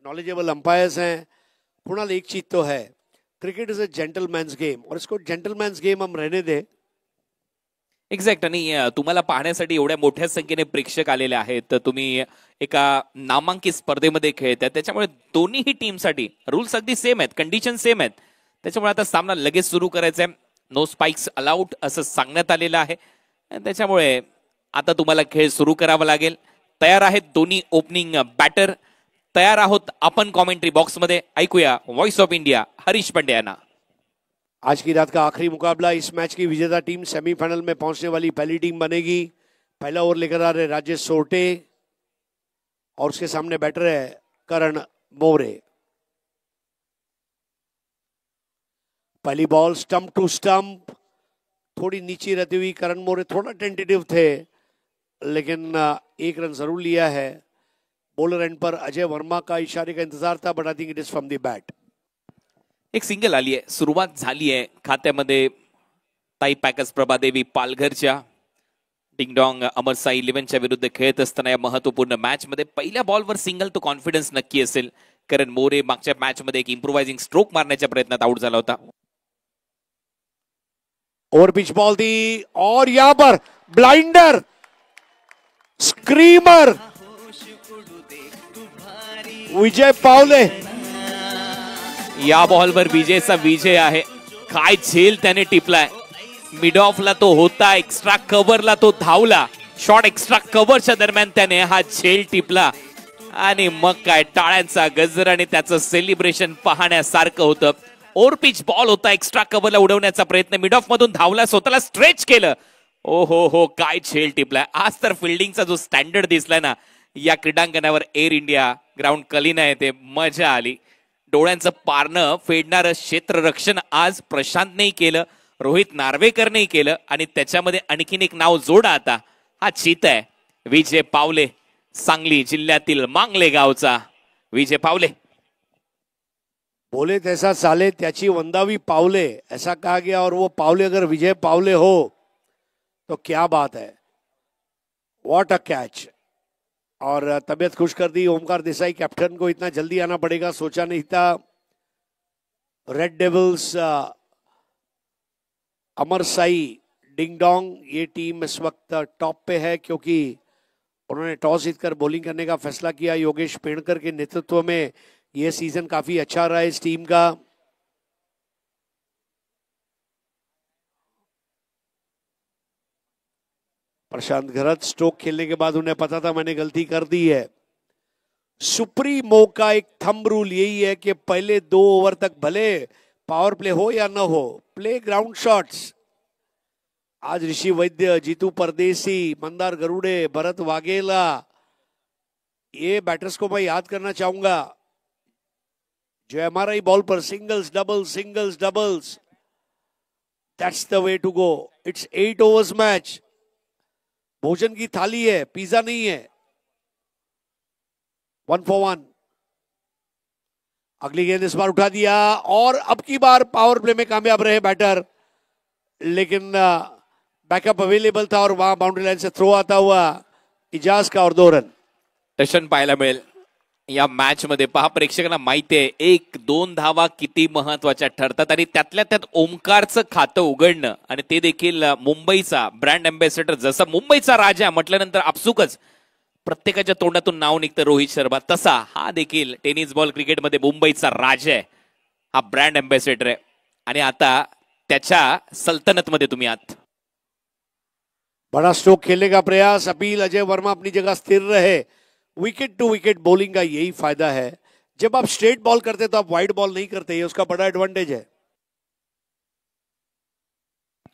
Knowledgeable umpires हैं। कुणाल, एक चीज तो है, cricket is a gentleman's game और इसको जेंटलमैन्स गेम हम रहने दे। एक्झॅक्ट। आणि तुम्हाला पाहण्यासाठी एवढ्या मोठ्या संख्येने प्रेक्षक आलेले आहेत, तर तुम्ही एका नामांकित स्पर्धेमध्ये खेळताय, त्याच्यामुळे दोन्हीही टीमसाठी रूल्स अगदी सेम आहेत, कंडिशन सेम आहेत, त्याच्यामुळे आता सामना लगेच सुरू करायचा आहे। नो स्पाइक्स अलाउड असं सांगण्यात आलेलं आहे, त्याच्यामुळे आता तुम्हाला खेळ सुरू करावा लागेल। तयार आहेत दोन्ही ओपनिंग बॅटर, तयार आहोत आपण कॉमेंट्री बॉक्स मध्ये। ऐकूया voice of India Harish Pande यांना। आज की रात का आखिरी मुकाबला, इस मैच की विजेता टीम सेमीफाइनल में पहुंचने वाली पहली टीम बनेगी। पहला ओवर लेकर आ रहे राजेश सोरटे और उसके सामने बैटर है करण मोरे। पहली बॉल स्टंप टू स्टंप, थोड़ी नीचे रहती हुई करण मोरे थोड़ा टेंटेटिव थे, लेकिन एक रन जरूर लिया है। बॉलर एंड पर अजय वर्मा का इशारे का इंतजार था, but I think it is from the bat. एक सिंगल आली आहे, सुरुवात झाली आहे खात्यामध्ये ताई पॅकर्स प्रभादेवी पालघरच्या। डिंगडॉंग अमर साई 11च्या विरुद्ध खेळत असताना या महत्त्वपूर्ण मॅच मध्ये पहिल्या बॉलवर सिंगल तो कॉन्फिडन्स नक्की असेल। करण मोरे मागच्या मॅच मध्ये एक इम्प्रोवाइजिंग स्ट्रोक मारण्याच्या प्रयत्नात आउट झाला होता। ओवर पिच बॉल थी और यहां पर ब्लाइंडर, स्क्रीमर, विजय पावले। या बॉलवर विजयचा विजय आहे। काय झेल त्याने टिपलाय, मिड ऑफला तो होता, एक्स्ट्रा कव्हरला तो धावला, शॉट एक्स्ट्रा कव्हरच्या दरम्यान त्याने हा झेल टिपला आणि मग काय टाळ्यांचा गजर आणि त्याचं सेलिब्रेशन पाहण्यासारखं होतं। ओव्हर पिच बॉल होता, एक्स्ट्रा कव्हरला उडवण्याचा प्रयत्न, मिड ऑफ मधून धावला, स्वतःला स्ट्रेच केलं। ओ हो काय झेल टिपलाय। आज तर फिल्डिंगचा जो स्टँडर्ड दिसलाय ना या क्रीडांगणावर, एअर इंडिया ग्राउंड कलिना येते, मजा आली। डोळ्यांचं पारणं फेडणारं क्षेत्ररक्षण आज प्रशांतनेही केलं, रोहित नार्वेकरनेही केलं आणि त्याच्यामध्ये आणखीन एक नाव जोडा आता, हा चीता आहे विजय पावले, सांगली जिल्ह्यातील मांगले गावचा विजय पावले। बोले तैसा साले त्याची वंदावी पावले, ऐसा कहा गया, और वो पावले अगर विजय पावले हो तो क्या बात है। What a catch. और तबीयत खुश कर दी ओमकार देसाई कैप्टन को, इतना जल्दी आना पड़ेगा सोचा नहीं था। रेड डेविल्स अमर साई डिंगडोंग, ये टीम इस वक्त टॉप पे है क्योंकि उन्होंने टॉस जीतकर बॉलिंग करने का फैसला किया। योगेश पेड़कर के नेतृत्व में ये सीजन काफी अच्छा रहा है इस टीम का। प्रशांत घरत स्ट्रोक खेलने के बाद उन्हें पता था मैंने गलती कर दी है। सुप्रीमो का एक थंब रूल यही है कि पहले 2 ओवर तक भले पावर प्ले हो या न हो, प्ले ग्राउंड शॉट्स। आज ऋषि वैद्य, जीतू परदेसी, मंदार गरुड़े, भरत वाघेला, ये बैटर्स को मैं याद करना चाहूंगा जो एमआरआई बॉल पर singles doubles, that's the way to go. It's 8 overs match, भोजन की थाली है, पिज्जा नहीं है। 1 for 1। अगली गेंद इस बार उठा दिया और अब की बार पावर प्ले में कामयाब रहे बैटर, लेकिन बैकअप अवेलेबल था और वहां बाउंड्री लाइन से थ्रो आता हुआ इजाज का और 2 रन। टशन पाहायला मिळेल या मॅच मध्ये। पहा, प्रेक्षकांना माहिती आहे 1-2 धावा किती महत्वाच्या ठरतात आणि त्यातल्या त्यात ओमकारचं खातं उघडणं आणि ते देखील मुंबईचा ब्रँड अँबॅसेडर, जसा मुंबईचा राजा म्हटल्यानंतर आपसुकच प्रत्येकाच्या तोंडातून नाव निघतं रोहित शर्मा, तसा हा देखील टेनिस बॉल क्रिकेटमध्ये मुंबईचा राजा आहे, हा ब्रँड अँबॅसेडर आहे आणि आता त्याच्या सल्तनतमध्ये तुम्ही आहात। बड़ा स्ट्रोक खेलने का प्रयास, अपील अजय वर्मा अपनी जगह स्थिर रहे। विकेट टू विकेट बॉलिंग का यही फायदा है, जब आप स्ट्रेट बॉल करते तो आप वाइड बॉल नहीं करते, ये उसका बड़ा एडवांटेज है।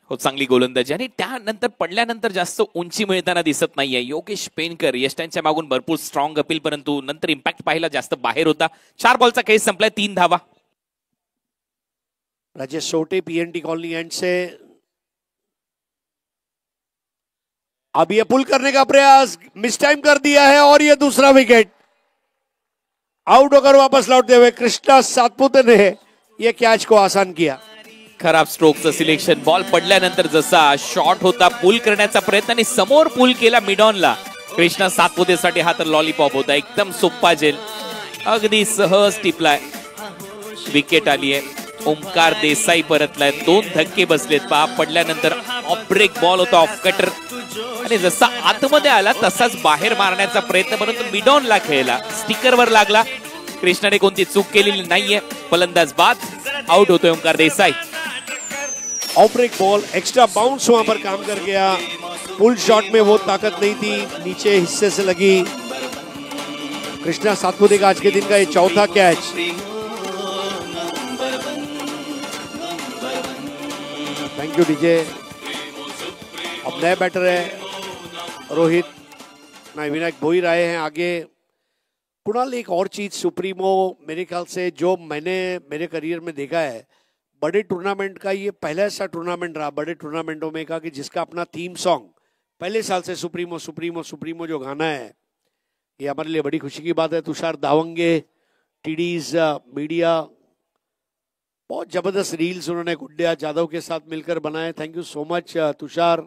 हो, चांगली गोलंदाजी आणि त्यानंतर पडल्यानंतर जास्त उंची मिळताना दिसत नाहीये योगेश पेनकर। यष्टांच्या मागून भरपूर स्ट्रॉंग अपील, परंतु नंतर इम्पॅक्ट पाहिला जास्त बाहेर होता। 4 बॉलचा खेळ संपलाय, 3 धावा। Rajesh Sote PNT colony end से अब ये पुल करने का प्रयास मिस टाइम कर दिया है और ये दूसरा विकेट। आउट होकर वापस लौटते हुए कृष्णा सातपुते ने ये कैच को आसान किया। खराब स्ट्रोकचं सिलेक्शन, बॉल पडल्यानंतर जसा शॉट होता पुल करण्याचा प्रयत्न आणि समोर पुल केला मिड ऑनला। कृष्णा सातपुतेसाठी हा तर लॉलीपॉप होता, एकदम सोप्पा जेल। अगदी सहज टिपलाय, विकेट आली आहे. ओमकार देसाई परतलाय, 2 धक्के बसलेत. पहा पडल्यानंतर ऑफ ब्रेक बॉल होता, ऑफ कटर, आणि जसा आतमध्ये आला तसाच बाहेर मारण्याचा प्रयत्न, परंतु मिड ऑनला खेळला, स्टिकरवर लागला. कृष्णाने कोणती चूक केलेली नाहीये. फलंदाज बाद, आउट होतोय Omkar Desai. Off break ball, extra bounce वहां पर काम कर गया. फुल शॉट में वो ताकत नहीं थी, नीचे हिस्से से लगी. कृष्णा सातपुते का आज के दिन का ये चौथा कैच. Thank you DJ. अब नए बैटर है रोहित, नहीं विनायक भोईर आए हैं आगे. कुणाल, एक और चीज सुप्रीमो मेरे ख्याल से जो मैंने मेरे करियर में देखा है, बड़े टूर्नामेंट का ये पहला ऐसा टूर्नामेंट रहा बड़े टूर्नामेंटों में का कि जिसका अपना थीम सॉन्ग पहले साल से सुप्रीमो सुप्रीमो सुप्रीमो जो गाना है, ये हमारे लिए बड़ी खुशी की बात है. तुषार दावंगे, टीडीज मीडिया, बहुत जबरदस्त रील्स उन्होंने गुड्डिया जादव के साथ मिलकर बनाए. थैंक यू सो मच तुषार.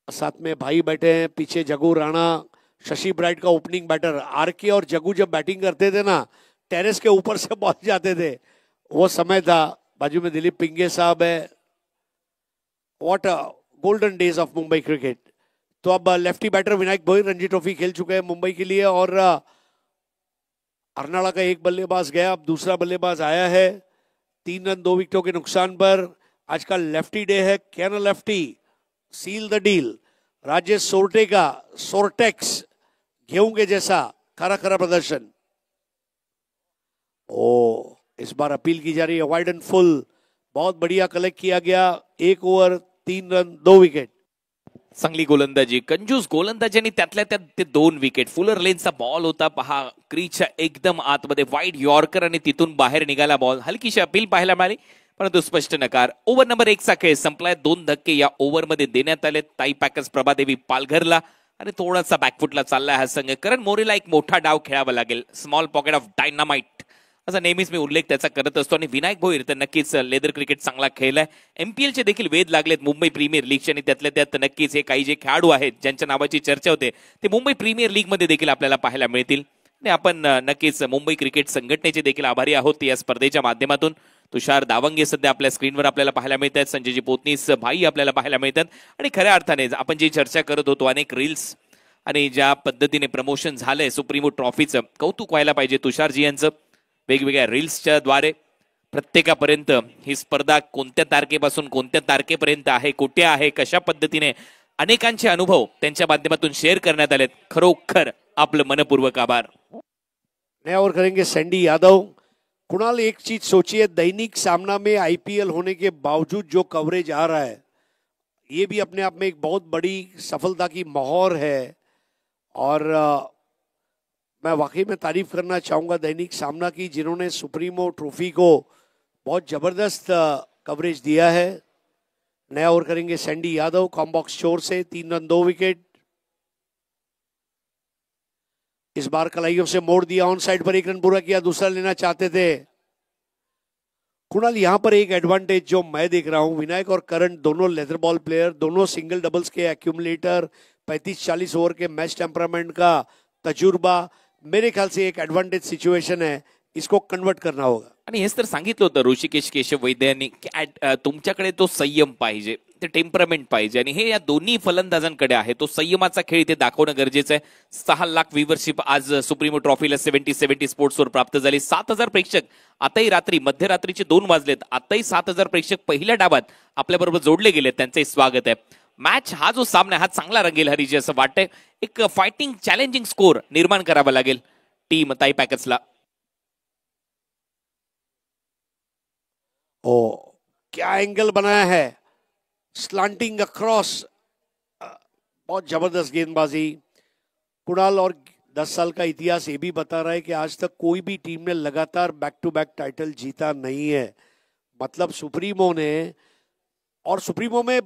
साथ में भाई बैठे हैं, पीछे जगू राणा, शशि ब्राइट का ओपनिंग बैटर. आरके और जगू जब बैटिंग करते थे ना, टेरेस के ऊपर से पहुंच जाते थे, वो समय था. बाजू में दिलीप पिंगे साहब है. What golden days of Mumbai cricket. तो अब lefty batter Vinayak Bhoir Ranji trophy खेल चुके हैं मुंबई के लिए, और अर्नाड़ा का एक बल्लेबाज गया, अब दूसरा बल्लेबाज आया है. 3 रन 2 विकेटों के नुकसान पर. आज का लेफ्टी डे है. Can a lefty seal the deal. Rajesh Sorte का सोरटेक्स गेहूं के जैसा खरा खरा प्रदर्शन. ओ, इस बार अपील की जा रही है वाइड एंड फुल. बहुत बढ़िया कलेक्ट किया गया. 1 ओव्हर 3 रन 2 विकेट. चांगली गोलंदाजी, कंजूस गोलंदाजी, आणि त्यातल्या त्यात ते 2 विकेट. फुलर लेनचा बॉल होता, पहा क्रीजच्या एकदम आतमध्ये वाईड यॉर्कर, आणि तिथून बाहेर निघाला बॉल. हलकीशी अपील पाहायला मिळाली, परंतु स्पष्ट नकार. ओव्हर नंबर 1 चा खेळ संपलाय. 2 धक्के या ओव्हरमध्ये देण्यात आले. ताई पॅकर्स प्रभादेवी पालघरला, आणि थोडासा बॅकफुटला चाललाय हा संघ. करण मोरेला एक मोठा डाव खेळावा लागेल. स्मॉल पॉकेट ऑफ डायनामाइट असा नेहमीच मी उल्लेख त्याचा करत असतो. आणि विनायक भोईर तर नक्कीच लेदर क्रिकेट चांगला खेळलाय. एमपीएलचे देखील वेध लागलेत मुंबई प्रीमियर लीगचे, आणि त्यातल्या त्यात नक्कीच हे काही जे खेळाडू आहेत ज्यांच्या नावाची चर्चा होते ते मुंबई प्रीमियर लीग मध्ये देखील आपल्याला पाहायला मिळतील. आणि आपण नक्कीच मुंबई क्रिकेट संघटनेचे देखील आभारी आहोत या स्पर्धेच्या माध्यमातून. तुषार दावंगे सध्या आपल्या स्क्रीनवर आपल्याला पाहायला मिळतात. संजयजी पोतनीस भाई आपल्याला पाहायला मिळतात. आणि खऱ्या अर्थाने आपण जी चर्चा करत होतो, अनेक रील्स आणि ज्या पद्धतीने प्रमोशन झालंय सुप्रीमो ट्रॉफीचं, कौतुक व्हायला पाहिजे तुषारजी यांचं. वेगवेगळ्या रील्सच्या द्वारे प्रत्येकापर्यंत ही स्पर्धा कोणत्या तारखेपासून कोणत्या तारखेपर्यंत आहे, कुठे आहे, कशा पद्धतीने अनेकांचे अनुभव त्यांच्या माध्यमातून शेअर करण्यात आलेत. खरोखर आपलं मनपूर्वक आभार. नया ओवर करेंगे सैंडी यादव. कुणाल, एक चीज सोचिए, दैनिक सामना में आईपीएल होने के बावजूद जो कवरेज आ रहा है, ये भी अपने आप में एक बहुत बड़ी सफलता की मोहर है. और मैं वाकई में तारीफ करना चाहूँगा दैनिक सामना की, जिन्होंने सुप्रीमो ट्रॉफी को बहुत ज़बरदस्त कवरेज दिया है. नया ओवर करेंगे सैंडी यादव कॉम्बॉक्स शोर से. 3 रन 2 विकेट. इस बार कलाइयों से मोड़ दिया, ऑन साइड पर 1 रन पूरा किया, दूसरा लेना चाहते थे. कुणाल, यहां पर एक एडवांटेज जो मैं देख रहा हूं, विनायक और करण दोनों लेदर बॉल प्लेयर, दोनों सिंगल डबल्स के एक्यूमुलेटर, 35-40 ओवर के मैच टेम्परामेंट का तजुर्बा, मेरे ख्याल से एक एडवांटेज सिच्युएशन है, इसको कन्वर्ट करना होगा. आणि हेच तर सांगितलं होतं ऋषिकेश केशव वैद्य यांनी की तुमच्याकडे तो संयम पाहिजे, ते टेम्परामेंट पाहिजे, आणि हे या दोन्ही फलंदाजांकडे आहे. तो संयमाचा खेळ इथे दाखवणं गरजेचं आहे. 6 लाख व्ह्यूवरशिप आज सुप्रीमो ट्रॉफीला 70 स्पोर्ट्सवर प्राप्त झाली. 7,000 प्रेक्षक आताही रात्री मध्यरात्रीचे 2 वाजलेत, आताही 7,000 प्रेक्षक पहिल्या डावात आपल्याबरोबर जोडले गेले. त्यांचंही स्वागत आहे. मॅच हा जो सामना हा चांगला रंगेल हरीजी असं वाटतंय. एक फायटिंग चॅलेंजिंग स्कोर निर्माण करावा लागेल टीम ताई पॅकर्सला. ओ, क्या एंगल बनाया है, स्लांटिंग अक्रॉस, बहुत जबरदस्त गेंदबाजी. कुणाल, और 10 साल का इतिहास ये भी बता रहा है कि आज तक कोई भी टीम ने लगातार बैक टू बैक टाइटल जीता नहीं है. मतलब सुप्रीमो ने, और सुप्रीमो में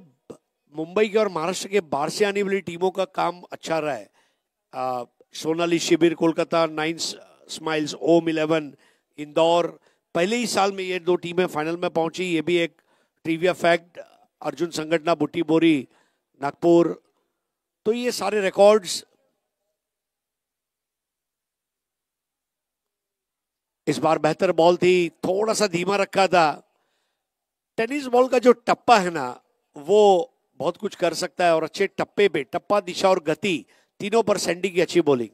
मुंबई के और महाराष्ट्र के बाहर से आने वाली टीमों का काम अच्छा रहा है. सोनाली शिविर कोलकाता, 9 स्माइल्स, ओम 11 इंदौर, पहले ही साल में ये 2 टीमें फाइनल में पहुंची. ये भी एक ट्रिविया फैक्ट. अर्जुन संगठना, बुट्टी बोरी, नागपुर. तो ये सारे रिकॉर्ड्स इस बार बेहतर बॉल थी, थोड़ा सा धीमा रखा था। टेनिस बॉल का जो टप्पा है ना, वो बहुत कुछ कर सकता है और अच्छे टप्पे पे टप्पा, दिशा और गती तीनों पर सँडी की अच्छी बॉलिंग.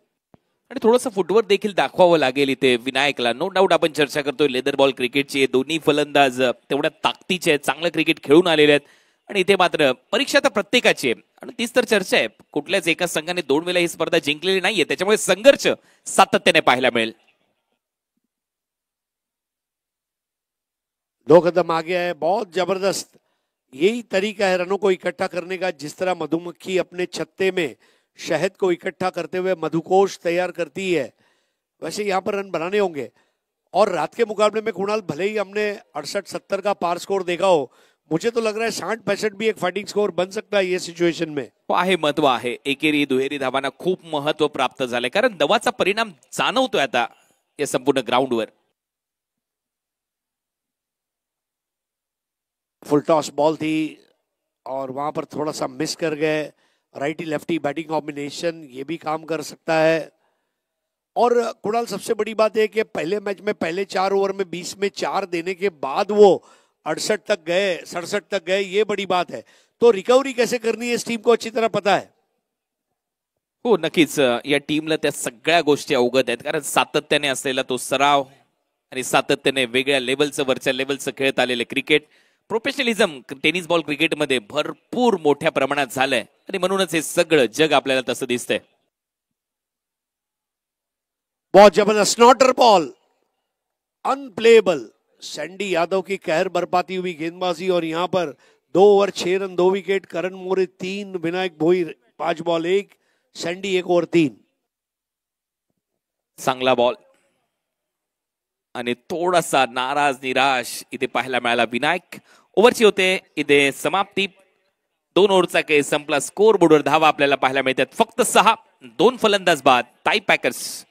आणि थोडंसं फुटवर्क देखील दाखवावं लागेल इथे विनायकला. नो डाऊट आपण चर्चा करतोय लेदर बॉल क्रिकेटची. दोन्ही फलंदाज तेवढ्या ताकदीचे आहेत, चांगलं क्रिकेट खेळून आलेले आहेत. आणि इथे मात्र परीक्षा तर प्रत्येकाची आहे आणि तीच तर चर्चा आहे. कुठल्याच एका संघाने 2 वेळा ही स्पर्धा जिंकलेली नाहीये, त्याच्यामुळे संघर्ष सातत्याने पाहायला मिळेल. 2 कदम आगे है, बहुत जबरदस्त. यही तरीका है रनों को इकट्ठा करने का, जिस तरह मधुमक्खी अपने छत्ते में शहद को इकट्ठा करते हुए मधुकोश तैयार करती है, वैसे यहाँ पर रन बनाने होंगे. और रात के मुकाबले में कुणाल, भले ही हमने 68-70 का पार स्कोर देखा हो, मुझे तो लग रहा है 60-65 भी एक फाइटिंग स्कोर बन सकता है ये सिच्युएशन में. आहे, महत्व आहे. एकेरी दुहेरी धावांना खूप महत्व प्राप्त झालंय, कारण दवाचा परिणाम जाणवतोय आता या संपूर्ण ग्राउंडवर. फुल टॉस बॉल थी और वहां पर थोड़ा सा मिस कर गए. राइटी लेफ्टी बैटिंग कॉम्बिनेशन, ये भी काम कर सकता है. और कुणाल, सबसे बड़ी बात है कि पहले मैच में पहले 4 ओवर में 20 में 4 देने के बाद वो 68 तक गए, 67 तक गए, ये बड़ी बात है. तो रिकवरी कैसे करनी है इस टीम को अच्छी तरह पता है. हो, नक्कीच या टीमला त्या सगळ्या गोष्टी अवगत आहेत, कारण सातत्याने असलेला तो सराव आणि सातत्याने वेगळ्या लेवलचं, वरच्या लेवलचं खेळत आलेले क्रिकेट, प्रोफेशनलिझम टेनिस बॉल क्रिकेटमध्ये भरपूर मोठ्या प्रमाणात झालंय आणि म्हणूनच हे सगळं जग आपल्याला तसं दिसतंय. बहुत जबरदस्त नॉटर बॉल, अनप्लेएबल. सैंडी यादव की कहर बरपाती हुई गेंदबाजी और यहां पर 2 over 6 run 2 wicket. Karan More 3, Vinayak Bhoir 5 ball 1, Sandy 1 over 3. चांगला बॉल आणि थोडासा नाराज निराश इथे पाहायला मिळाला. विनायक ओव्हरची होते इथे समाप्ती. 2 ओव्हरचा खेळ संपला. स्कोर बोर्डवर धावा आपल्याला पाहायला मिळतात फक्त 6. 2 फलंदाज बाद. Tie packers,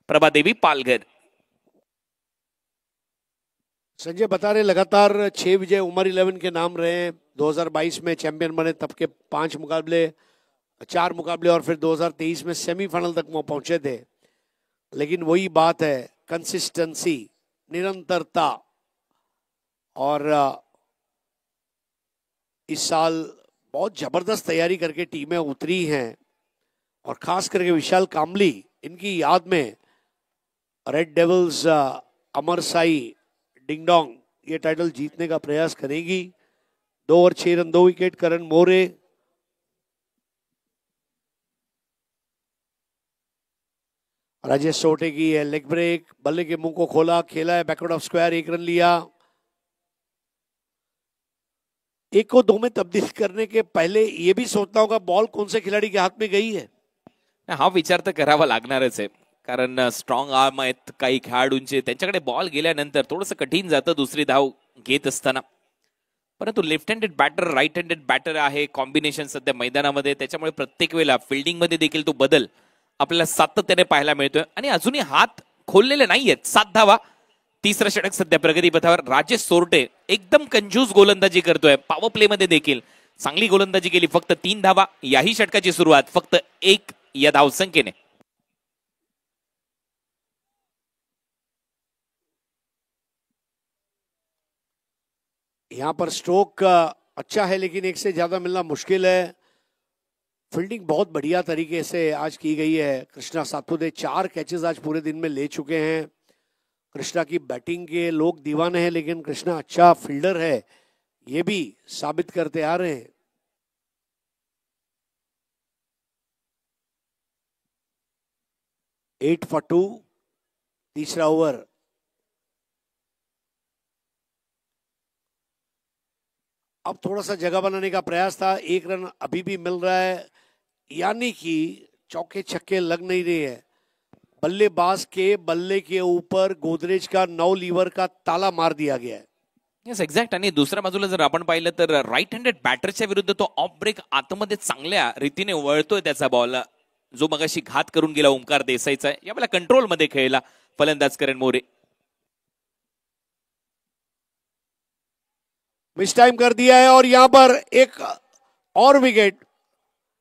Prabhadevi Palghar. संजय बता रहे लगातार 6 विजय उमर 11 के नाम रहे. 2022 में चैंपियन बने, तब के 4 मुकाबले और फिर 2023 में सेमीफाइनल तक वो पहुंचे थे. लेकिन वही बात है, कंसिस्टेंसी, निरंतरता. और इस साल बहुत जबरदस्त तैयारी करके टीमें उतरी हैं और खास करके विशाल कामली, इनकी याद में रेड डेविल्स अमर साई डिंगडोंग ये टाइटल जीतने का प्रयास करेगी. 2 over 6 run 2 wicket. Karan More, Rajesh sauté की है लेग ब्रेक, बल्ले के मुंह को खोला, खेला है बैकवर्ड ऑफ स्क्वायर, 1 रन लिया. 1 को 2 में तब्दील करने के पहले ये भी सोचना होगा बॉल कौन से खिलाड़ी के हाथ में गई है. हा विचार तर करावा लागणारच आहे, कारण स्ट्रॉंग आर्म आहेत काही खेळाडूंचे, त्यांच्याकडे बॉल गेल्यानंतर थोडंसं कठीण जातं दुसरी धाव घेत असताना. परंतु left handed batter, right handed batter आहे, कॉम्बिनेशन सध्या मैदानामध्ये, त्याच्यामुळे प्रत्येक वेळेला फिल्डिंग मध्ये देखील तो बदल आपल्याला सातत्याने पाहायला मिळतोय. आणि अजूनही हात खोललेले नाहीयेत. 7 धावा. 3रं षटक सध्या प्रगतीपथावर. राजेश सोरटे एकदम कंजूस गोलंदाजी करतोय. पॉवर प्ले मध्ये देखील चांगली गोलंदाजी केली. फक्त 3 धावा. याही षटकाची सुरुवात फक्त 1 या धावसंख्येने. यहाँ पर स्ट्रोक अच्छा है लेकिन 1 से ज्यादा मिलना मुश्किल है. फील्डिंग बहुत बढ़िया तरीके से आज की गई है. कृष्णा सातपुते 4 कैचेस आज पूरे दिन में ले चुके हैं. कृष्णा की बैटिंग के लोग दीवाने हैं, लेकिन कृष्णा अच्छा फील्डर है, ये भी साबित करते आ रहे हैं. एट फॉर 2, तीसरा ओवर. अब थोड़ा सा जगह बनाने का प्रयास था. 1 रन अभी भी मिल रहा है, यानी कि चौके छक्के लग नहीं रहे हैं. बल्लेबाज के बल्ले के ऊपर गोदरेज का 9 लीवर का ताला मार दिया गया है. Yes, exact. आणि दुसऱ्या बाजूला जर आपण पाहिलं तर राईट हँडेड बॅटरच्या विरुद्ध तो ऑफ ब्रेक आतमध्ये चांगल्या रीतीने वळतोय त्याचा बॉल, जो मगाशी घात करून गेला ओमकार देसाईचा. यावेळेला कंट्रोल मध्ये खेळला फलंदाज करण मोरे. मिस टाइम कर दिया है और यहां पर एक और विकेट.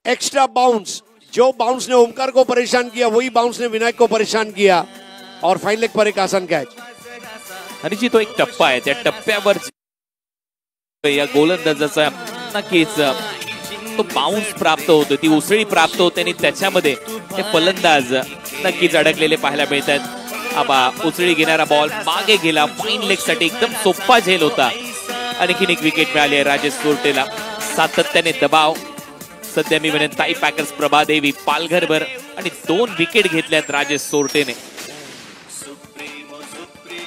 Extra bounce. जो बाउंस ने ओमकार को परेशान किया, वही बाउंस ने विनायक को परेशान किया. और फाइन लेग पर एक आसान कैच। आणि जी तो एक टप्पा आहे त्या टप्प्यावर या गोलंदाजाचा नक्कीच तो बाउन्स प्राप्त होतो, ती उसळी प्राप्त होते आणि त्याच्यामध्ये ते फलंदाज नक्कीच अडकलेले पाहायला मिळतात। आबा उसळी घेणारा बॉल मागे गेला, फाईन लेग साठी एकदम सोपा झेल होता। आणखीन एक विकेट मिळाली आहे राजेश सोरटेला। सातत्याने दबाव सध्या मी म्हणेन ताई पॅकर्स प्रभादेवी पालघरवर आणि 2 विकेट घेतल्यात राजेश सोरटेने।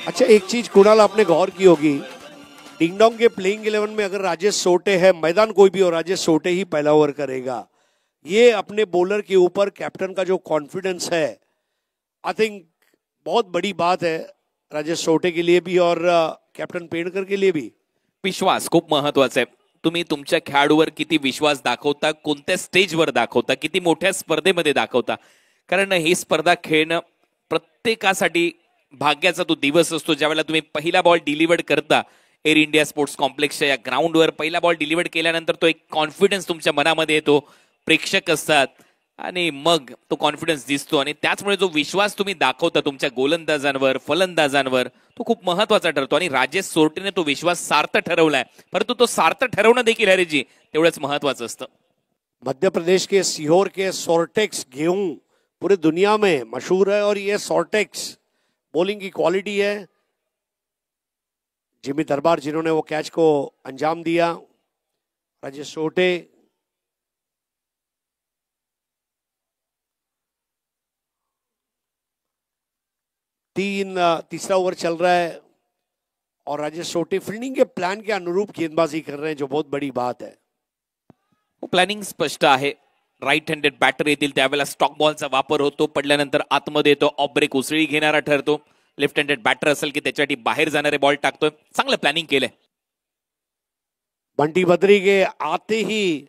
अच्छा, एक चीज कुणाल आपने गौर की होगी, डिंगडोंग के प्लेइंग 11 में अगर राजेश सोटे है, मैदान कोई भी हो, राजेश सोटे ही पहला ओवर करेगा। ये अपने बॉलर के ऊपर कैप्टन का जो कॉन्फिडेंस है, आई थिंक बहुत बड़ी बात है राजेश सोटे के लिए भी और कैप्टन पेडकर के लिए भी। विश्वास खूप महत्वाचा आहे। तुम्ही तुमच्या खेळाडूवर किती विश्वास दाखवता, कोणत्या स्टेजवर दाखवता, किती मोठ्या स्पर्धेमध्ये दाखवता, कारण ही स्पर्धा खेळणं प्रत्येकासाठी भाग्याचा तो दिवस असतो। ज्यावेळेला तुम्ही पहिला बॉल डिलिव्हर्ड करता एअर इंडिया स्पोर्ट्स कॉम्प्लेक्सच्या या ग्राउंडवर, पहिला बॉल डिलिव्हर्ड केल्यानंतर तो एक कॉन्फिडन्स तुमच्या मनामध्ये येतो, प्रेक्षक असतात आणि मग तो कॉन्फिडन्स दिसतो आणि त्याचमुळे जो विश्वास तुम्ही दाखवता तुमच्या गोलंदाजांवर, फलंदाजांवर, तो खूप महत्वाचा ठरतो आणि राजेश सोरटेने तो विश्वास सार्थ ठरवलाय। परंतु तो सार्थ ठरवणं देखील हरीजी तेवढंच महत्वाचं असतं। मध्य प्रदेश के सीहोर के सोर्टेक्स गेहूं पूरे दुनिया में मशहूर है और ये सोर्टेक्स बॉलिंग की क्वालिटी है। जिमी दरबार जिन्होंने वो कैच को अंजाम दिया, राजेश सोटे तीसरा ओवर चल रहा है और राजेश सोटे फील्डिंग के प्लान के अनुरूप गेंदबाजी कर रहे हैं, जो बहुत बड़ी बात है। वो प्लॅनिंग स्पष्ट आहे। राईट हँडेड बॅटर येतील त्यावेळेला स्टॉक बॉलचा वापर होतो, पडल्यानंतर आतमध्ये येतो, ऑफ ब्रेक उसळी घेणारा ठरतो। लेफ्ट हँडेड बॅटर असेल की त्याच्यासाठी बाहेर जाणारे बॉल टाकतोय, चांगलं प्लॅनिंग केलंय। बंटी बद्री के आते ही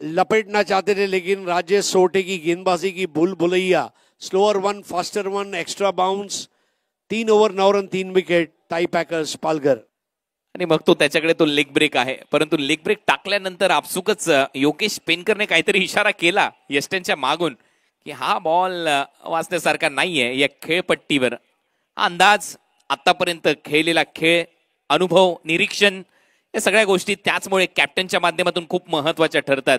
लपेटना चाहते थे, लेकिन राजेश सोटे की गेंदबाजी की भूल Bhulaiyaa, slower one faster one extra bounce, 3 over 9 run 3 wicket, ताई पॅकर्स पालघर। आणि मग तो त्याच्याकडे तो लेग ब्रेक आहे, परंतु लेग ब्रेक टाकल्यानंतर आपसुकच योगेश पेनकरने काहीतरी इशारा केला यस्टनच्या मागून की हा बॉल वाचण्यासारखा नाहीये या खेळपट्टीवर। अंदाज, आतापर्यंत खेळलेला खेळ, अनुभव, निरीक्षण, या सगळ्या गोष्टी त्याचमुळे कॅप्टनच्या माध्यमातून खूप महत्वाच्या ठरतात।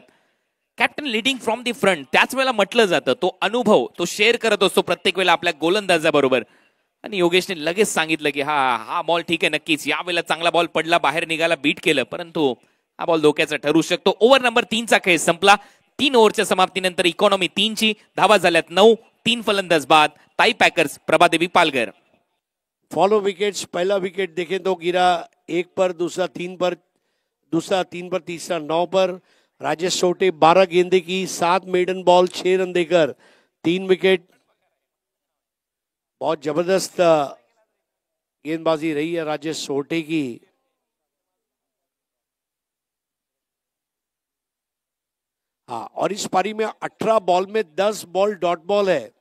Captain leading from the front त्याच वेळेला म्हटलं जातं, तो अनुभव तो शेअर करत असतो प्रत्येक वेळेला आपल्या गोलंदाजाबरोबर। आणि योगेशने लगेच सांगितलं की हा बॉल ठीक आहे, नक्कीच यावेळेला चांगला बॉल पडला, बाहेर निघाला, बीट केलं, परंतु हा बॉल धोक्याचा ठरू शकतो। ओव्हर नंबर 3चा खेळ संपला। 3 ओव्हरच्या समाप्तीनंतर इकॉनॉमी 3ची, धावा झाल्यात 9, 3 फलंदाज बाद। ताई packers Prabhadevi Palghar. Follow wickets, पहला विकेट देखें तो गिरा 1 पर, दूसरा 3 पर, तीसरा 9 पर। राजेश सोटे 12 गेंदे की 7 मेडन बॉल 6 रन देकर 3 विकेट। बहुत जबरदस्त गेंदबाजी रही है राजेश सोटे की। हाँ, और इस पारी में 18 बॉल में 10 बॉल डॉट बॉल है।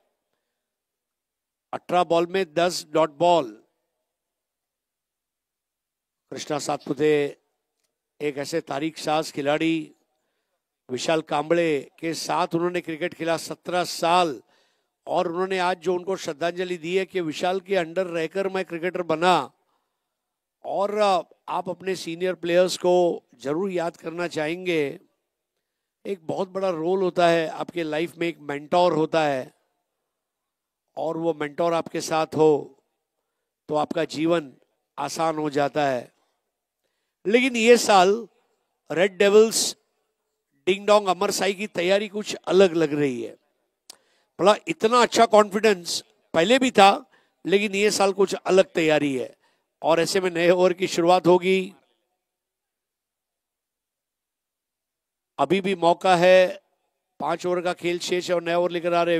18 बॉल में 10 डॉट बॉल। कृष्णा सातपुते एक ऐसे तारीख साज खिलाड़ी, विशाल कांबळे के साथ उन्होंने क्रिकेट खेला 17 साल, और उन्होंने आज जो उनको श्रद्धांजलि दी है कि विशाल के अंडर रहकर मैं क्रिकेटर बना। और आप अपने सीनियर प्लेयर्स को जरूर याद करना चाहेंगे। एक बहुत बड़ा रोल होता है आपके लाइफ में, एक मेंटोर होता है, और वो मेंटोर आपके साथ हो तो आपका जीवन आसान हो जाता है। लेकिन ये साल रेड डेविल्स डिंग डोंग अमर साई की तैयारी कुछ अलग लग रही है। बड़ा इतना अच्छा कॉन्फिडेंस पहले भी था, लेकिन ये साल कुछ अलग तैयारी है, और ऐसे में नए ओवर की शुरुआत होगी। अभी भी मौका है, 5 ओवर का खेल शेष है और नया ओवर लेकर आ रहे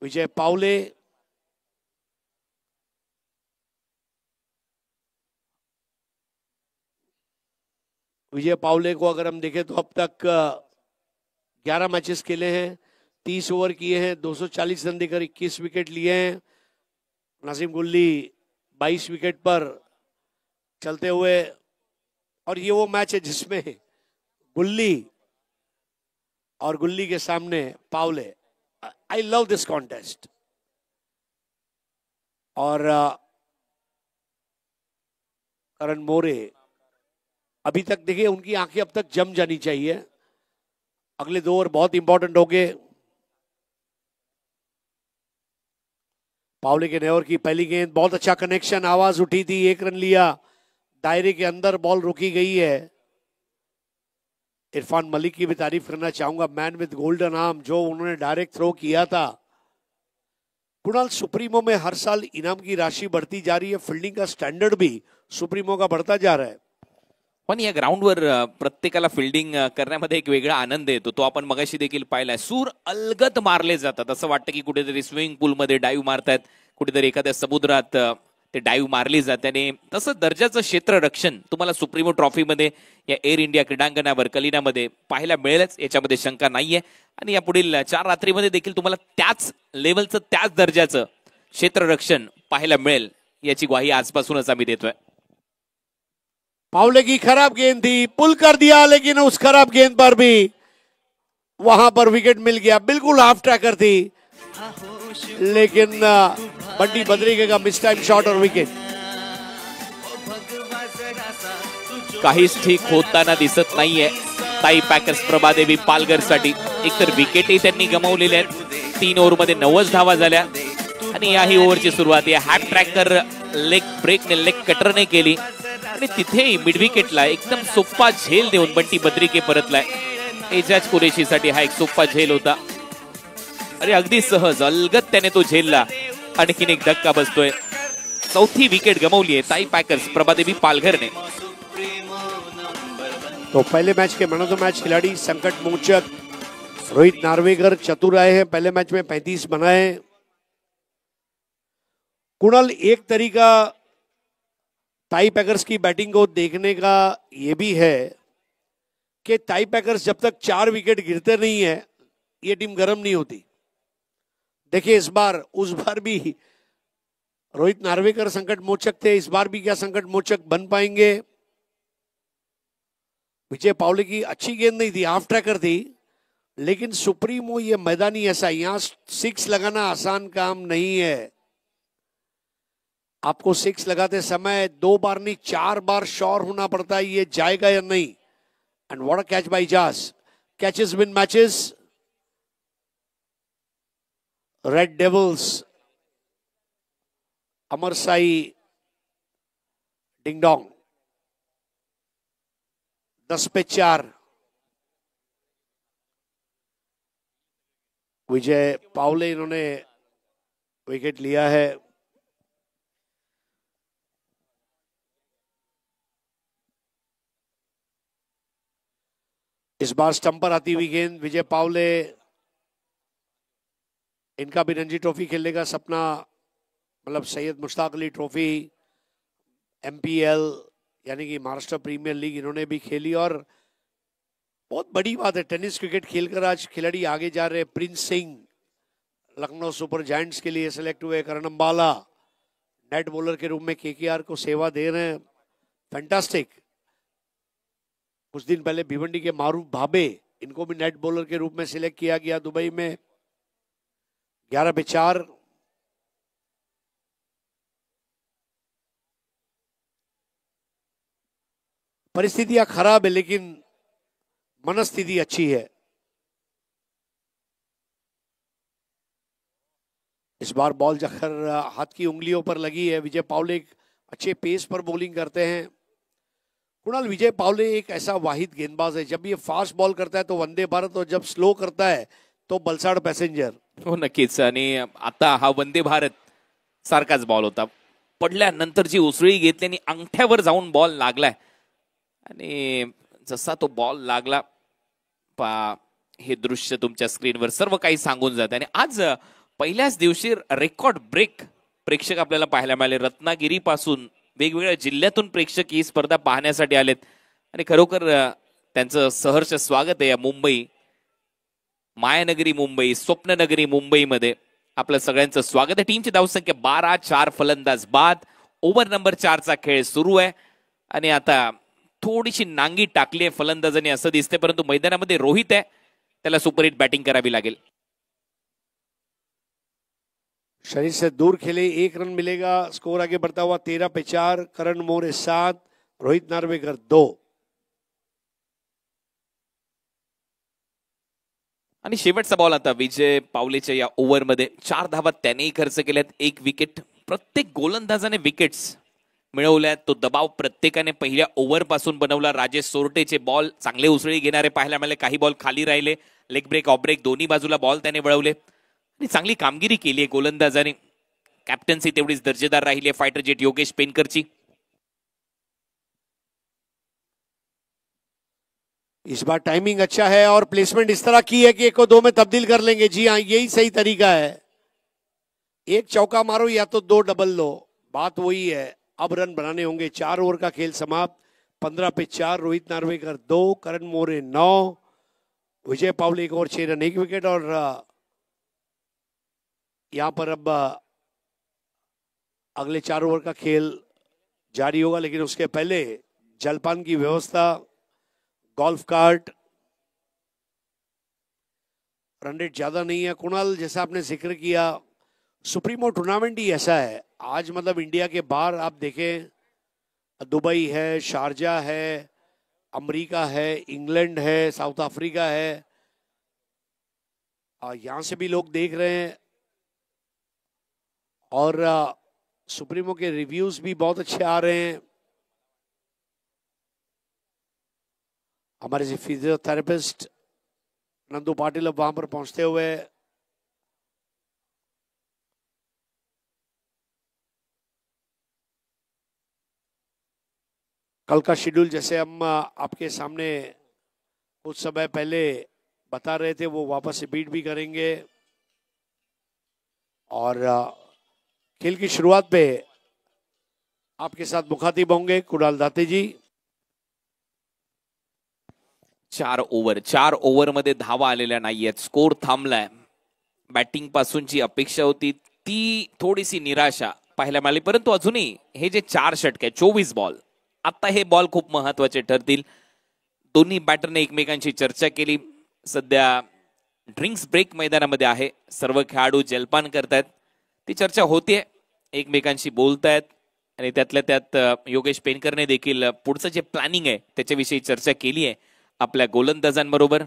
विजय पावले। विजय पावले को अगर हम देखें तो अब तक 11 मैचेस खेले हैं, 30 ओवर किए हैं, 240 रन देकर 21 विकेट लिए हैं। नासिम गुल्ली 22 विकेट पर चलते हुए, और ये वो मैच है जिसमें गुल्ली और गुल्ली के सामने पावले। I love this contest. और करण मोरे अभी तक देखिए उनकी आंखें अब तक जम जानी चाहिए। अगले 2 ओवर बहुत इंपॉर्टेंट होंगे। पावले के नेवर की पहली गेंद, बहुत अच्छा कनेक्शन, आवाज उठी थी, 1 रन लिया, दायरे के अंदर बॉल रोकी गई है। इरफान मलिक की भी तारीफ करना चाहूंगा, मैन विद गोल्डन आर्म, जो उन्होंने डायरेक्ट थ्रो किया था। कुणाल, सुप्रीमो में हर साल इनाम की राशि बढ़ती जा रही है, फील्डिंग का स्टँडर्ड भी सुप्रीमो का बढ़ता जा रहा है। पण या ग्राउंडवर प्रत्येकाला फिल्डिंग करण्यामध्ये एक वेगळा आनंद येतो, तो आपण मगाशी देखील पाहिलाय। सूर अलगद मारले जातात, असं वाटतं की कुठेतरी स्विमिंग पूलमध्ये डाईव्ह मारतायत, कुठेतरी एखाद्या समुद्रात ते डाईव्ह मारली जाते। आणि तसं दर्जाचं क्षेत्ररक्षण तुम्हाला सुप्रीमो ट्रॉफीमध्ये या एअर इंडिया क्रीडांगणावर कलिनामध्ये पाहायला मिळेलच, याच्यामध्ये शंका नाहीये। आणि या पुढील 4 रात्रीमध्ये देखील तुम्हाला त्याच लेवलचं, त्याच दर्जाचं क्षेत्ररक्षण पाहायला मिळेल, याची ग्वाही आजपासूनच आम्ही देतोय। पावले की खराब गेंद थी, पुल कर दिया, लेकिन उस खराब गेंद पर भी वहां पर विकेट मिल गया। बिल्कुल हाफ ट्रैकर थी, लेकिन बंटी बद्रिके का मिस टाइम शॉट और विकेट। काहीच ठीक होताना दिसत नाहीये ताई पॅकर्स प्रभादेवी पालघरसाठी। एकतर विकेटही त्यांनी गमावलेल्या आहेत, 3 ओव्हरमध्ये 90 धावा झाल्या। आणि याही ओव्हरची सुरुवात या हॅप ट्रॅकर लेग ब्रेकने, लेग कटरने केली आणि तिथेही मिड विकेटला एकदम सोप्पा झेल देऊन बंटी बद्रिके परतलाय। एजाज कुरेशीसाठी हा एक सोप्पा झेल होता। अरे अगदी सहज अलगद त्याने तो झेलला, आणखीन एक धक्का बसतोय। 4थी विकेट गमावली आहे ताई पॅकर्स प्रभादेवी पालघरने। तो पहले match K man of the match खिलाड़ी संकट मोचक रोहित नार्वेकर चतुर आए हैं, पहले मैच में 35 बनाए। कुणाल, एक तरीका टाई पैकर्स की बैटिंग को देखने का यह भी है कि टाई पैकर्स जब तक 4 विकेट गिरते नहीं है, ये टीम गर्म नहीं होती। देखिए इस बार, उस बार भी रोहित नार्वेकर संकट मोचक थे, इस बार भी क्या संकट मोचक बन पाएंगे? विजय पावले की अच्छी गेंद नहीं थी, हाफ ट्रैकर थी, लेकिन सुप्रीमो ये मैदानी ऐसा, यहां 6 लगाना आसान काम नहीं है। आपको 6 लगाते समय 2 बार नहीं 4 बार श्योर होना पड़ता है ये जाएगा या नहीं। And what a catch by जास, catches win matches. Red devils Amarsai ding dong 10 पे 4। विजय पावले इन्होंने विकेट लिया है। इस बार स्टंप पर आती हुई गेंद, विजय पावले, इनका भी रणजी ट्रॉफी खेलने का सपना, मतलब सैयद मुश्ताक अली ट्रॉफी, MPL यानी कि महाराष्ट्र प्रीमियर लीग इन्होंने भी खेली। और बहुत बड़ी बात है, टेनिस क्रिकेट खेलकर आज खिलाड़ी आगे जा रहे हैं। Prince Singh Lucknow super giants के लिए सेलेक्ट हुए, करण अंबाला नेट बॉलर के रूप में KKR को सेवा दे रहे हैं, फैंटास्टिक। कुछ दिन पहले भिवंडी के मारूफ भाबे, इनको भी नेट बॉलर के रूप में सिलेक्ट किया गया दुबई में। 11 पे 4। परिस्थितियां खराब है, लेकिन मनस्थिति अच्छी है। इस बार बॉल जाकर हाथ की उंगलियों पर लगी है। विजय पावले एक अच्छे पेस पर बॉलिंग करते हैं। कुणाल, विजय पावले एक ऐसा वाहिद गेंदबाज है, जब ये फास्ट बॉल करता है तो वंदे भारत, और जब स्लो करता है तो बलसाड पैसेंजर। हो नक्कीच। आणि आता हा वंदे भारत सारखाच बॉल होता, पडल्यानंतर जी उसळी घेतली आणि अंगठ्यावर जाऊन बॉल लागलाय, आणि जसा तो बॉल लागला हे दृश्य तुमच्या स्क्रीनवर सर्व काही सांगून जाते। आणि आज पहिल्याच दिवशी रेकॉर्ड ब्रेक प्रेक्षक आपल्याला पाहायला मिळाले। रत्नागिरी पासून वेगवेगळ्या जिल्ह्यातून प्रेक्षक ही स्पर्धा पाहण्यासाठी आलेत, आणि खरोखर त्यांचं सहर्ष स्वागत आहे। या मुंबई, मायानगरी मुंबई, स्वप्ननगरी मुंबईमध्ये आपलं सगळ्यांचं स्वागत आहे। टीमची धावसंख्या 12, 4 फलंदाज बाद। ओव्हर नंबर 4 चा खेळ सुरू आहे, आणि आता थोडीशी नांगी टाकली आहे फलंदाजांनी असं दिसते, परंतु मैदानामध्ये रोहित आहे, त्याला सुपरहिट बॅटिंग करावी लागेल। शरीर से दूर खेले, 1 रन मिलेगा। स्कोर आगे बढ़ता हुआ 13 पे 4, करण मोरे 7, रोहित नार्वेकर 2। आणि शेवटचा बॉल आता विजय पावलेच्या या ओव्हरमध्ये 4 धावा त्यानेही खर्च केल्यात, 1 विकेट। प्रत्येक गोलंदाजाने विकेट्स मिळवल्यात। तो दबाव प्रत्येकाने पहिल्या ओव्हर पासून बनवला। राजेश सोरटेचे बॉल चांगले उसळी घेणारे पाहायला मिळाले, काही बॉल खाली राहिले, लेग ब्रेक ऑफ ब्रेक दोन्ही बाजूला बॉल त्याने वळवले आणि चांगली कामगिरी केली आहे गोलंदाजाने। कॅप्टन्सी तेवढीच दर्जेदार राहिली आहे फायटर जेट योगेश पेनकरची। इस बार टाइमिंग अच्छा है और प्लेसमेंट इस तरह की है कि 1 को 2 में तब्दील कर लेंगे। जी हाँ, यही सही तरीका है। 1 चौका मारो या तो 2 डबल लो, बात वही है। अब रन बनाने होंगे। 4 ओवर का खेल समाप्त। 15 पे 4, रोहित नार्वेकर 2, करण मोरे 9, विजय पावले 1 ओवर 6 रन 1 विकेट। और यहां पर अब अगले 4 ओवर का खेल जारी होगा, लेकिन उसके पहले जलपान की व्यवस्था, गोल्फ कार्ट। रन रेट ज्यादा नहीं है कुणाल, जैसा आपने जिक्र किया, सुप्रीमो टूर्नामेंट ही ऐसा है। आज मतलब इंडिया के बाहर आप देखें, दुबई है, शारजा है, अमेरिका है, इंग्लैंड है, साउथ अफ्रीका है, यहां से भी लोग देख रहे हैं। और सुप्रीमो के रिव्यूज भी बहुत अच्छे आ रहे हैं। हमारे फिजियोथेरेपिस्ट नंदू पाटिल अब वहां पर पहुंचते हुए कल का शेड्यूल, जैसे हम आपके सामने कुछ समय पहले बता रहे थे, वो वापस रिपीट भी करेंगे। और खेल की शुरुआत पे आपके साथ मुखातिब होंगे कुणाल दाते जी। 4 ओव्हर मध्ये धावा आलेल्या नाहीयेत, स्कोर थांबलाय। बॅटिंग पासून जी अपेक्षा होती ती थोडीशी निराशा पाहायला मिळाली, परंतु अजूनही हे जे 4 षटके 24 बॉल, आता हे बॉल खूप महत्वाचे ठरतील। दोन्ही बॅटरने एकमेकांची चर्चा केली। सध्या ड्रिंक्स ब्रेक मैदानामध्ये आहे, सर्व खेळाडू जलपान करतायत, ती चर्चा होतीये, एकमेकांशी बोलतायत आणि त्यातल्या त्यात योगेश पेनकरने देखील पुढचं जे प्लॅनिंग आहे त्याच्याविषयी चर्चा केली आहे आपल्या गोलंदाजांबरोबर।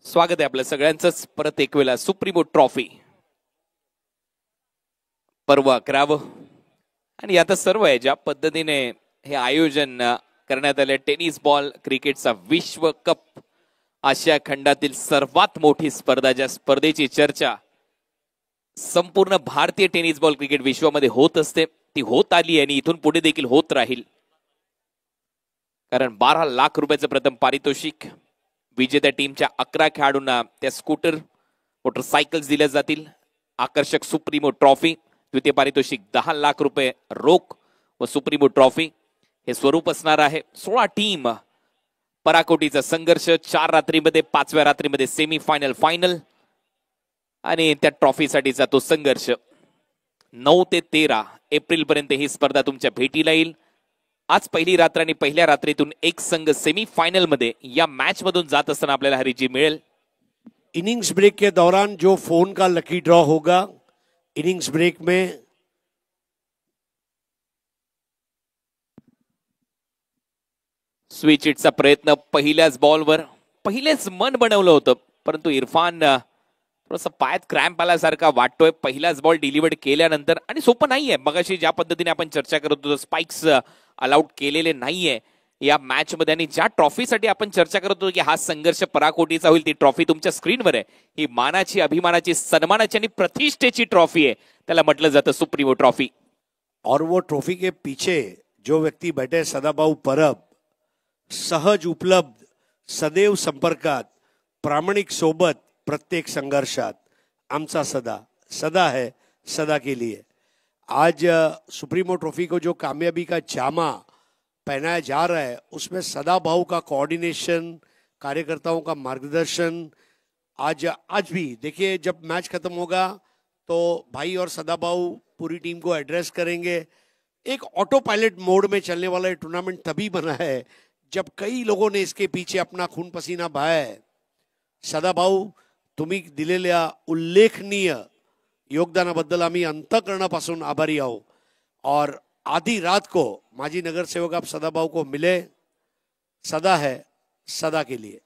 स्वागत आहे आपल्या सगळ्यांचंच परत एक वेळा सुप्रीमो ट्रॉफी पर्व 11 आणि आता सर्व आहे ज्या पद्धतीने हे आयोजन करण्यात आले। टेनिस बॉल क्रिकेटचा विश्व कप, आशिया खंडातील सर्वात मोठी स्पर्धा, ज्या स्पर्धेची चर्चा संपूर्ण भारतीय टेनिस बॉल क्रिकेट विश्वामध्ये होत असते, ती होत आली आणि इथून पुढे देखील होत राहील। कारण 12 लाख रुपयाचं प्रथम पारितोषिक, विजेत्या टीमच्या 11 खेळाडूंना त्या स्कूटर मोटरसायकल्स दिल्या जातील। आकर्षक सुप्रीमो ट्रॉफी, द्वितीय पारितोषिक 10 लाख रुपये रोख व सुप्रीमो ट्रॉफी हे स्वरूप असणार आहे। 16 टीम, पराकोटीचा संघर्ष, 4 रात्रीमध्ये, 5व्या रात्रीमध्ये सेमी फायनल, फायनल आणि त्या ट्रॉफीसाठीचा तो संघर्ष 9 ते 13 एप्रिल पर्यंत ही स्पर्धा तुमच्या भेटीला येईल. आज पहिली रात्र आणि पहिल्या रात्रीतून एक संघ सेमीफायनल मध्ये या मॅच मधून जात असताना आपल्याला हरीजी मिळेल. इनिंग्स ब्रेक के दौरान जो फोन का लकी ड्रॉ होगा, इनिंग्स ब्रेक में स्विच इटचा प्रयत्न पहिल्याच बॉलवर, पहिलेच मन बनवलं होतं, परंतु इरफान थोडंसं पायात क्रॅम्प आल्यासारखा वाटतोय पहिलाच बॉल डिलिव्हर्ड केल्यानंतर. आणि सोपं नाहीये, मगाशी ज्या पद्धतीने आपण चर्चा करत होतो स्पाइक्स अलाउड केलेले नाहीये या मॅच मध्ये, आणि ज्या ट्रॉफीसाठी आपण चर्चा करत होतो की हा संघर्ष पराकोटीचा होईल, ती ट्रॉफी तुमच्या स्क्रीनवर आहे. ही मानाची, अभिमानाची, सन्मानाची आणि प्रतिष्ठेची ट्रॉफी आहे. त्याला म्हटलं जातं सुप्रीमो ट्रॉफी. और वो ट्रॉफी के पीछे जो व्यक्ती बैठे सदाभाऊ परब, सहज उपलब्ध, सदैव संपर्कात, प्रामाणिक सोबत, प्रत्येक संघर्षात, आमचा सदा सदा है, सदा के लिए. आज सुप्रीमो ट्रॉफी को जो कामयाबी का जामा पहनाया जा रहा है, उसमें सदाभाऊ का कोऑर्डिनेशन, कार्यकर्ताओं का मार्गदर्शन. आज भी देखिए, जब मैच खत्म होगा तो भाई और सदाभाऊ पूरी टीम को एड्रेस करेंगे. एक ऑटो पायलट मोड में चलने वाला ये टूर्नामेंट तभी बना है जब कई लोगों ने इसके पीछे अपना खून पसीना बहाया है. सदाभाऊ, तुम्ही दिलेल्या उल्लेखनीय योगदानाबद्दल आम्ही अंतःकरणापासून आभारी आहोत. और आधी रात को माजी नगरसेवक आप सदाभाऊ को मिले. सदा है, सदा के लिए.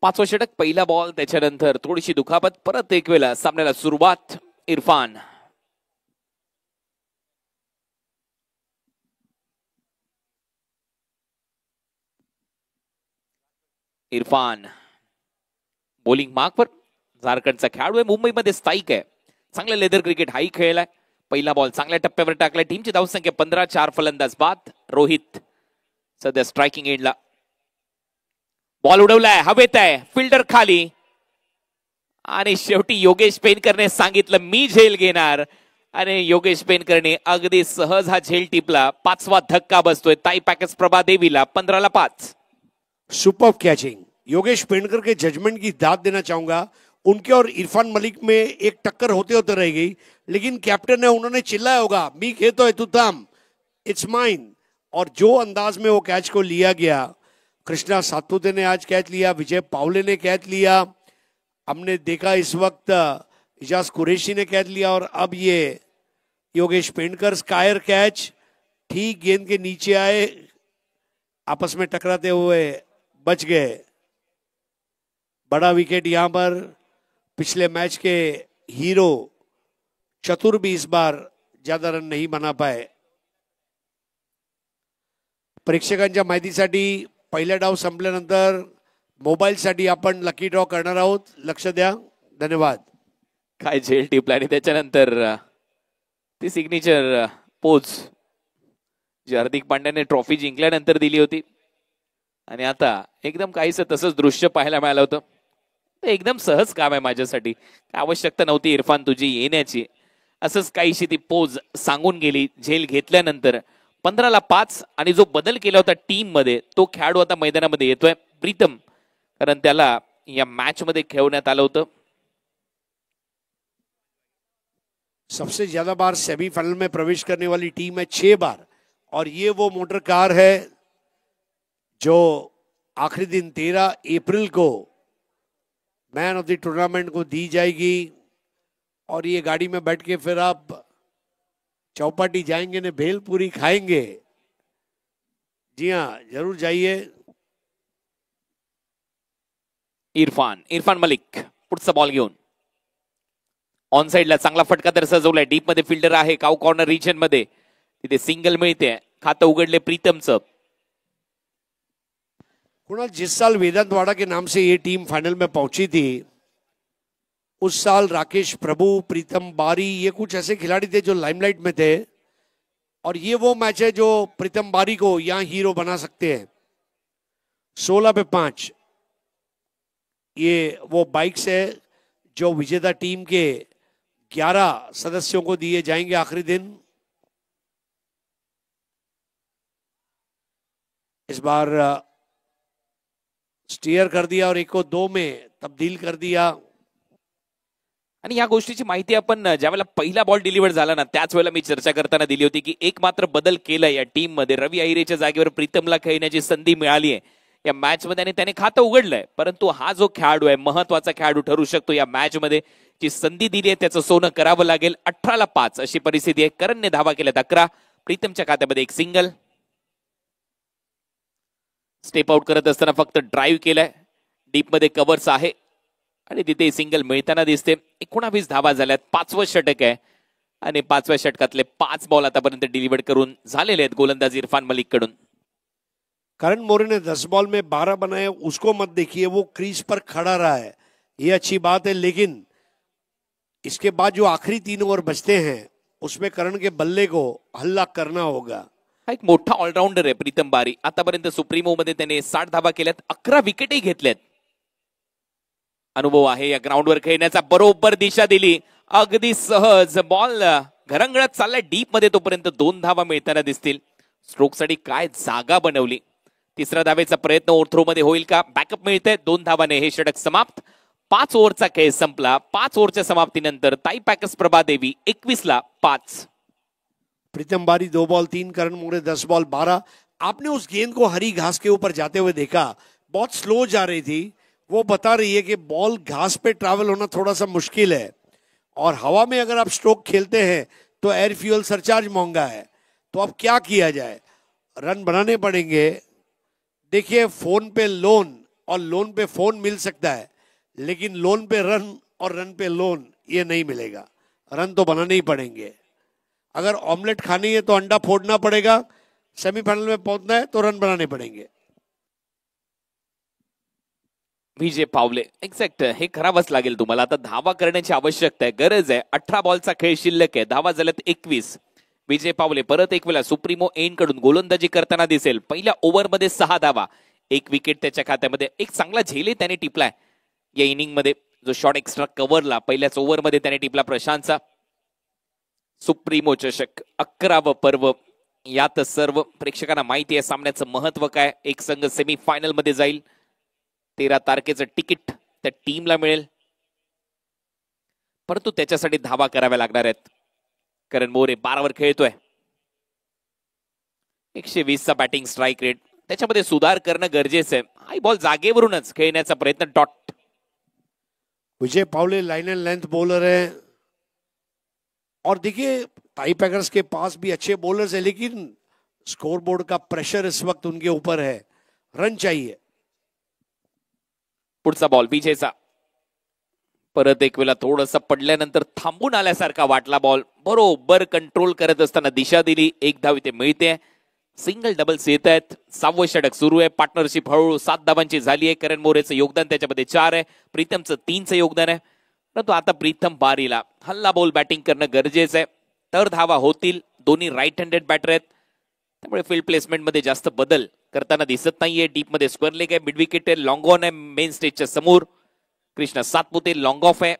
पाचवा षटक, पहिला बॉल, त्याच्यानंतर थोडीशी दुखापत, परत एक वेळा सामन्याला सुरुवात. इरफान बॉलिंग मार्कवर. झारखंडचा खेळाडू आहे, मुंबईमध्ये स्थायिक आहे, चांगलं लेदर क्रिकेट हाही खेळलाय. पहिला बॉल चांगल्या टप्प्यावर टाकलाय. टीमची धावसंख्या 15, 4 फलंदाज बाद. रोहित सध्या स्ट्रायकिंग एंडला. बॉल उडवलाय, हवेत आहे, फिल्डर खाली, आणि शेवटी योगेश पेनकरने सांगितलं मी झेल घेणार, आणि योगेश पेनकरने अगदी सहज हा झेल टिपला. 5वा धक्का बसतोय ताई पॅकेज प्रभा देवीला. 15-5. Super catching. योगेश पेंडकर के जजमेंट की दाद देना चाहूंगा. उनके और इरफान मलिक में एक टक्कर होते होते रह गई, लेकिन कैप्टन ने, उन्होंने चिल्लाया होगा मी खेतो तू थाम, इट्स माइन. और जो अंदाज में वो कैच को लिया गया, कृष्णा सातपुते ने आज कैच लिया, विजय पावले ने कैच लिया, हमने देखा इस वक्त इजाज कुरैशी ने कैच लिया, और अब ये योगेश पेंडकर स्कायर कैच. ठीक गेंद के नीचे आए, आपस में टकराते हुए बच गए. बड़ा विकेट यहां पर. पिछले मैच के हीरो चतुर भी इस बार ज्यादा रन नहीं बना पाए. प्रेक्षकांच्या माहितीसाठी पहिला डाव संपल्यानंतर मोबाईलसाठी आपण लकी ड्रॉ करणार आहोत, लक्ष द्या. धन्यवाद. काय झेल टिपला, आणि त्याच्यानंतर ती सिग्नेचर पोज जी हार्दिक पांड्याने ट्रॉफी जिंकल्यानंतर दिली होती, आणि आता एकदम काहीसं तसंच दृश्य पाहायला मिळालं होतं. एकदम सहज काम आहे माझ्यासाठी, आवश्यकता नव्हती इरफान तुझी येण्याची. असंच काहीशी ती पोज सांगून गेली झेल घेतल्यानंतर. 15-5. आणि जो बदल केला होता टीम मध्ये, तो खेळाडू आता मैदानामध्ये येतोय, प्रीतम, कारण त्याला या मॅच मध्ये खेळवण्यात आलं होतं. सबसे ज्यादा बार सेमीफाइनल में प्रवेश करने वाली टीम है 6 बार, और ये वो मोटर कार है जो आखिरी दिन 13 अप्रैल को मैन ऑफ द टूर्नामेंट को दी जाएगी. और ये गाड़ी में बैठ के फिर आप चौपाटी जाएंगे ने भेलपुरी खाएंगे. जी हाँ, जरूर जाइए. इरफान मलिक पुढचा बॉल घेऊन ऑन साइडला चांगला फटका तर सजवलाय. डीप मध्ये फिल्डर आहे, काउ कॉर्नर रिजन मध्ये, तिथे सिंगल मिळते. खातं उघडले प्रीतमचं. कुणाल, जिस साल वेदांतवाड़ा के नाम से ये टीम फाइनल में पहुंची थी, उस साल राकेश प्रभु, प्रीतम बारी, ये कुछ ऐसे खिलाड़ी थे जो लाइमलाइट में थे. और ये वो मैच है जो प्रीतम बारी को यहां हीरो बना सकते हैं. 16-5 ये वो बाइक्स है जो विजेता टीम के 11 सदस्यों को दिए जाएंगे आखिरी दिन. इस बार स्टीयर कर दिया और 1 को 2 में तब्दील कर दिया। आणि या गोष्टीची माहिती आपण ज्यावेळेला पहिला बॉल डिलिव्हर झाला ना त्याच वेळेला मी चर्चा करताना दिली होती की एक मात्र बदल केलाय या टीम मध्ये। रवी अहिरेच्या जागेवर प्रीतमला खेळण्याची संधी मिळाली आहे या मॅच मध्ये आणि त्याने खातं उघडलंय, परंतु हा जो खेळाडू आहे महत्वाचा खेळाडू ठरू शकतो या मॅच मध्ये। जी संधी दिली आहे त्याचं सोनं करावं लागेल। 18-5 अशी परिस्थिती आहे। करणने धावा केल्यात 11, प्रीतमच्या खात्यामध्ये एक सिंगल। स्टेप आउट करत असताना फक्त ड्राईव्ह केलाय, डीप मध्ये कव्हर्स आहे आणि तिथे सिंगल मिळताना दिसते। 19 धावा झाल्यात, 5वं षटक आहे आणि 5व्या षटकातले 5 बॉल आतापर्यंत डिलिव्हर करून झालेले आहेत गोलंदाज इरफान मलिक कडून। करण मोरे ने 10 बॉल में 12 बनाए, उसको मत देखिए, वो क्रीज पर खड़ा रहा है, ये अच्छी बात है। लेकिन इसके बाद जो आखिरी 3 ओवर बचते हैं उसमें करण के बल्ले को हल्ला करना होगा। हा एक मोठा ऑलराऊंडर आहे प्रीतम बारी। आतापर्यंत सुप्रीमो मध्ये त्याने 60 धावा केल्यात, 11 विकेटही घेतल्यात। अनुभव आहे या ग्राउंडवर खेळण्याचा, बरोबर दिशा दिली, अगदी सहज बॉल घरंगळत चाललाय डीप मध्ये, तोपर्यंत 2 धावा मिळताना दिसतील। स्ट्रोक साठी काय जागा बनवली। तिसऱ्या धावेचा प्रयत्न ओव्हरथ्रो मध्ये होईल का? बॅकअप मिळते, 2 धावाने हे षटक समाप्त। 5 ओव्हरचा खेळ संपला। 5 ओव्हरच्या समाप्तीनंतर ताई पॅकर्स प्रभादेवी 21-5। प्रीतम बारी 2 बॉल 3, करण मोरे 10 बॉल 12। आपने उस गेंद को हरी घास के ऊपर जाते हुए देखा, बहुत स्लो जा रही थी। वो बता रही है कि बॉल घास पे ट्रैवल होना थोड़ा सा मुश्किल है और हवा में अगर आप स्ट्रोक खेलते हैं तो एयर फ्यूल सरचार्ज महंगा है। तो अब क्या किया जाए? रन बनाने पड़ेंगे। देखिए, फोन पे लोन और लोन पे फोन मिल सकता है, लेकिन लोन पे रन और रन पे लोन ये नहीं मिलेगा। रन तो बनाने ही पड़ेंगे। अगर ऑमलेट खानी है तो अंडा फोड़ना पड़ेगा, सेमीफाइनल में पहुंचना है तो रन बनाने पड़ेंगे। विजय पावले एक्झॅक्ट हे करावंच लागेल तुम्हाला। आता धावा करण्याची आवश्यकता आहे, गरज आहे। 18 बॉलचा खेळ शिल्लक आहे, धावा झाल्यात 21। विजय पावले परत एक वेळा सुप्रीमो एन कडून गोलंदाजी करताना दिसेल। पहिल्या ओव्हरमध्ये 6 धावा, 1 विकेट त्याच्या खात्यामध्ये। एक चांगला झेले त्याने टिपलाय या इनिंग मध्ये, जो शॉट एक्स्ट्रा कव्हरला पहिल्याच ओव्हरमध्ये त्याने टिपला प्रशांतचा। सुप्रीमो चषक 11वं पर्व, यात सर्व प्रेक्षकांना माहिती आहे सामन्याचं महत्व काय। एक संघ सेमीफायनल मध्ये जाईल, 13 तारखेचं तिकीट त्या टीमला मिळेल, परंतु त्याच्यासाठी धावा कराव्या लागणार आहेत। करण मोरे 12 वर खेळतोय, 120 चा बॅटिंग स्ट्राइक रेट, त्याच्यामध्ये सुधार करणं गरजेचं आहे। हाय बॉल जागेवरूनच खेळण्याचा प्रयत्न, डॉट। विजय पावले लाइन एंड लेंथ बॉलर है और देखिए टाई पैकर्स के पास भी अच्छे बॉलर्स है, लेकिन स्कोरबोर्ड का प्रेशर इस वक्त उनके ऊपर है, रन चाहिए। पुढचा बॉल विजयचा, परत एक वेळा थोडंसं पडल्यानंतर थांबून आल्यासारखा वाटला बॉल, बरोबर कंट्रोल करत असताना दिशा दिली, 1 धाव इथे मिळते। सिंगल डबल्स येत आहेत, 6वं षटक सुरू आहे। पार्टनरशिप हळूहळू 7 धावांची झाली आहे। करण मोरेचं योगदान त्याच्यामध्ये 4 आहे, प्रीतमचं 3चं योगदान आहे। परंतु आता प्रीतम बारीला हल्ला बॉल बॅटिंग करणं गरजेचं आहे, तर धावा होतील। दोन्ही राईट हँडेड बॅटर आहेत, त्यामुळे फील्ड प्लेसमेंट मध्ये जास्त बदल करताना दिसत नाहीये। डीप मध्ये स्क्वेअर लेग आहे, मिड विकेट आहे, लॉंग ऑन आहे मेन स्टेजच्या समोर। कृष्णा सातपुते लॉंग ऑफ आहे,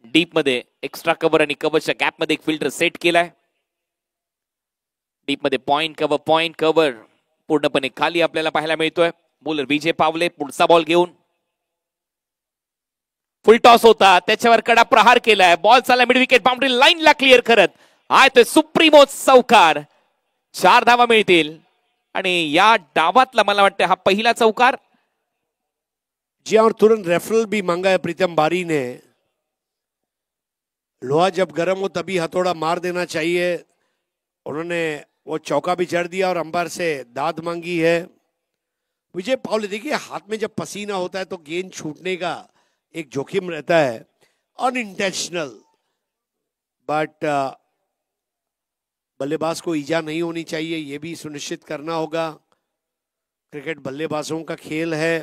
डीप मध्ये एक्स्ट्रा कव्हर आणि कव्हरच्या गॅप मध्ये एक फिल्टर सेट केलाय। डीप मध्ये पॉइंट कव्हर पूर्णपणे खाली आपल्याला पाहायला मिळतोय। बॉलर विजय पावले पुढचा बॉल घेऊन, फुल टॉस होता, त्याच्यावर कडा प्रहार केलाय, बॉल चालला मिड विकेट बाउंड्री लाईनला क्लिअर करत आहे तो सुप्रीमो चौकार। 4 धावा मिळतील आणि या डावातला मला वाटतं हा पहिला चौकार। जी और तुरंत रेफरल भी मांगा है प्रीतम बारी ने। लोहा जब गर्म हो तभी हथौड़ा मार देना चाहिए, उन्होंने वो चौका भी जड़ दिया और अंपायर से दाद मांगी है। विजय पावले देखिए, हाथ में जब पसीना होता है तो गेंद छूटने का एक जोखिम रहता है, अनइंटेंशनल, बट बल्लेबाज को ईजा नहीं होनी चाहिए, ये भी सुनिश्चित करना होगा। क्रिकेट बल्लेबाजों का खेल है।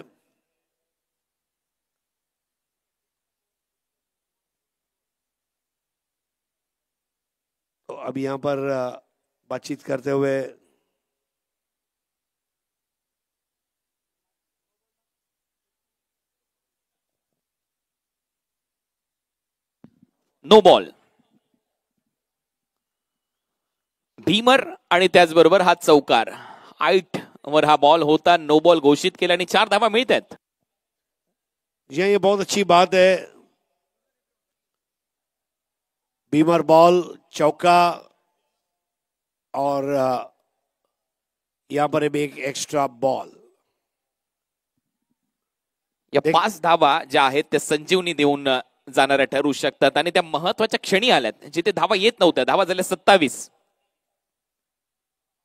तो अब यहां पर बातचीत करते हुए नो बॉल, भीमर आणि त्याचबरोबर हा चौकार। 8 वर हा बॉल होता, नो बॉल घोषित केला आणि 4 धावा मिळतात। ये बहुत अच्छी बात है। बीमर बॉल, चौका, और यहां पर एक एक्स्ट्रा बॉल। या 5 धावा ज्या आहेत त्या संजीवनी देऊन जाणाऱ्या ठरू शकतात आणि त्या महत्वाच्या क्षणी आल्यात जिथे धावा येत नव्हत्या. धावा झाल्या 27.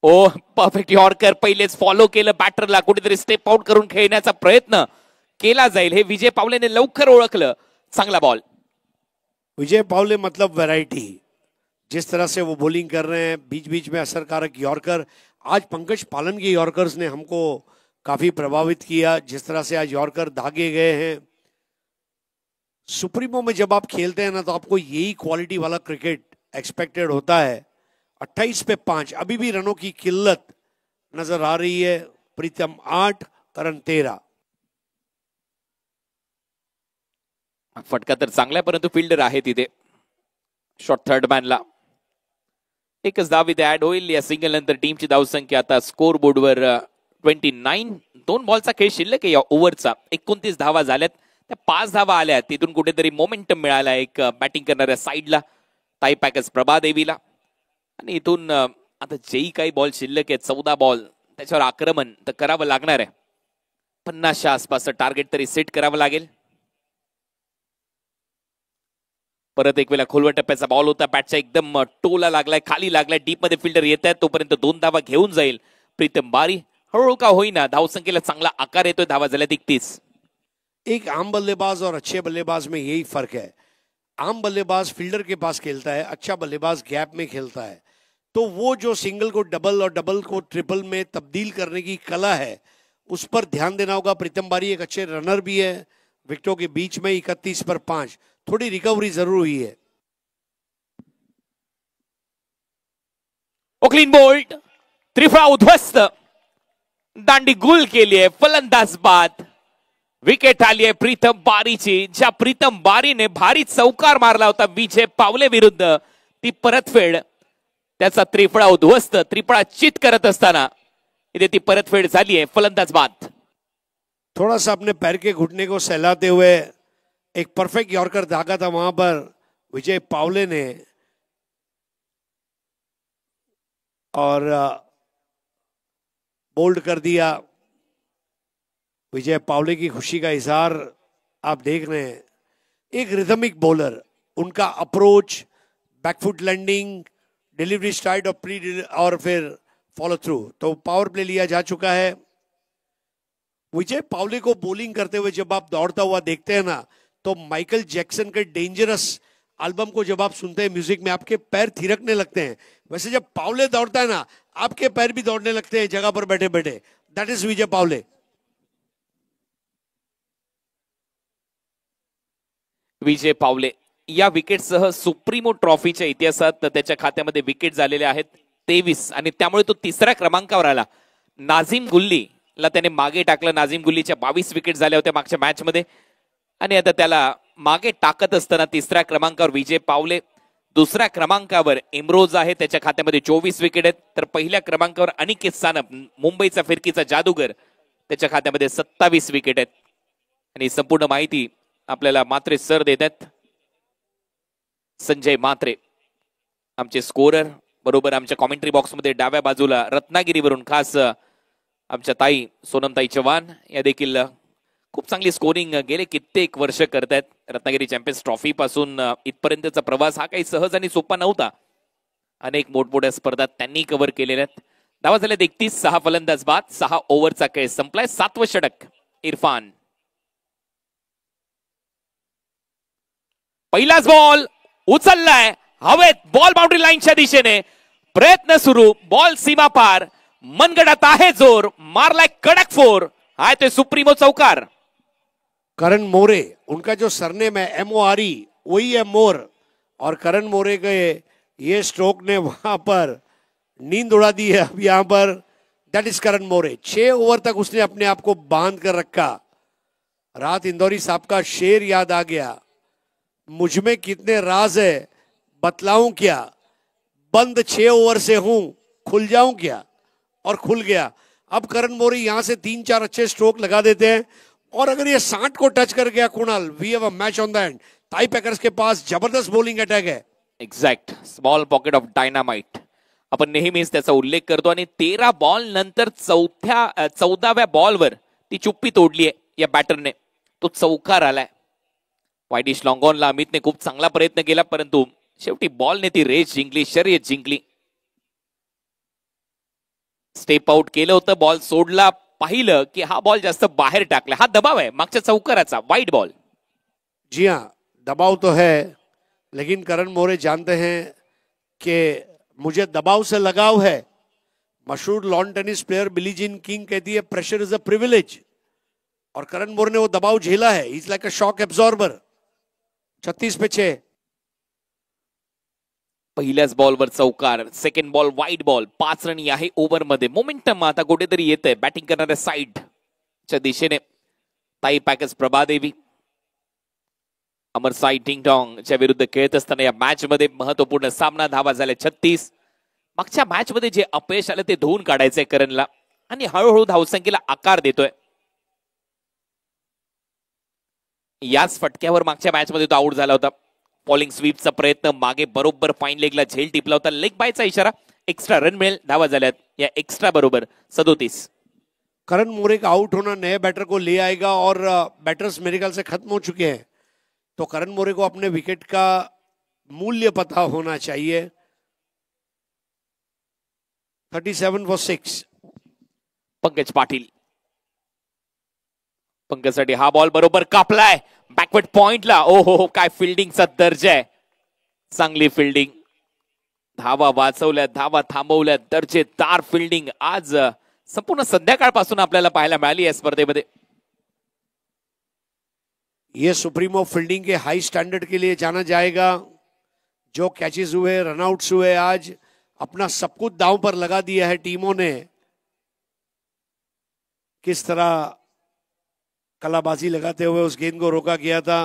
ओ परफेक्ट यॉर्कर, पहिलेच फॉलो केलं बॅटरला. कुठेतरी स्टेप आउट करून खेळण्याचा प्रयत्न केला जाईल हे विजय पावलेने लवकर ओळखलं. चांगला बॉल. विजय पावले मतलब वैरायटी, जिस तरह से वो बॉलिंग कर रहे हैं, बीच बीच में असरकारक यॉर्कर। आज पंकज पालन के यॉर्कर्स ने हमको काफी प्रभावित किया, जिस तरह से आज यॉर्कर दागे गए हैं। सुप्रीमो में जब आप खेलते हैं ना तो आपको यही क्वालिटी वाला क्रिकेट एक्सपेक्टेड होता है। 28 पे 5, अभी भी रनों की किल्लत नजर आ रही है। प्रीतम 8, करण 13। फटका तर चांगला आहे परंतु फिल्डर आहे तिथे. शॉट थर्ड मॅनला. एकच धाव इथे ऍड होईल. या सिंगल नंतर टीमची धावसंख्या आता स्कोर बोर्डवर 29. 2 बॉलचा खेळ शिल्लक आहे या ओव्हरचा. 29 धावा झाल्यात. त्या 5 धावा आल्या. तिथून कुठेतरी मोमेंटम मिळाला एक बॅटिंग करणाऱ्या साईडला टाई पॅकर्स प्रभादेवीला. आणि इथून आता जेही काही बॉल शिल्लक आहेत 14 बॉल, त्याच्यावर आक्रमण तर करावं लागणार आहे. 50च्या आसपासचं टार्गेट तरी सेट करावं लागेल. परत एक वेळा खोलवर टप्प्याचा बॉल होता. बॅटच्या एकदम टोला लागलाय, खाली लागलाय. डीप मध्ये फिल्डर येत आहेत. तोपर्यंत 2 धावा घेऊन जाईल प्रीतम बारी. हळूहळू का होईना धावसंख्येला चांगला आकार येतोय. धावा झाल्या 31. एक आम बल्लेबाज और अच्छे बल्लेबाज में यही फर्क है। आम बल्लेबाज फील्डर के पास खेलता है, अच्छा बल्लेबाज गैप में खेलता है। तो वो जो सिंगल को डबल और डबल को ट्रिपल में तब्दील करने की कला है, उस पर ध्यान देना होगा। प्रीतम बारी एक अच्छे रनर भी है। विकेटों के बीच में 31 पर 5, थोड़ी रिकवरी जरूर हुई है। क्लीन बोल्ट, त्रिफळा उद्ध्वस्त, दांडी गुल केली आहे. फलंदाज बाद. विकेट आली आहे प्रीतम बारीची. ज्या प्रीतम बारीने भारी चौकार मारला होता विजय पावले विरुद्ध, ती परतफेड. त्याचा त्रिफळा उद्ध्वस्त, त्रिफळा चित करत असताना इथे ती परतफेड झाली आहे. फलंदाज बाद. थोड़ा सा अपने पैर के घुटने को सहलाते हुए एक परफेक्ट यॉर्कर दागा था वहां पर विजय पावले ने, और बोल्ड कर दिया। विजय पावले की खुशी का इजहार आप देख रहे हैं। एक रिदमिक बॉलर, उनका approach, backfoot landing, delivery start और प्री और फिर फॉलो थ्रू, तो पावर प्ले लिया जा चुका है। विजय पावले को बॉलिंग करते हुए जब आप दौड़ता हुआ देखते हैं ना, तो माइकल जैक्सन के डेंजरस एल्बम को जब आप सुनते हैं म्यूजिक में, आपके पैर थिरकने लगते हैं। वैसे जब पावले दौड़ता है ना, आपके पैर भी दौड़ने लगते हैं जगह पर बैठे बैठे। दैट इज विजय पावले। विजय पावले या विकेटसह सुप्रीमो ट्रॉफीच्या इतिहासात त्याच्या खात्यामध्ये विकेट झालेले आहेत 23, आणि त्यामुळे तो 3ऱ्या क्रमांकावर आला. नाझीम गुल्लीला त्याने मागे टाकलं. नाझीम गुल्लीच्या 22 विकेट झाल्या होत्या मागच्या मॅच मध्ये, आणि आता त्याला मागे टाकत असताना 3ऱ्या क्रमांकावर विजय पावले. 2ऱ्या क्रमांकावर इम्रोज आहे, त्याच्या खात्यामध्ये 24 विकेट आहेत. तर पहिल्या क्रमांकावर अनिकेत सानप, मुंबईचा फिरकीचा जादूगर, त्याच्या खात्यामध्ये 27 विकेट आहेत. आणि संपूर्ण माहिती आपल्याला मात्रे सर देत आहेत. संजय मात्रे आमचे स्कोरर, बरोबर आमच्या कॉमेंट्री बॉक्समध्ये डाव्या बाजूला रत्नागिरीवरून खास आमच्या ताई सोनमताई चव्हाण या देखील खूप चांगली स्कोरिंग गेले कित्येक वर्ष करतायत. रत्नागिरी चॅम्पियन्स ट्रॉफी पासून इथपर्यंतचा प्रवास हा काही सहज आणि सोपा नव्हता. अनेक मोठमोठ्या स्पर्धा त्यांनी कव्हर केलेल्या आहेत. धावा झाल्या 31. 6 फलंदाज बाद. 6 ओव्हरचा खेळ संपलाय. 7वं षटक इरफान. पहिलाच बॉल उचललाय हवेत, बॉल बाउंड्री लाईनच्या दिशेने. प्रयत्न सुरू, बॉल सीमा पार, मनगडात आहे जोर, मारलाय कडक 4. हाय ते सुप्रीमो चौकार. करण मोरे, उनका जो सरनेम है MORE, वही है मोर, और करण मोरे के ये स्ट्रोक ने वहां पर नींद उड़ा दी है अब यहां पर। That is Karan More. 6 over तक उसने अपने आप को बांध कर रखा। रात इंदौरी साहब का शेर याद आ गया, मुझ में कितने राज है बतलाऊं क्या, बंद 6 ओवर से हूं, खुल जाऊं क्या, और खुल गया। अब करण मोरे यहां से 3-4 अच्छे स्ट्रोक लगा देते हैं और अगर ये 60 को टच कर गया Kunal, we have a match on the end. Tie packers के पास जबरदस्त बॉलिंग अटॅक आहे। Exact, small pocket of dynamite आपण नेहमीच त्याचा उल्लेख करतो आणि 13 बॉल नंतर 14व्या बॉलवर ती चुप्पी तोडली आहे या बॅटरने, तो चौकार आलाय। वाईडिश लॉंगॉनला अमितने खूप चांगला प्रयत्न केला, परंतु शेवटी बॉलने ती रेस जिंकली, शर्यत जिंकली। स्टेप आउट केलं होतं, बॉल सोडला, पाहिलं की हा बॉल जास्त बाहेर टाकला, हा दबाव आहे मागच्या चौकाराचा, वाईड बॉल। जी हाँ, दबाव तो है, लेकिन करण मोरे जानते हैं कि मुझे दबाव से लगाव है। मशहूर lawn tennis player Billie Jean King कहती है प्रेशर इज अ प्रिविलेज, और करण मोरे ने वो दबाव झेला है। Is like a shock absorber. 36 पे 6। पहिल्याच बॉलवर चौकार, second ball wide ball, 5 run आहे ओव्हर मध्ये। मोमेंटम आता कुठेतरी येतंय बॅटिंग करणाऱ्या साईडच्या दिशेने। ताई पॅकर्स प्रभादेवी अमर साई टिंगटॉंग च्या विरुद्ध खेळत असताना या मॅच मध्ये महत्वपूर्ण सामना। धावा झाले 36। मागच्या मॅच मध्ये जे अपयश आलं ते धुवून काढायचंय करणला आणि हळूहळू धावसंख्येला आकार देतोय। याच फटक्यावर मागच्या मॅच मध्ये तो आउट झाला होता। फॉलिंग स्वीपचा प्रयत्न, मागे बरोबर फाईन लेगला झेल टिपला होता, लेग बायचा इशारा, एक्स्ट्रा रन मिळेल। धावा झाल्यात या एक्स्ट्रा बरोबर 37। करण मोरे का आउट होना नए बैटर को ले आएगा और बैटर्स मेरे ख्याल से खत्म हो चुके हैं, तो करण मोरे को अपने विकेट का मूल्य पता होना चाहिए। 37 फॉर 6। पंकज पाटील, पंकजसाठी हा बॉल बरोबर कापलाय बॅकवर्ड पॉइंटला। ओहो, काय फिल्डिंगचा दर्जा आहे, चांगली फिल्डिंग, धावा वाचवल्या, धावा थांबवल्या, दर्जेदार फिल्डिंग आज संपूर्ण संध्याकाळपासून आपल्याला पाहायला मिळाली या स्पर्धेमध्ये। ये सुप्रीमो फील्डिंग के हाई स्टैंडर्ड के लिए जाना जाएगा। जो कैचेस हुए, रनआउट्स हुए, आज अपना सब कुछ दांव पर लगा दिया है टीमों ने। किस तरह कलाबाजी लगाते हुए उस गेंद को रोका गया था।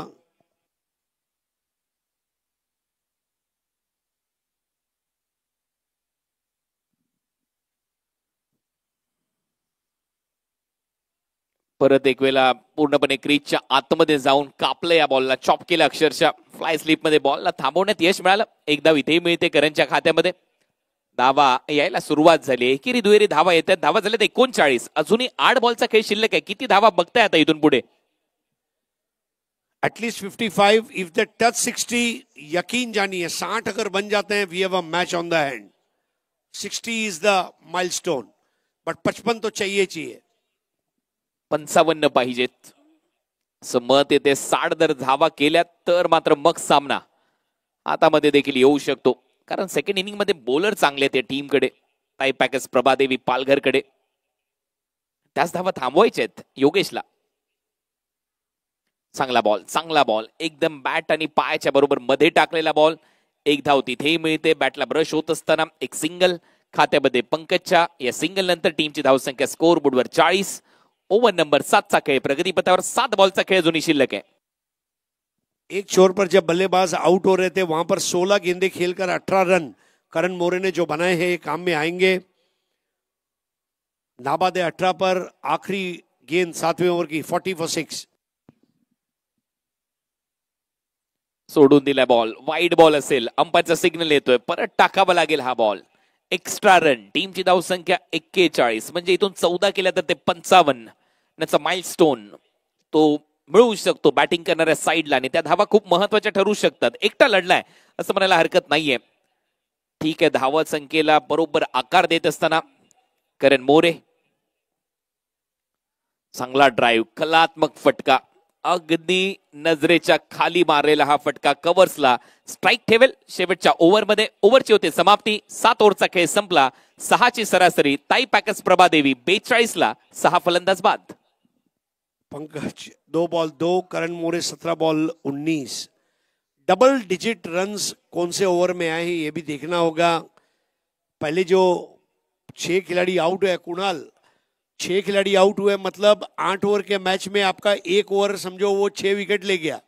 परत एक वेळा पूर्णपणे क्रीजच्या आतमध्ये जाऊन कापलं या बॉलला, चॉप केलं अक्षरशः। फ्लाय स्लिप मध्ये बॉलला थांबवण्यात यश मिळालं। एक धाव इथेही मिळते करणच्या खात्यामध्ये। धावा यायला सुरुवात झाली, एकेरी दुहेरी धावा येतात। धावा झाल्यात 39। अजूनही 8 बॉलचा खेळ शिल्लक आहे। किती धावा बघताय आता इथून पुढे? एटलीस्ट 55। इफ दे टच 60, यकीन जानिए 60 अगर बन जाते हैं, we have a match on the hand. 60 is the milestone, but 55 तो चाहिए। 55 पाहिजेत असं मत येते। 60 जर धावा केल्या तर मात्र मग सामना हातामध्ये देखील येऊ शकतो, कारण सेकंड इनिंग मध्ये बॉलर चांगले आहेत टीमकडे। ताई पॅकर्स प्रभादेवी पालघरकडे त्याच धावा थांबवायच्या आहेत योगेशला। चांगला बॉल, एकदम बॅट आणि पायाच्या बरोबर मध्ये टाकलेला बॉल। एक धाव तिथेही मिळते। बॅटला ब्रश होत असताना एक सिंगल खात्यामध्ये पंकजच्या। या सिंगल नंतर टीमची धावसंख्या स्कोर बोर्डवर 40। ओव्हर नंबर 7चा खेळ प्रगतीपथावर। 7 बॉलचा खेळ अजूनही शिल्लक आहे। एक छोर पर जब बल्लेबाज आउट हो रहे थे, वहां पर 16 गेंदे खेलकर 18 रन करण मोरे ने जो बनाए हैं, काम में आएंगे। नाबादे 18 पर आखिरी गेंद 7वें ओव्हर की 40 फॉर 6। सोडून दिला बॉल, वाईड बॉल असेल, अंपायरचा सिग्नल येतोय, परत टाकावा लागेल हा बॉल। एक्स्ट्रा रन, टीमची धावसंख्या 41, म्हणजे इथून 14 केल्या तर ते 55 याचा माइलस्टोन तो मिळू शकतो बॅटिंग करणाऱ्या साईडला, आणि त्या धावा खूप महत्वाच्या ठरू शकतात। एकटा लढलाय असं म्हणायला हरकत नाहीये। ठीक आहे, धावा संख्येला बरोबर आकार देत असताना करण मोरे, चांगला ड्राईव्ह, कलात्मक फटका, अगदी नजरेच्या खाली मारलेला हा फटका कव्हर्सला स्ट्राईक ठेवेल शेवटच्या ओव्हरमध्ये। ओव्हरची होते समाप्ती। 7 ओव्हरचा खेळ संपला। 6ची सरासरी। ताई पॅकर्स प्रभादेवी 42ला 6 फलंदाज बाद। Pankaj 2 ball 2, Karan More 17 ball 19। Double digit runs कौन से ओवर में आए हैं ये भी देखना होगा। पहले जो 6 खिलाड़ी आउट हुए कुणाल, 6 खिलाड़ी आउट हुए, मतलब 8 ओवर के मैच में आपका 1 ओवर समझो वो 6 विकेट ले गया।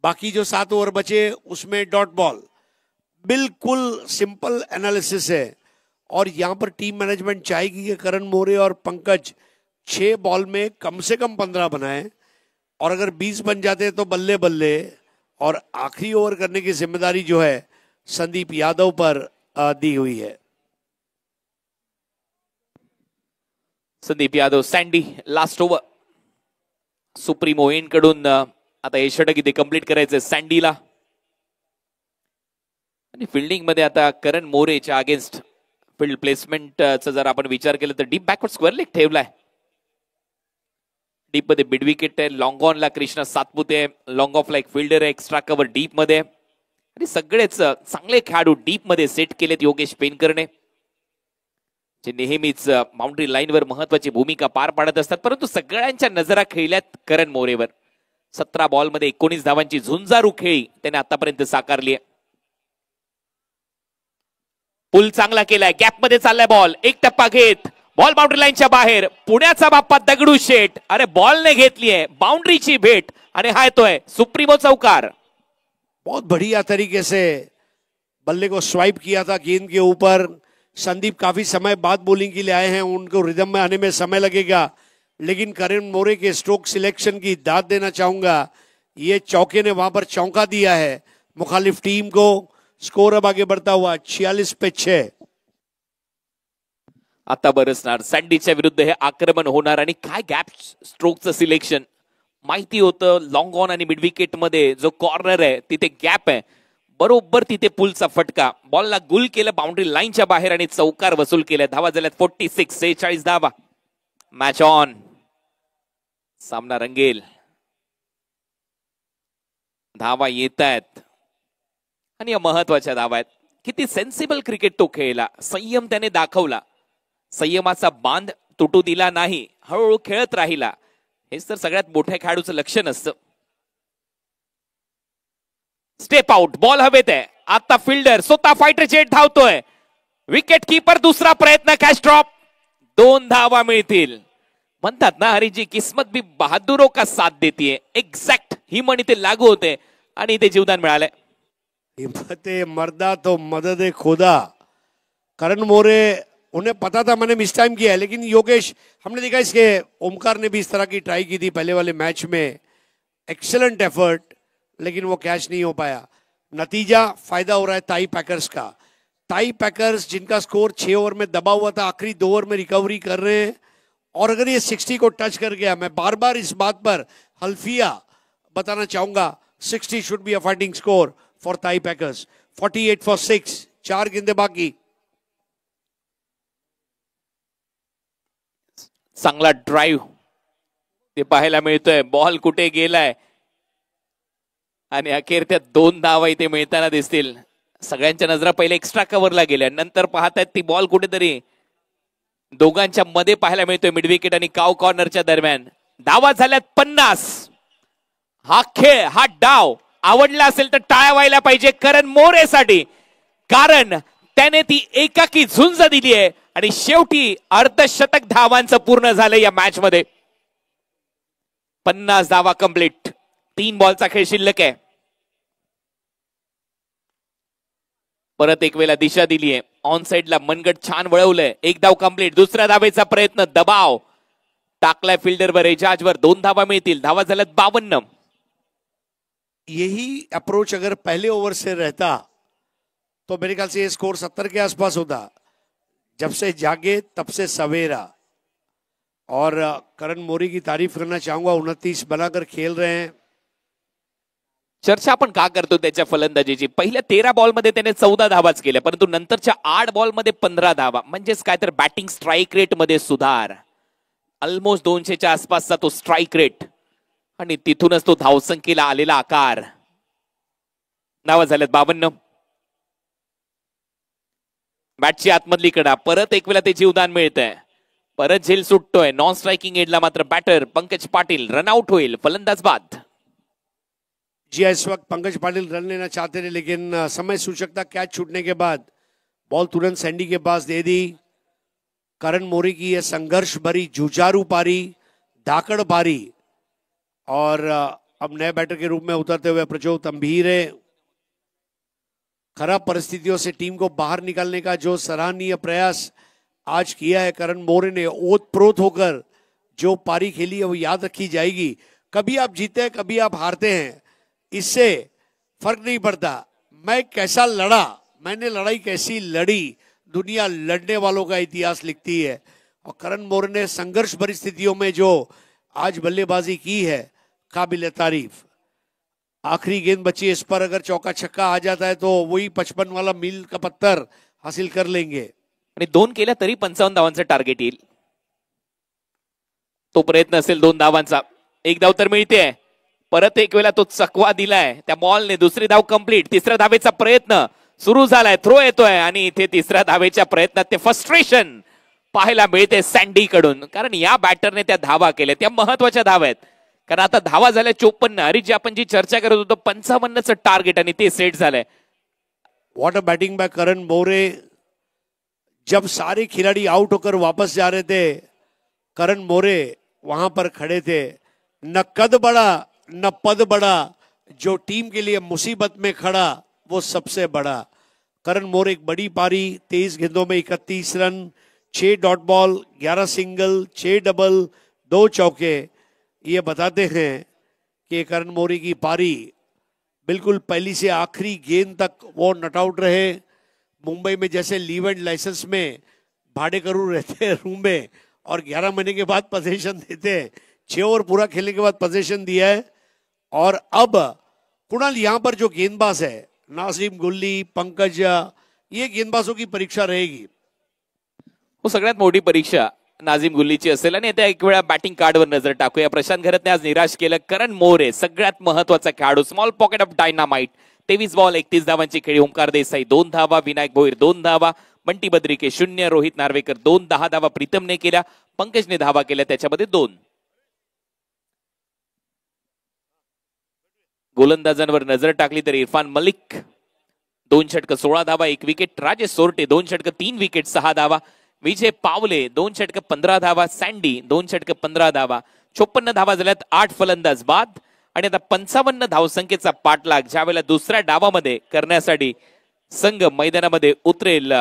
बाकी जो 7 ओवर बचे उसमें डॉट बॉल। बिल्कुल सिंपल एनालिसिस है, और यहाँ पर टीम मैनेजमेंट चाहेगी कि करण मोरे और पंकज 6 बॉल में कम से कम 15 बनाए, और अगर 20 बन जाते तो बल्ले बल्ले, और आखिरी ओवर करने की जिम्मेदारी जो है संदीप यादव पर दी हुई है। Sandeep Yadav sandy last over. Supremo कडून आता हे षटक इथे कंप्लीट करायचंय सँडीला. आणि फिल्डिंग मध्ये आता करण मोरेच्या अगेन्स्ट फील्ड प्लेसमेंटचा जर आपण विचार केला तर डीप बॅकवर्ड स्क्वेअर लेग ठेवलाय. डीप मध्ये मिड विकेट आहे, लॉंग ऑनला कृष्णा सातपुते, लॉंग ऑफ ला एक फिल्डर आहे, एक्स्ट्रा कव्हर डीप मध्ये, आणि सगळेच चांगले खेळाडू डीप मध्ये सेट केलेत योगेश पेनकरने, जे नेहमीच बाउंड्री लाईनवर महत्वाची भूमिका पार पाडत असतात. परंतु सगळ्यांच्या नजरा खेळल्यात करण मोरेवर. 17 बॉल मध्ये 19 धावांची झुंजारू खेळी त्याने आतापर्यंत साकारली आहे. पुल चांगला केलाय, गॅप मध्ये चाललाय बॉल, एक टप्पा घेत बॉल बाउंड्री लाईनच्या बाहेर. पुण्याचा बाप्पा दगडू शेठ, अरे बॉलने घेतली आहे बाउंड्रीची भेट, आणि हा येतोय सुप्रीमो चौकार. बहुत बढ़िया तरीके से बल्ले को स्वाइप किया था गेंद के ऊपर. संदीप काफी समय बाद बॉलिंग के लिए आए हैं, उनको रिदम में आने में समय लगेगा, लेकिन करण मोरे के स्ट्रोक सिलेक्शन की दाद देना चाहूंगा. ये चौके ने वहां पर चौंका दिया है मुखालिफ टीम को. स्कोर अब आगे बढ़ता हुआ 46 पे 6. आता बरसणार सँडीच्या विरुद्ध हे आक्रमण होणार, आणि काय गॅप स्ट्रोकचं सिलेक्शन. माहिती होतं लॉंग ऑन आणि मिड विकेट मध्ये जो कॉर्नर आहे तिथे गॅप आहे, बरोबर तिथे पुलचा फटका, बॉलला गुल केलं बाउंड्री लाईनच्या बाहेर आणि चौकार वसूल केल्या. धावा झाल्यात 46, 46 धावा. मॅच ऑन, सामना रंगेल. धावा येत आहेत आणि या महत्वाच्या धावा आहेत. किती सेन्सिबल क्रिकेट तो खेळला, संयम त्याने दाखवला, संयमाचा बांध तुटू दिला नाही, हळूहळू खेळत राहिला. हेच तर सगळ्यात मोठ्या खेळाडूचं लक्षण असतं. स्टेप आउट, बॉल हवेत आहे. आता फिल्डर स्वतः फायटर जेट धावतोय, विकेट कीपर दुसरा प्रयत्न, कॅच ड्रॉप. 2 धावा मिळतील. म्हणतात ना हरीजी, किस्मत भी बहादुरों का साथ देती है. एक्झॅक्ट ही म्हण इथे लागू होते आणि इथे जीवदान मिळालंय. हिम्मत मर्दा तो मदद खुदा. करण मोरे, उन्हें पता था मैंने मिस टाइम किया है, लेकिन योगेश, हमने देखा इसके ओमकार ने भी इस तरह की ट्राई की थी पहले वाले मैच में. एक्सेलेंट एफर्ट, लेकिन वो कैच नहीं हो पाया. नतीजा फायदा हो रहा है टाई पैकर्स का. टाई पैकर्स जिनका स्कोर 6 ओवर में दबा हुआ था, आखिरी 2 ओवर में रिकवरी कर रहे हैं. और अगर ये 60 को टच कर गया, मैं बार बार इस बात पर हल्फिया बताना चाहूंगा, 60 should be a fighting score for tie packers. 48 for 6, 4 गेंदे बाकी. चांगला ड्राइव्ह ते पाहायला मिळतोय. बॉल कुठे गेलाय आणि अखेर त्या 2 धावा इथे मिळताना दिसतील. सगळ्यांच्या नजरा पहिले एक्स्ट्रा कव्हरला गेल्या, नंतर पाहतायत ती बॉल कुठेतरी दोघांच्या मध्ये पाहायला मिळतोय मिड विकेट आणि काव कॉर्नरच्या दरम्यान. धावा झाल्यात 50. हा खेळ, हा डाव आवडला असेल तर टाळ्या व्हायला पाहिजे करण मोरेसाठी, कारण त्याने ती एकाकी झुंज दिली आहे आणि शेवटी अर्धशतक धावांचं पूर्ण झालं या मॅच मध्ये. 50 धावा कंप्लीट. 3 बॉलचा खेळ शिल्लक आहे. परत एक वेळा दिशा दिली आहे. ऑन साइडला मनगट छान वळवलंय. 1 धाव कंप्लीट. दुसऱ्या धावेचा प्रयत्न, दबाव टाकलाय फिल्डरवर, एजाजवर. 2 धावा मिळतील. धावा झाल्यात 52. यही अप्रोच अगर पहले ओवर से रहता तो मेरे ख्याल से ये स्कोर 70 के आसपास होता. जब से जागे तब से सवेरा. और करण मोरे की तारीफ करना चाहूंगा, 29 बनाकर खेल रहे हैं. चर्चा आपण का करतो त्याच्या फलंदाजीची. पहिल्या 13 बॉल मध्ये त्याने 14 धावाच केल्या, परंतु नंतरच्या 8 बॉल मध्ये 15 धावा. म्हणजेच काय तर बॅटिंग स्ट्राईक रेट मध्ये सुधार. ऑलमोस्ट 200च्या आसपासचा तो स्ट्राईक रेट, आणि तिथूनच तो धावसंख्येला आलेला आकार. धावा झाल्यात 52. बॅटची आतमधली कडा. परत एक वेळा ते जीवदान मिळतंय. परत झेल सुटतोय. नॉन स्ट्रायकिंग एंडला मात्र बॅटर पंकज पाटील रनआउट होईल. फलंदाज बाद. जी इस वक्त पंकज पाटिल रन लेना चाहते थे, लेकिन समय सूचकता कैच छूटने के बाद बॉल तुरंत सैंडी के पास दे दी. करण मोरे की यह संघर्ष भरी जुझारू पारी, धाकड़ पारी, और अब नए बैटर के रूप में उतरते हुए प्रज्योत तंभीरे. खराब परिस्थितियों से टीम को बाहर निकालने का जो सराहनीय प्रयास आज किया है करण मोरे ने, ओत प्रोत होकर जो पारी खेली है वो याद रखी जाएगी। कभी आप जीते हैं, कभी आप हारते हैं, इससे फर्क नहीं पड़ता। मैं कैसा लड़ा, मैंने लड़ाई कैसी लड़ी, दुनिया लड़ने वालों का इतिहास लिखती है। और करण मोरे ने संघर्ष परिस्थितियों में जो आज बल्लेबाजी की है, काबिल तारीफ। आखिरी गेंद बची है, इस पर अगर चौका छक्का आ जाता है तो वही 55 वाला मील का पत्थर हासिल कर लेंगे। आणि 2 केल्या तरी 55 धावांचं टार्गेट येईल। तो प्रयत्न असेल 2 धावांचा, 1 धाव तर मिळते। परत एक वेळा तो चकवा दिलाय त्या बॉलने, दुसरी धाव कंप्लीट। तिसऱ्या धावेचा प्रयत्न सुरू झालाय, थ्रो येतोय आणि इथे तिसऱ्या धावेच्या प्रयत्नात ते फ्रस्ट्रेशन पाहायला मिळते सँडी कडून, कारण या बॅटरने त्या धावा केल्या, त्या महत्वाच्या धावा आहेत। कारण आता धावा झाल्या 54, आणि जी आपण जी चर्चा करत होतो 55चं टार्गेट, आणि ते सेट झालंय। व्हाट अ बैटिंग बाय करण मोरे। जब सारे खिलाड़ी आउट होकर वापस जा रहे थे, करण मोरे वहां पर खड़े थे। न कद बड़ा न पद बड़ा, जो टीम के लिए मुसीबत में खड़ा वो सबसे बड़ा। करण मोरे एक बड़ी पारी, 23 गेंदों में 31 run, 6 dot ball, 11 single, 6 double, 2 चौके। ये बताते हैं कि करण मोरे की पारी बिल्कुल पहली से आखिरी गेंद तक वो नट आउट रहे। मुंबई में जैसे लीव एंड लाइसेंस में भाड़े करू रहते हैं रूम में, और 11 महीने के बाद पोजीशन देते हैं, 6 ओवर पूरा खेलने के बाद पोजीशन दिया है। और अब कुणाल यहाँ पर जो गेंदबाज है, नाजिम गुल्ली, पंकज, ये गेंदबाजों की परीक्षा रहेगी। वो सगळ्यात मोठी परीक्षा नाझीम गुल्लीची असेल। आणि आता एक वेळा बॅटिंग कार्डवर नजर टाकूया। प्रशांत घरतने आज निराश केलं करण मोरे, सगळ्यात महत्वाचा खेळाडू, small pocket of dynamite. 23 ball 31 धावांची खेळी। ओंकार देसाई 2 धावा, विनायक भोईर 2 धावा, बंटी बद्रिके 0, रोहित नार्वेकर 2, 10 धावा प्रीतमने केल्या, पंकजने धावा केल्या त्याच्यामध्ये 2। गोलंदाजांवर नजर टाकली तर इरफान मलिक 2 षटक 16 धावा 1 विकेट, राजेश सोरटे 2 षटक 3 विकेट 6 धावा, विजय पावले 2 षटक 15 धावा, सँडी 2 षटक 15 धावा, 54 धावा झाल्यात, 8 फलंदाज बाद। आणि आता 55 धावसंख्येचा पाठलाग ज्यावेळेला दुसऱ्या डावामध्ये करण्यासाठी संघ मैदानामध्ये उतरेल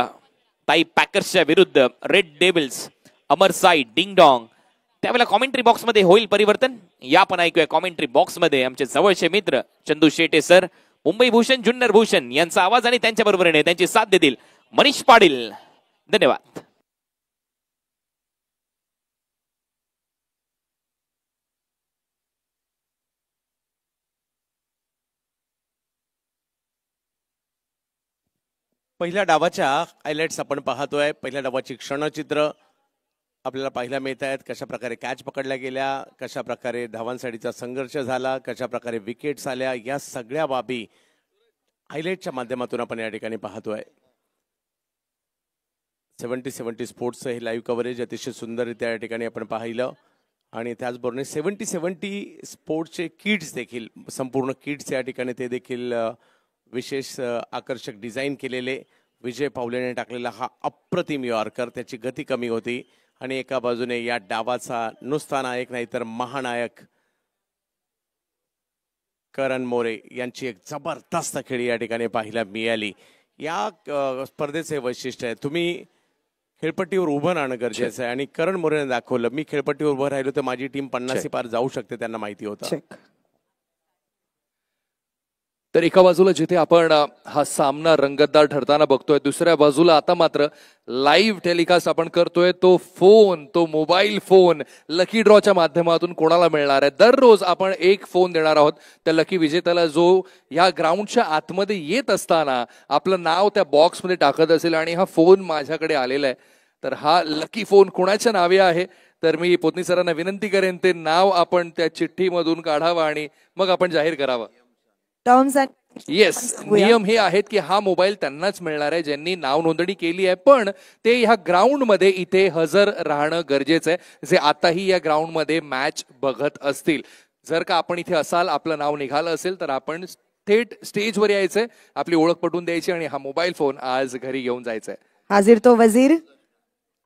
ताई पॅकर्सच्या विरुद्ध red devils, Amar Sai ding dong, त्यावेळेला कॉमेंट्री बॉक्स मध्ये होईल परिवर्तन। या पण ऐकूया कॉमेंट्री बॉक्स मध्ये आमचे जवळचे मित्र चंदू शेटे सर, मुंबई भूषण, जुन्नर भूषण यांचा आवाज, आणि त्यांच्या बरोबरीने त्यांची साथ देतील मनीष पाटील। धन्यवाद। पहिल्या डावाच्या हायलाइट्स आपण पाहतोय। पहिल्या डावाची क्षणचित्र आपल्याला पाहायला मिळत आहेत। कशा प्रकारे कॅच पकडल्या गेल्या, कशा प्रकारे धावांसाठीचा संघर्ष झाला, कशा प्रकारे विकेट्स आल्या, या सगळ्या बाबी हायलाइटच्या माध्यमातून आपण या ठिकाणी पाहतोय। 70-70 स्पोर्ट्सचं हे लाईव्ह कव्हरेज अतिशय सुंदररित्या या ठिकाणी आपण पाहिलं। आणि त्याचबरोबर 70-70 स्पोर्ट्सचे किट्स देखील, संपूर्ण किट्स या ठिकाणी ते देखील विशेष आकर्षक डिझाईन केलेले। विजय पावलेने टाकलेला हा अप्रतिम यॉर्कर, त्याची गती कमी होती, आणि एका बाजूने या डावाचा नुसता नायक नाही तर महानायक करण मोरे यांची एक जबरदस्त खेळी या ठिकाणी पाहायला मिळाली। या स्पर्धेचे वैशिष्ट्य आहे, तुम्ही खेळपट्टीवर उभं राहणं गरजेचं आहे, आणि करण मोरेने दाखवलं, मी खेळपट्टीवर उभं राहिलो तर माझी टीम 50 पार जाऊ शकते, त्यांना माहिती होतं। तर एका बाजूला जिथे आपण हा सामना रंगतदार ठरताना बघतोय, दुसऱ्या बाजूला आता मात्र लाईव्ह टेलिकास्ट आपण करतोय तो मोबाईल फोन लकी ड्रॉच्या माध्यमातून कोणाला मिळणार आहे। दररोज आपण एक फोन देणार आहोत त्या लकी विजेत्याला, जो या ग्राउंडच्या आतमध्ये येत असताना आपलं नाव त्या बॉक्समध्ये टाकत असेल आणि हा फोन माझ्याकडे आलेला आहे, तर हा लकी फोन कोणाच्या नावे आहे तर मी पोतनी सरांना विनंती करेन ते नाव आपण त्या चिठ्ठीमधून काढावं आणि मग आपण जाहीर करावं। टर्म्स अँड येस, नियम हे आहेत की हा मोबाईल त्यांनाच मिळणार आहे ज्यांनी नाव नोंदणी केली आहे, पण ते ह्या ग्राउंड मध्ये इथे हजर राहणं गरजेचं आहे, जे आताही या ग्राउंड मध्ये मॅच बघत असतील। जर का आपण इथे असाल, आपलं नाव निघालं असेल तर आपण थेट स्टेजवर यायचंय, आपली ओळख पटवून द्यायची आणि हा मोबाईल फोन आज घरी घेऊन जायचंय। हाजीर तो वजीर,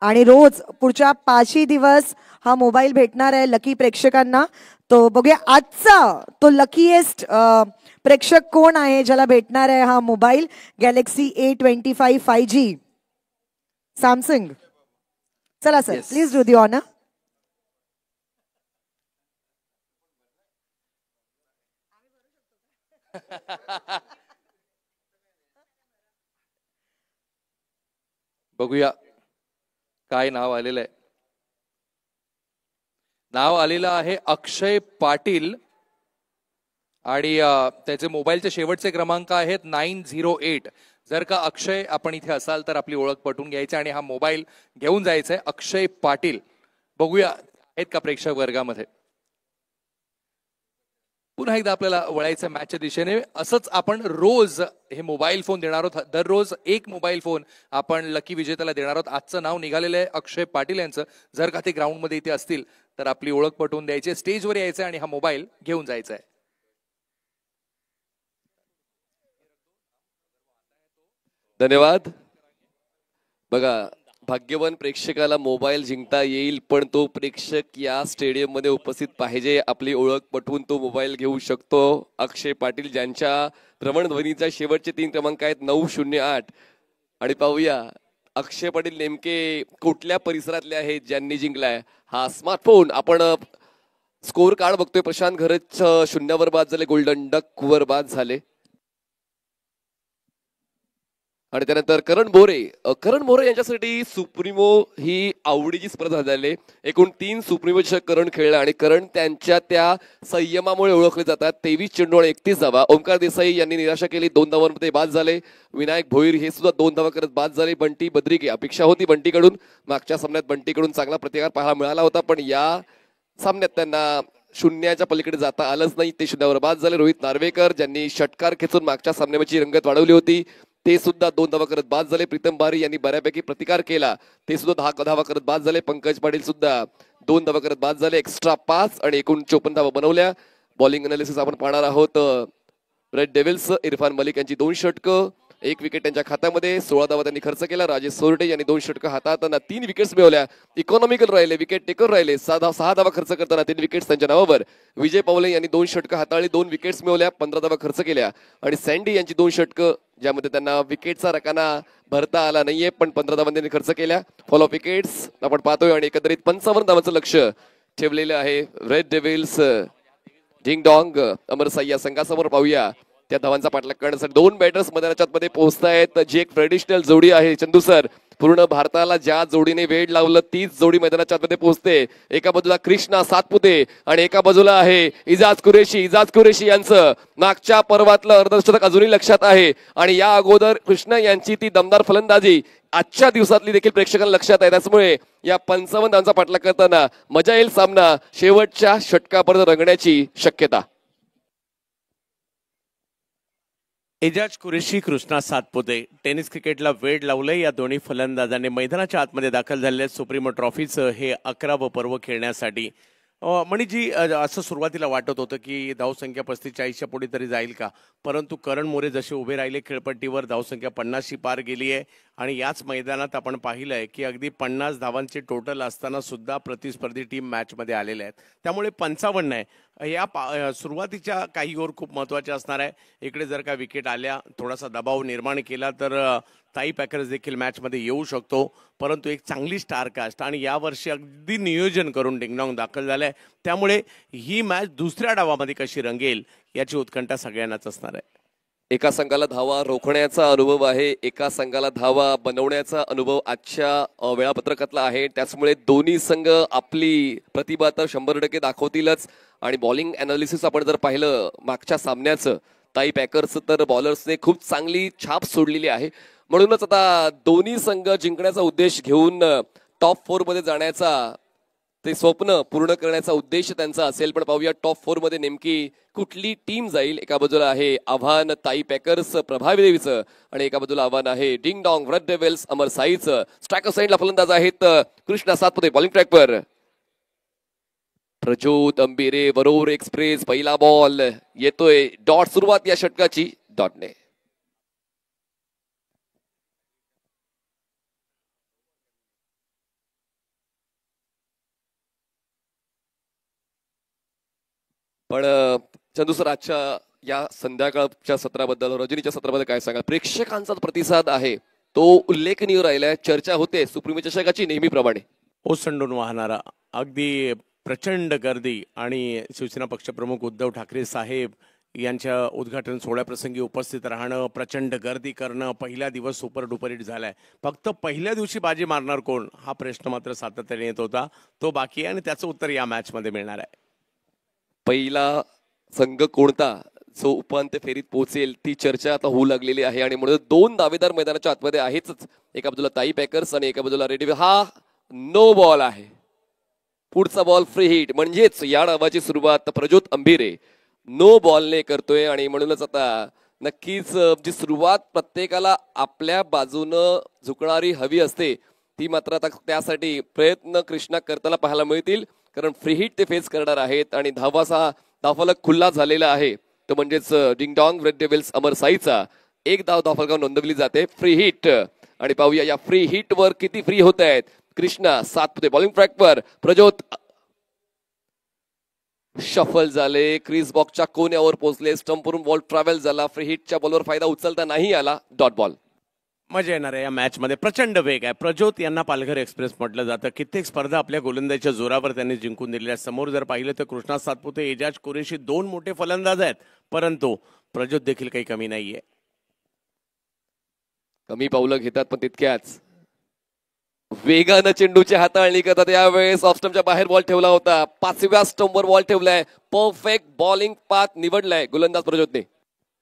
आणि रोज पुढच्या 5 दिवस हा मोबाईल भेटणार आहे लकी प्रेक्षकांना। तो बघूया आजचा तो लकीएस्ट प्रेक्षक कोण आहे ज्याला भेटणार आहे हा mobile, Galaxy A25 5G Samsung. चला sir, please do the honour. बघूया काय नाव आलेलं आहे. नाव आलेलं आहे अक्षय पाटील आणि त्याचे मोबाईलचे शेवटचे क्रमांक आहेत 908. जर का अक्षय आपण इथे असाल तर आपली ओळख पटवून घ्यायची आणि हा मोबाईल घेऊन जायचा आहे. अक्षय पाटील, बघूया आहेत का प्रेक्षक वर्गामध्ये. पुन्हा एकदा आपल्याला वळायचं मॅचच्या दिशेने. असंच आपण रोज हे मोबाईल फोन देणार आहोत. दररोज एक मोबाईल फोन आपण लकी विजेत्याला देणार आहोत. आजचं नाव निघालेलं आहे अक्षय पाटील यांचं. जर का ते ग्राउंडमध्ये इथे असतील तर आपली ओळख पटवून द्यायची, स्टेजवर यायचं आणि हा मोबाईल घेऊन जायचा आहे. धन्यवाद. बघा, भाग्यवान प्रेक्षकाला मोबाईल जिंकता येईल, पण तो प्रेक्षक या स्टेडियम मध्ये उपस्थित पाहिजे. आपली ओळख पटवून तो मोबाईल घेऊ शकतो. अक्षय पाटील ज्यांच्या भ्रमणध्वनीचा शेवटचे 3 क्रमांक आहेत 908. आणि पाहूया अक्षय पाटील नेमके कुठल्या परिसरातले आहेत ज्यांनी जिंकलाय हा स्मार्टफोन. आपण स्कोर कार्ड बघतोय. प्रशांत घरच 0वर बाद झाले, गोल्डन डक वर बाद झाले. आणि त्यानंतर करण मोरे यांच्यासाठी सुप्रीमो ही आवडीची स्पर्धा झाली. एकूण 3 सुप्रीमो चषक करण खेळला आणि करण त्यांच्या त्या संयमामुळे ओळखले जातात. 23 चेंडू आणि 31 धावा. ओमकार देसाई यांनी निराशा केली, 2 धावांमध्ये बाद झाले. विनायक भोईर हे सुद्धा 2 धावा करत बाद झाले. बंटी बद्रिके, अपेक्षा होती बंटीकडून, मागच्या सामन्यात बंटीकडून चांगला प्रतिकार पाहायला मिळाला होता, पण या सामन्यात त्यांना शून्याच्या पलीकडे जाता आलंच नाही. ते 0वर बाद झाले. रोहित नार्वेकर ज्यांनी षटकार खेचून मागच्या सामन्याची रंगत वाढवली होती, ते सुद्धा 2 धावा करत बाद झाले. प्रीतम बारी यांनी बऱ्यापैकी प्रतिकार केला, ते सुद्धा 10 धावा करत बाद झाले. पंकज पाटील सुद्धा 2 धावा करत बाद झाले. एक्स्ट्रा 5 आणि एकूण 54 धावा बनवल्या. बॉलिंग अनालिसिस आपण पाहणार आहोत. रेड डेव्हिल्स इरफान मलिक यांची 2 षटकं, 1 विकेट त्यांच्या खात्यामध्ये. 16 धावा त्यांनी खर्च केला. राजेश सोरटे यांनी 2 षटकं हाताळताना 3 विकेट्स मिळवल्या. इकॉनॉमिकल राहिले, विकेट टेकर राहिले. 6 धावा खर्च करताना 3 विकेट्स त्यांच्या नावावर. विजय पावले यांनी 2 षटकं हाताळली, 2 विकेट्स मिळवल्या, 15 धावा खर्च केल्या. आणि सँडी यांची 2 षटकं ज्यामध्ये त्यांना विकेटचा रकाना भरता आला नाहीये, पण 15 धावा त्यांनी खर्च केल्या. फॉलो ऑफ विकेट्स आपण पाहतोय आणि एकंदरीत 55 धावांचं लक्ष ठेवलेलं आहे रेड डेव्हिल्स डिंग डॉंग अमरसाई या संघासमोर. पाहूया त्या धावांचा पाठलाग करण्यासाठी 2 बॅटर्स मैदानाच्या मध्ये पोहोचतायत, जी एक ट्रेडिशनल जोडी आहे. चंदू सर, पूर्ण भारताला ज्या जोडीने वेळ लावलं तीच जोडी मैदानाच्या मध्ये पोहोचते. एका बाजूला कृष्णा सातपुते आणि एका बाजूला आहे इजाज कुरेशी यांचं मागच्या पर्वातलं अर्धशतक अजूनही लक्षात आहे. आणि या अगोदर कृष्णा यांची ती दमदार फलंदाजी आजच्या दिवसातली देखील प्रेक्षकांना लक्षात आहे. त्यामुळे या 55 धावांचा पाठलाग करताना मजा येईल. सामना शेवटच्या षटकापर्यंत रंगण्याची शक्यता. एजाज कुरेशी, कृष्णा सातपुते, टेनिस क्रिकेटला वेड लावलंय या दोन्ही फलंदाजांनी. मैदानाच्या आतमध्ये दाखल झालेल्या सुप्रीमो ट्रॉफीचं हे 11वं पर्व खेळण्यासाठी. म्हणजे असं सुरुवातीला वाटत होतं की धावसंख्या 45-40च्या पुढे तरी जाईल का, परंतु करण मोरे जसे उभे राहिले खेळपट्टीवर धावसंख्या 50शी पार गेली आहे. आणि याच मैदानात आपण पाहिलंय की अगदी 50 धावांचे टोटल असताना सुद्धा प्रतिस्पर्धी टीम मॅचमध्ये आलेल्या आहेत. त्यामुळे 55 आहे. या सुरुवातीच्या काही ओव्हर खूप महत्त्वाच्या असणार आहे. इकडे जर का विकेट आल्या, थोडासा दबाव निर्माण केला तर ताई पॅकर्स देखील मॅचमध्ये येऊ शकतो. परंतु एक चांगली स्टारकास्ट आणि यावर्षी अगदी नियोजन करून डिंगडॉंग दाखल झालंय. त्यामुळे ही मॅच दुसऱ्या डावामध्ये कशी रंगेल याची उत्कंठा सगळ्यांनाच असणार आहे. एका संघाला धावा रोखण्याचा अनुभव आहे, एका संघाला धावा बनवण्याचा अनुभव आजच्या वेळापत्रकातला आहे. त्याचमुळे दोन्ही संघ आपली प्रतिभा तर 100% दाखवतीलच. आणि बॉलिंग अनालिसिस आपण जर पाहिलं मागच्या सामन्याचं, ताई पॅकर्स तर बॉलर्सने खूप चांगली छाप सोडलेली आहे. म्हणूनच आता दोन्ही संघ जिंकण्याचा उद्देश घेऊन टॉप 4 मध्ये जाण्याचा ते स्वप्न पूर्ण करण्याचा उद्देश त्यांचा असेल. पण पाहूया टॉप 4 मध्ये नेमकी कुठली टीम जाईल. एका बाजूला आहे आव्हान ताई पॅकर्स प्रभावी देवीचं आणि एका बाजूला आव्हान आहे डिंग डॉंग रेड डेव्हिल्स अमर साईचं. स्ट्रायकर साईडला फलंदाज आहेत कृष्णा सातपुते. बॉलिंग ट्रॅकवर प्रज्योत अंबिरे बरोबर एक्सप्रेस. पहिला बॉल येतोय डॉट. सुरुवात या षटकाची डॉटने. पण चंदू सर, आजच्या या संध्याकाळच्या सत्राबद्दल, रजनीच्या सत्राबद्दल काय सांगाल? प्रेक्षकांचा प्रतिसाद आहे तो उल्लेखनीय राहिलाय. चर्चा होते सुप्रीमो चषकाची नेहमीप्रमाणे. ओसंडून वाहणारा अगदी प्रचंड गर्दी आणि शिवसेना पक्षप्रमुख उद्धव ठाकरे साहेब यांच्या उद्घाटन सोहळ्याप्रसंगी उपस्थित राहणं, प्रचंड गर्दी करणं, पहिला दिवस सुपर डुपर हिट झालाय. फक्त पहिल्या दिवशी बाजी मारणार कोण हा प्रश्न मात्र सातत्याने येत होता, तो बाकी आहे आणि त्याचं उत्तर या मॅच मध्ये मिळणार आहे. पहिला संघ कोणता जो उपांत्य फेरीत पोहोचेल ती चर्चा आता होऊ लागलेली आहे आणि म्हणून दोन दावेदार मैदानाच्या आतमध्ये आहेतच. एका बाजूला ताई पॅकर्स आणि एका बाजूला रेडी. हा नो बॉल आहे, पुढचा बॉल फ्री हिट, म्हणजेच या डावाची सुरुवात प्रज्योत अंबिरे नो बॉलने करतोय आणि म्हणूनच आता नक्कीच जी सुरुवात प्रत्येकाला आपल्या बाजूनं झुकणारी हवी असते ती मात्र आता त्यासाठी प्रयत्न कृष्णा करताना पाहायला मिळतील, कारण फ्री हिट ते फेस करणार आहेत आणि धावफलक खुल्ला झालेला आहे. तो म्हणजेच डिंगडॉंग रेड डेव्हिल्स अमर साईचा एक धावफलकावर नोंदवली जाते फ्री हिट. आणि पाहूया या फ्री हिट वर किती फ्री होत आहेत. कृष्णा सातपुते बॉलिंग ट्रॅकवर, प्रज्योत शफल झाले, क्रीज बॉक्सच्या कोण्यावर पोहोचले, स्टंपवरून बॉल ट्रॅव्हल झाला, फ्री हिटच्या बॉलवर फायदा उचलता नाही आला, डॉट बॉल. मजा येणार आहे या मॅच मध्ये. प्रचंड वेग आहे. प्रज्योत यांना पालघर एक्सप्रेस म्हटलं जातं. कित्येक स्पर्धा आपल्या गोलंदाजीच्या जोरावर त्यांनी जिंकून दिलेल्या. समोर जर पाहिलं तर कृष्णा सातपुते, एजाज कुरेशी दोन मोठे फलंदाज आहेत, परंतु प्रज्योत देखील काही कमी नाहीये. कमी पावलं घेतात पण तितक्याच वेगानं चेंडूची हाताळणी करतात. यावेळेस ऑफ स्टंपच्या बाहेर बॉल ठेवला होता, 5व्या स्टंपवर बॉल ठेवलाय, परफेक्ट बॉलिंग पाथ निवडलाय गोलंदाज प्रज्योतने.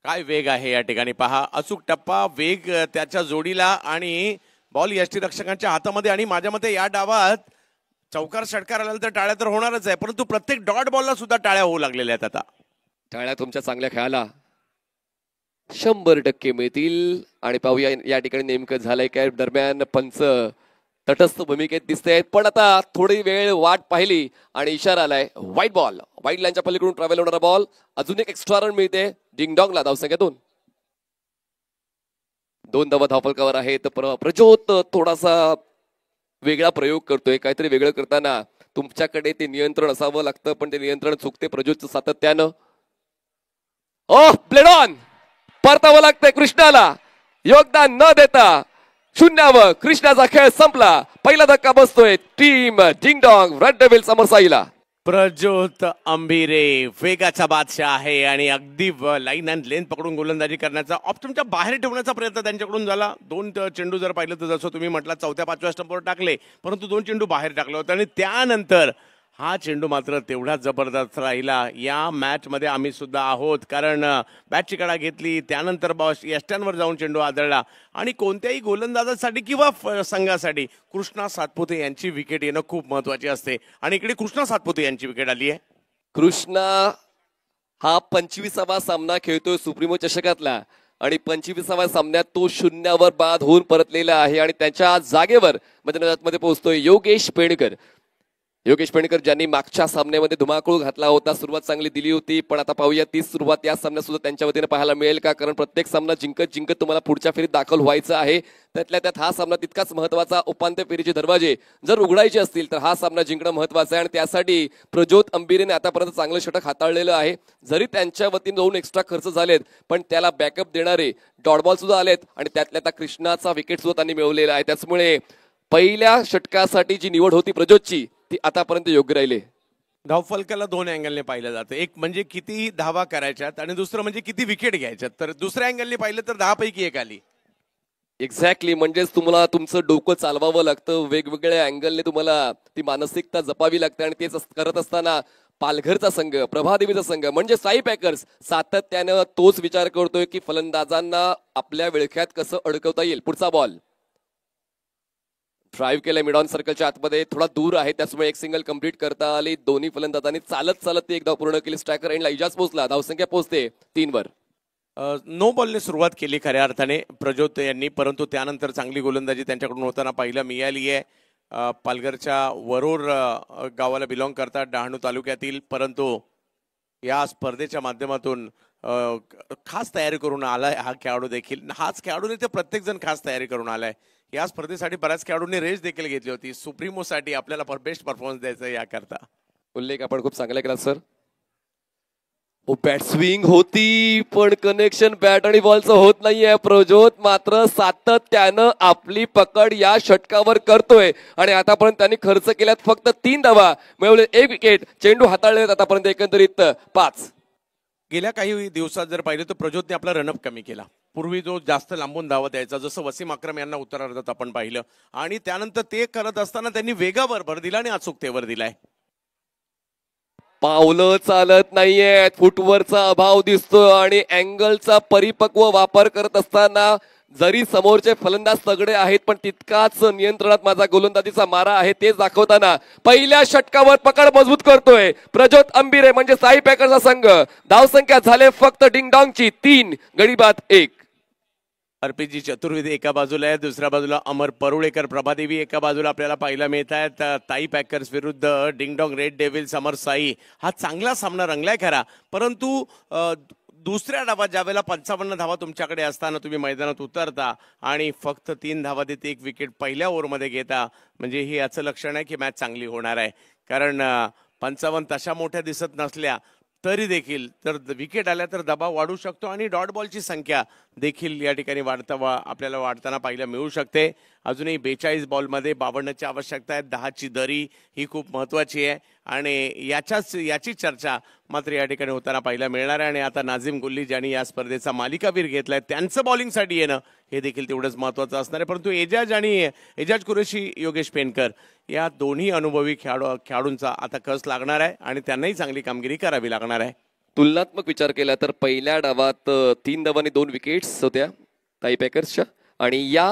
काय वेग आहे या ठिकाणी पहा. अचूक टप्पा, वेग त्याच्या जोडीला आणि बॉल यष्टीरक्षकांच्या हातामध्ये. आणि माझ्या मते या डावात चौकार षटकार आला तर टाळ्या तर होणारच आहे, परंतु प्रत्येक डॉट बॉलला सुद्धा टाळ्या होऊ लागलेल्या आहेत. आता टाळ्या तुमच्या चांगल्या खेळाला 100% मिळतील. आणि पाहूया या ठिकाणी नेमकं झालंय काय. दरम्यान पंच तटस्थ भूमिकेत दिसत आहेत, पण आता थोडी वेळ वाट पाहिली आणि इशारा आलाय व्हाईट बॉल. व्हाईट लाईनच्या पलीकडून ट्रॅव्हल होणारा बॉल. अजून एक एक्स्ट्रा रन मिळते डिंगडॉंगला. धावसंख्या 2 धावा धावफलकावर आहेत. प्रज्योत थोडासा वेगळा प्रयोग करतोय, काहीतरी वेगळं करताना तुमच्याकडे ते नियंत्रण असावं लागतं, पण ते नियंत्रण चुकते प्रज्योतचं सातत्यानं. प्लेड ऑन परतावं लागतंय कृष्णाला, योगदान न देता 0वर कृष्णाचा खेळ संपला. पहिला धक्का बसतोय टीम डिंगडॉंग रेड डेव्हिल्स अमर साईला. प्रज्योत अंबिरे वेगाचा बादशाह आहे आणि अगदी लाईन अँड लेंथ पकडून गोलंदाजी करण्याचा, ऑप्शनच्या बाहेर ठेवण्याचा प्रयत्न त्यांच्याकडून झाला. 2 चेंडू जर पाहिलं तर जसं तुम्ही म्हटलं 4थ्या-5व्या स्टंपवर टाकले, परंतु 2 चेंडू बाहेर टाकले होते आणि त्यानंतर हा चेंडू मात्र तेवढाच जबरदस्त राहिला. या मॅच मध्ये आम्ही सुद्धा आहोत, कारण बॅटची कडा घेतली, त्यानंतर यष्ट्यांवर जाऊन चेंडू आदळला आणि कोणत्याही गोलंदाजासाठी किंवा संघासाठी कृष्णा सातपुते यांची विकेट येणं खूप महत्वाची असते. आणि इकडे कृष्णा सातपुते यांची विकेट आली आहे. कृष्णा हा 25वा सामना खेळतोय सुप्रीमो चषकातला आणि 25व्या सामन्यात तो 0वर बाद होऊन परतलेला आहे आणि त्याच्या जागेवर मध्ये पोहोचतोय योगेश पेणकर. योगेश पेणकर ज्यांनी मागच्या सामन्यामध्ये धुमाकूळ घातला होता, सुरुवात चांगली दिली होती, पण आता पाहूया ती सुरुवात या सामन्यात सुद्धा त्यांच्या वतीने पाहायला मिळेल का, कारण प्रत्येक सामना जिंकत तुम्हाला पुढच्या फेरीत दाखल व्हायचं आहे. त्यातल्या त्यात हा सामना तितकाच महत्वाचा. उपांत्य फेरीचे दरवाजे जर उघडायचे असतील तर हा सामना जिंकणं महत्वाचं आहे आणि त्यासाठी प्रज्योत अंबिरेने आतापर्यंत चांगलं षटक हाताळलेलं आहे. जरी त्यांच्या वतीने 2 एक्स्ट्रा खर्च झालेत, पण त्याला बॅकअप देणारे डॉट बॉल सुद्धा आलेत आणि त्यातल्या त्या कृष्णाचा विकेट सुद्धा त्यांनी मिळवलेला आहे. त्याचमुळे पहिल्या षटकासाठी जी निवड होती प्रज्योतची ती आतापर्यंत योग्य राहिली. धावफलकाला 2 अँगलने पाहिलं जातं. एक म्हणजे किती धावा करायच्यात आणि दुसरं म्हणजे किती विकेट घ्यायच्यात. तर दुसऱ्या अँगलने पाहिलं तर 10 पैकी 1 आली. एक्झॅक्टली, म्हणजेच तुम्हाला तुमचं डोकं चालवावं लागतं, वेगवेगळ्या अँगलने तुम्हाला ती मानसिकता जपावी लागते आणि तेच करत असताना पालघरचा संघ, प्रभादेवीचा संघ म्हणजे साई पॅकर्स सातत्यानं तोच विचार करतोय की फलंदाजांना आपल्या विळख्यात कसं अडकवता येईल. पुढचा बॉल ड्राईव्ह केलं मिड ऑन सर्कलच्या आतमध्ये, थोडा दूर आहे, त्याचमुळे एक सिंगल कंप्लीट करता आली. दोन्ही फलंदाजांनी चालत ती एक धाव पूर्ण केली. स्ट्रायकर एंडला इजाज पोहोचला. धावसंख्या पोहोचते 3वर. नो बॉलने सुरुवात केली खऱ्या अर्थाने प्रज्योत यांनी, परंतु त्यानंतर चांगली गोलंदाजी त्यांच्याकडून होताना पाहिलं मिळाली आहे. पालघरच्या वरोर गावाला बिलॉंग करतात, डहाणू तालुक्यातील, परंतु या स्पर्धेच्या माध्यमातून खास तयारी करून आलाय हा खेळाडू देखील. हाच खेळाडू नाही तर प्रत्येक जण खास तयारी करून आलाय. या स्पर्धेसाठी बऱ्याच खेळाडूंनी रेस देखील घेतली होती. सुप्रीमोसाठी आपल्याला बेस्ट परफॉर्मन्स द्यायचा याकरता. उल्लेख आपण खूप चांगला केला सर. बॅट स्विंग होती पण कनेक्शन बॅट आणि बॉलचं होत नाहीये. प्रज्योत मात्र सातत्यानं आपली पकड या षटकावर करतोय आणि आतापर्यंत त्यांनी खर्च केल्यात फक्त 3 धावा, मिळवले 1 विकेट, चेंडू हाताळले आतापर्यंत एकंदरीत 5. गेल्या काही दिवसात जर पाहिलं तर प्रज्योतने आपला रनअप कमी केला. पूर्वी जो जास्त लांबून धावत यायचा, जसं वसीम अक्रम यांना उत्तरार्धात आपण पाहिलं, आणि त्यानंतर ते करत असताना त्यांनी वेगावर भर दिला आणि अचूकतेवर दिलाय. पावलं चालत नाहीयेत, फुटवरचा अभाव दिसतो आणि अँगलचा परिपक्व वापर करत असताना जरी समोरचे फलंदाज सगळे आहेत पण तितकाच नियंत्रणात माझा गोलंदाजीचा मारा आहे तेच दाखवताना पहिल्या षटकावर पकड मजबूत करतोय प्रज्योत अंबिरे म्हणजे साई पॅकरचा संघ. धावसंख्या झाले फक्त डिंगडॉंगची 3, गडीबाद 1. आरपीजी चतुर्वेदी एका बाजूला आहे, दुसऱ्या बाजूला अमर परुळेकर, प्रभादेवी एका बाजूला आपल्याला पाहायला मिळत आहेत. ताई पॅकर्स विरुद्ध ding-dong red devils Amar Sai. हा चांगला सामना रंगलाय खरा, परंतु दुसऱ्या डावात ज्यावेळेला 55 धावा तुमच्याकडे असताना तुम्ही मैदानात उतरता आणि फक्त 3 धावा देत 1 विकेट पहिल्या ओव्हरमध्ये घेता, म्हणजे हे याचं लक्षण आहे की मॅच चांगली होणार आहे. कारण 55 तशा मोठ्या दिसत नसल्या तरी देखील तर विकेट आल्या तर दबाव वाढू शकतो आणि डॉट बॉलची संख्या देखील या ठिकाणी आपल्याला वाढताना पाहायला मिळू शकते. अजूनही 42 बॉलमध्ये 52ची आवश्यकता आहे. 10ची दरी ही खूप महत्त्वाची आहे आणि याची चर्चा मात्र या ठिकाणी होताना पाहायला मिळणार आहे. आणि आता नाझीम गुल्ली ज्यांनी या स्पर्धेचा मालिकावीर घेतलाय त्यांचं बॉलिंगसाठी येणं हे देखील तेवढंच महत्त्वाचं असणार आहे. परंतु एजाज कुरेशी, योगेश पेनकर या दोन्ही अनुभवी खेळाडूंचा आता कस लागणार आहे आणि त्यांनाही चांगली कामगिरी करावी लागणार आहे. तुलनात्मक विचार केला तर पहिल्या डावात 3 धावांनी 2 विकेट्स होत्या ताई पॅकर्सच्या आणि या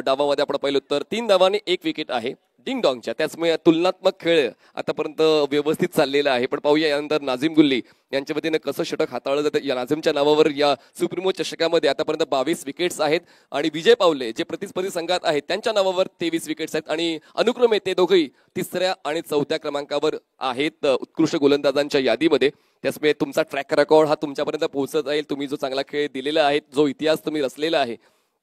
डावामध्ये आपण पाहिलं तर 3 धावांनी 1 विकेट आहे डिंगडॉंगच्या. त्याचमुळे तुलनात्मक खेळ आतापर्यंत व्यवस्थित चाललेला आहे. पण पाहूया यानंतर नाझीम गुल्ली यांच्या वतीने कसं षटक हाताळलं जातं. या नाझीमच्या नावावर या सुप्रीमो चषकामध्ये आतापर्यंत 22 विकेट्स आहेत आणि विजय पावले जे प्रतिस्पर्धी संघात आहेत त्यांच्या नावावर 23 विकेट्स आहेत आणि अनुक्रमे ते दोघेही 3ऱ्या आणि 4थ्या क्रमांकावर आहेत उत्कृष्ट गोलंदाजांच्या यादीमध्ये. त्याचमुळे तुमचा ट्रॅक रेकॉर्ड हा तुमच्यापर्यंत पोहोचत जाईल. तुम्ही जो चांगला खेळ दिलेला आहे, जो इतिहास तुम्ही रचलेला आहे,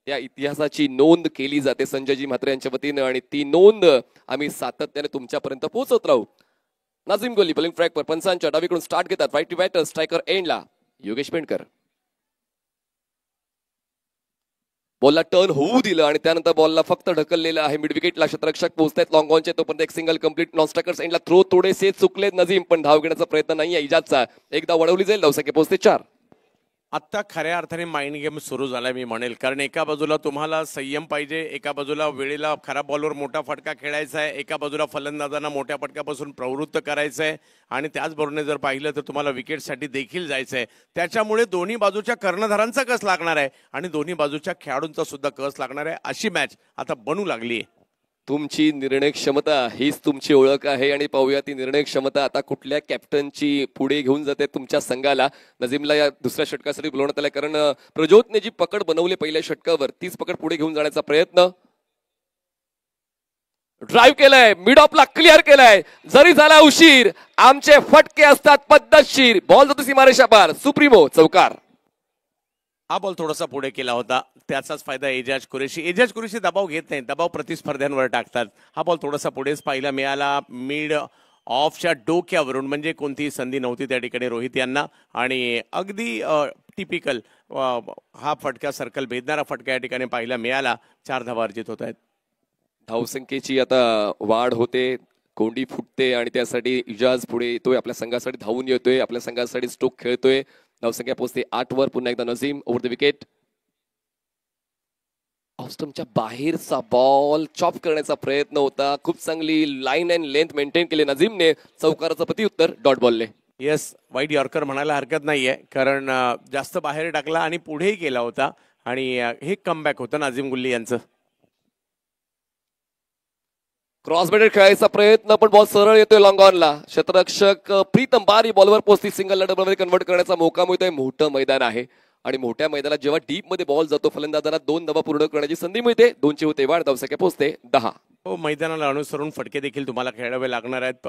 त्या इतिहासाची नोंद केली जाते संजयजी म्हात्रे यांच्या वतीनं आणि ती नोंद आम्ही सातत्याने तुमच्यापर्यंत पोहोचत राहू. नाझीम गुल्ली बॉलिंग ट्रॅकवर पंचांच्या डावीकडून स्टार्ट घेतात. राईट टू बॅटर, स्ट्रायकर एंडला योगेश पेंडकर. बॉलला टर्न होऊ दिलं आणि त्यानंतर बॉलला फक्त ढकललेलं आहे. मिड विकेटला क्षेत्ररक्षक पोहोचतायत लॉंग ऑनचे, तोपर्यंत एक सिंगल कंप्लीट. नॉन स्ट्रायकर्स एंडला थ्रो थोडेसे चुकलेत नजीम, पण धाव घेण्याचा प्रयत्न नाहीये इजाजचा. एकदा वळवली जाईल, धावसंख्या पोहोचते 4. आत्ता खऱ्या अर्थाने माइंड गेम सुरू झाला मी म्हणेल. कारण एका बाजूला तुम्हाला संयम पाहिजे, एका बाजूला वेळेला खराब बॉलवर मोठा फटका खेळायचा आहे, एका बाजूला फलंदाजांना मोठ्या फटक्यापासून प्रवृत्त करायचं आहे आणि त्याचबरोबर जर पाहिलं तर तुम्हाला विकेटसाठी देखील जायचं आहे. त्याच्यामुळे दोन्ही बाजूच्या कर्णधारांचा कस लागणार आहे आणि दोन्ही बाजूच्या खेळाडूंचा सुद्धा कस लागणार आहे. अशी मॅच आता बनू लागली आहे. तुमची निर्णय क्षमता हीच तुमची ओळख आहे आणि पाहूया ती निर्णय क्षमता आता कुठल्या कॅप्टनची पुढे घेऊन जाते तुमच्या संघाला. नजीमला या दुसऱ्या षटकासाठी बोलवण्यात आलं कारण प्रज्योतने जी पकड बनवली पहिल्या षटकावर तीच पकड पुढे घेऊन जाण्याचा प्रयत्न. ड्राईव्ह केलाय, मिड ऑफला क्लिअर केलाय, जरी झाला उशीर आमचे फटके असतात पद्धतशीर. बॉल जातो सीमारेषा पार, सुप्रीमो चौकार. हा बॉल थोडासा पुढे केला होता, त्याचाच फायदा एजाज कुरेशी दबाव घेत नाही, दबाव प्रतिस्पर्ध्यांवर टाकतात. हा बॉल थोडासा पुढेच पाहायला मिळाला, मिड ऑफच्या डोक्यावरून, म्हणजे कोणतीही संधी नव्हती त्या ठिकाणी रोहित यांना आणि अगदी टिपिकल हा फटका सर्कल भेदणारा फटका या ठिकाणी पाहायला मिळाला. 4 धावा अर्जित होत आहेत. धावसंख्येची आता वाढ होते, कोंडी फुटते आणि त्यासाठी इजाज पुढे येतोय, आपल्या संघासाठी धावून येतोय, आपल्या संघासाठी स्ट्रोक खेळतोय. धावसंख्या पोहोचते 8 वर. पुन्हा एकदा नजीम ओव्हर द विकेट. ऑफस्टंपच्या बाहेरचा बॉल चॉप करण्याचा प्रयत्न होता, खूप चांगली लाईन अँड लेंथ मेंटेन केली नजीमने. चौकाराचं प्रत्युत्तर डॉट बॉलने. येस, वाईट यॉर्कर म्हणायला हरकत नाहीये कारण जास्त बाहेर टाकला आणि पुढेही गेला होता आणि हे कमबॅक होतं नाझीम गुल्ली यांचं. क्रॉस बॅटेड खेळायचा प्रयत्न पण बॉल सरळ येतोय लॉंग ऑनला. क्षेत्ररक्षक प्रीतम बारी बॉलवर पोहोचती, सिंगल डबल मध्ये कन्वर्ट करण्याचा मौका मिळतोय. मोठं मैदान आहे आणि मोठ्या मैदानात जेव्हा डीप मध्ये बॉल जातो फलंदाजांना 2 धावा पूर्ण करण्याची संधी मिळते. 2ची होते वाढ, धावसंख्या पोहोचते 10. हो, मैदानाला अनुसरून फटके देखील तुम्हाला खेळावे लागणार आहेत.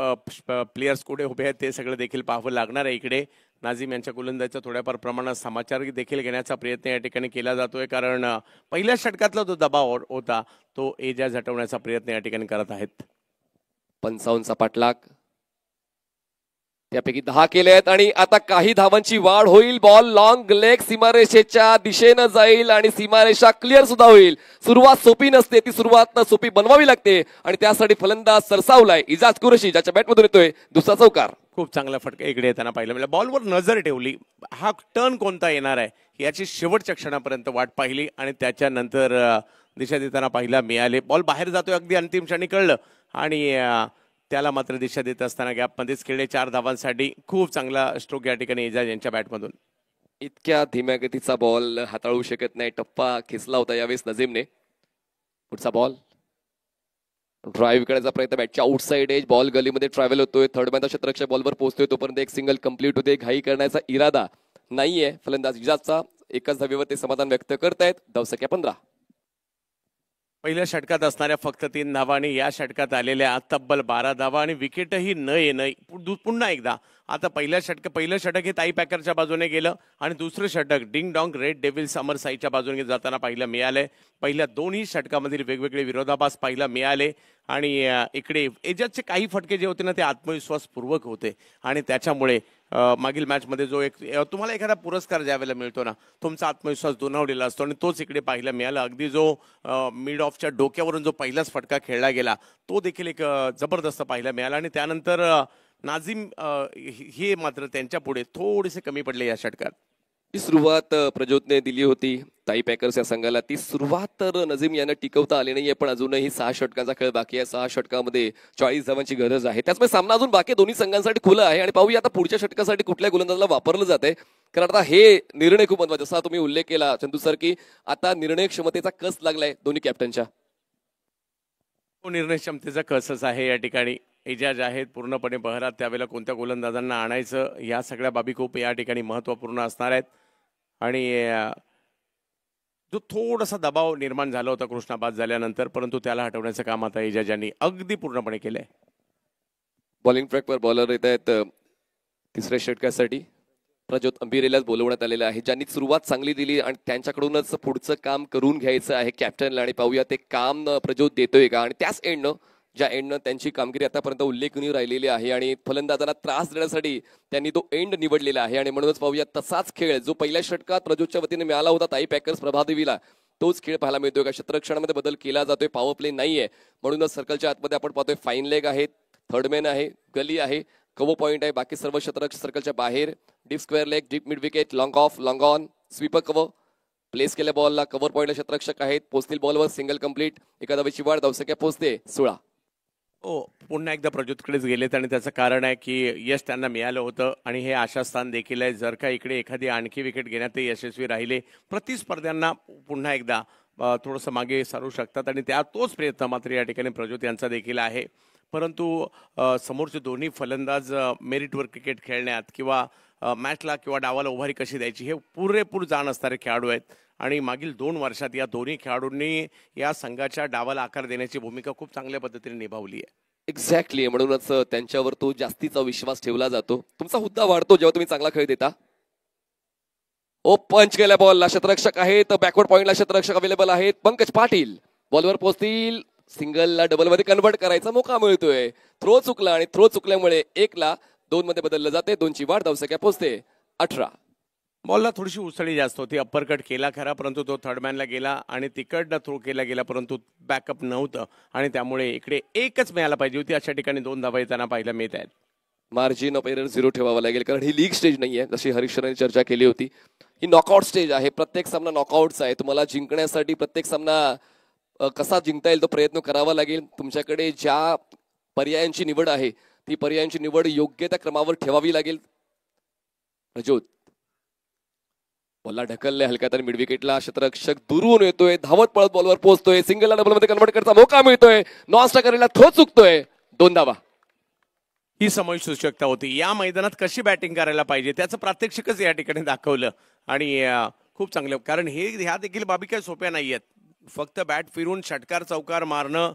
प्लेयर्स कुठे उभे आहेत ते सगळं देखील पाहावं लागणार आहे. इकडे नाझीम यांच्या गोलंदाजीचा थोड्याफार प्रमाणात समाचार देखील घेण्याचा प्रयत्न या ठिकाणी केला जातोय कारण पहिल्या षटकातला जो दबाव होता तो एजाज हटवण्याचा प्रयत्न या ठिकाणी करत आहेत. 55चा पाठलाग, त्यापैकी 10 केले आहेत आणि आता काही धावांची वाढ होईल. बॉल लॉंग लेग सीमारेषेच्या दिशेनं जाईल आणि सीमारेषा क्लिअर सुद्धा होईल. सुरुवात सोपी नसते, ती सुरुवात सोपी बनवावी लागते आणि त्यासाठी फलंदाज सरसावलाय इजाज कुरेशी ज्याच्या बॅटमधून येतोय दुसरा चौकार. खूप चांगला फटका इकडे येताना पाहिलं म्हणजे बॉलवर नजर ठेवली, हा टर्न कोणता येणार आहे याची शेवटच्या क्षणापर्यंत वाट पाहिली आणि त्याच्यानंतर दिशा देताना पाहिला मिळाले. बॉल बाहेर जातोय अगदी अंतिम क्षणी कळलं आणि त्याला मात्र दिशा देत असताना गॅपमध्येच खेळले 4 धावांसाठी. खूप चांगला स्ट्रोक या ठिकाणी एजाज यांच्या बॅटमधून. इतक्या धीम्या गतीचा बॉल हाताळू शकत नाही, टप्पा खेचला होता यावेळेस नजीमने. पुढचा बॉल ड्राईव्ह करण्याचा प्रयत्न, बॅटच्या आउटसाइड एज, बॉल गलीमध्ये ट्रॅव्हल होतोय, थर्ड मॅनचा क्षेत्ररक्षक बॉलवर पोहोचतोय तोपर्यंत एक सिंगल कंप्लीट होते. घाई करण्याचा इरादा नाहीये फलंदाज इजाजचा. एकाच धावेवर ते समाधान व्यक्त करतायत. धावसंख्या 15. पहिल्या षटकात असणाऱ्या फक्त 3 धावा आणि या षटकात आलेल्या तब्बल 12 धावा आणि विकेटही न येणं. पुन्हा एकदा आता पहिलं षटक हे ताई पॅकरच्या बाजूने गेलं आणि दुसरं षटक डिंग डॉंग रेड डेव्हिल्स अमरसाईच्या बाजूने जाताना पाहिलं मिळालंय. पहिल्या दोन्ही षटकामधील वेगवेगळे विरोधाभास पाहिला मिळाले आणि इकडे एजाजचे काही फटके जे होते ना ते आत्मविश्वासपूर्वक होते आणि त्याच्यामुळे मागील मॅचमध्ये जो एक तुम्हाला एखादा पुरस्कार ज्यावेळेला मिळतो ना तुमचा आत्मविश्वास दुणावलेला असतो आणि तोच इकडे पाहायला मिळाला. अगदी जो मिड ऑफच्या डोक्यावरून जो पहिलाच फटका खेळला गेला तो देखील एक जबरदस्त पाहायला मिळाला आणि त्यानंतर नाझीम हे मात्र त्यांच्या पुढे थोडेसे कमी पडले या षटकात. ती सुरुवात प्रज्योतने दिली होती ताई पॅकर्स या संघाला. ती सुरुवात तर नजीम यांना टिकवता आली नाहीये, पण अजूनही 6 षटकांचा खेळ बाकी आहे. 6 षटकामध्ये 40 धावांची गरज आहे. त्याचमुळे सामना अजून बाकी दोन्ही संघांसाठी खुला आहे आणि पाहूया आता पुढच्या षटकासाठी कुठल्या गोलंदाजाला वापरलं जाते. कारण आता हे निर्णय खूप महत्त्वाचे. जसा तुम्ही उल्लेख केला चंदू सर की आता निर्णय क्षमतेचा कस लागलाय दोन्ही कॅप्टनच्या. तो निर्णय क्षमतेचा कसच आहे या ठिकाणी. एजाज आहेत पूर्णपणे बहरात, त्यावेळेला कोणत्या गोलंदाजांना आणायचं या सगळ्या बाबी खूप या ठिकाणी महत्त्वपूर्ण असणार आहेत. आणि जो थोडासा दबाव निर्माण झाला होता कृष्णा बाद झाल्यानंतर, परंतु त्याला हटवण्याचं काम आता एजाज यांनी अगदी पूर्णपणे केलंय. बॉलिंग ट्रॅकवर बॉलर येत आहेत तिसऱ्या षटकासाठी. प्रज्योत अंबिरेलाच बोलवण्यात आलेलं आहे, ज्यांनी सुरुवात चांगली दिली आणि त्यांच्याकडूनच पुढचं काम करून घ्यायचं आहे कॅप्टनला. आणि पाहूया ते काम प्रज्योत देतोय का आणि त्याच एंडनं ज्या एंडनं त्यांची कामगिरी आतापर्यंत उल्लेखनीय राहिलेली आहे आणि फलंदाजांना त्रास देण्यासाठी त्यांनी तो एंड निवडलेला आहे. आणि म्हणूनच पाहूया तसाच खेळ जो पहिल्या षटकात प्रज्योतच्या वतीने मिळाला होता ताई पॅकर्स प्रभादेवीला, तोच खेळ पाहायला मिळतोय का. क्षेत्ररक्षणामध्ये बदल केला जातोय, पॉवर प्ले नाहीये, म्हणूनच सर्कलच्या आतमध्ये आपण पाहतोय फाईन लेग आहे, थर्ड मॅन आहे, गली आहे, कव्हर पॉईंट आहे. बाकी सर्व क्षेत्ररक्षक सर्कलच्या बाहेर. Deep square leg, deep mid wicket, long of, long on, sweeper cover, place केल्या बॉलला कव्हर पॉईंटला क्षेत्ररक्षक आहेत. पोचतील बॉलवर सिंगल कंप्लीट, एका धावेची वाढ, धावसंख्या पोचते 16. पुन्हा एकदा प्रज्योतकडेच गेलेत आणि त्याचं कारण आहे की यश त्यांना मिळालं होतं आणि हे आशास्थान देखील आहे. जर का इकडे एखादी आणखी विकेट घेण्यात ते यशस्वी राहिले, प्रतिस्पर्ध्यांना पुन्हा एकदा थोडंसं मागे सारू शकतात आणि तोच प्रयत्न मात्र या ठिकाणी प्रज्योत यांचा देखील आहे. परंतु समोरचे दोन्ही फलंदाज मेरिटवर क्रिकेट खेळण्यात किंवा मॅचला किंवा डावाला उभारी कशी द्यायची हे पुरेपूर जाण असणारे खेळाडू आहेत आणि मागील 2 वर्षात या दोन्ही खेळाडूंनी या संघाच्या डावाला आकार देण्याची भूमिका खूप चांगल्या पद्धतीने निभावली आहे. एक्झॅक्टली, म्हणूनच त्यांच्यावर तो जास्तीचा विश्वास ठेवला जातो. तुमचा हुद्दा वाढतो जेव्हा तुम्ही चांगला खेळ देता. पंच केल्या बॉलला क्षेत्ररक्षक आहेत, बॅकवर्ड पॉइंटला क्षेत्ररक्षक अवेलेबल आहेत. पंकज पाटील बॉलवर पोहोचतील, सिंगलला डबल मध्ये कन्वर्ट करायचा मौका मिळतोय. थ्रो चुकला आणि थ्रो चुकल्यामुळे 1 ला 2 मध्ये बदललं जाते. 2ची वाढ, धावसंख्या पोहोचते 18. बॉलला थोडीशी उसळी जास्त होती, अप्पर कट केला खरा, परंतु तो थर्ड मॅनला गेला आणि तिकडनं थ्रो केला गेला, परंतु बॅकअप नव्हतं आणि त्यामुळे इकडे एकच मिळायला पाहिजे होती. अशा ठिकाणी 2 धावा येताना पाहायला मिळत आहेत. मार्जिन ऑफ एरर 0 ठेवावं लागेल, कारण ही लीग स्टेज नाहीये, जशी हरीशरांनी चर्चा केली होती. ही नॉकआउट स्टेज आहे. प्रत्येक सामना नॉकआउटचा आहे. तुम्हाला जिंकण्यासाठी प्रत्येक सामना कसा जिंकता येईल तो प्रयत्न करावा लागेल. तुमच्याकडे ज्या पर्यायांची निवड आहे ती पर्यायांची निवड योग्य त्या क्रमावर ठेवावी लागेल. प्रज्योत बॉलला ढकलले हलक्यात आणि मिडविकेटला क्षेत्ररक्षक दुरून येतोय, धावत पळत बॉलवर पोहोचतोय, सिंगलला डबल मध्ये कन्वर्ट करता मौका मिळतोय, नॉन स्ट्रायकरला थ्रो चुकतोय, 2 धावा. ही समय सूचकता होती. या मैदानात कशी बॅटिंग करायला पाहिजे त्याचं प्रात्यक्षिकच या ठिकाणी दाखवलं आणि खूप चांगलं, कारण ह्या देखील बाबी काही सोप्या नाही आहेत. फक्त बॅट फिरून षटकार चौकार मारणं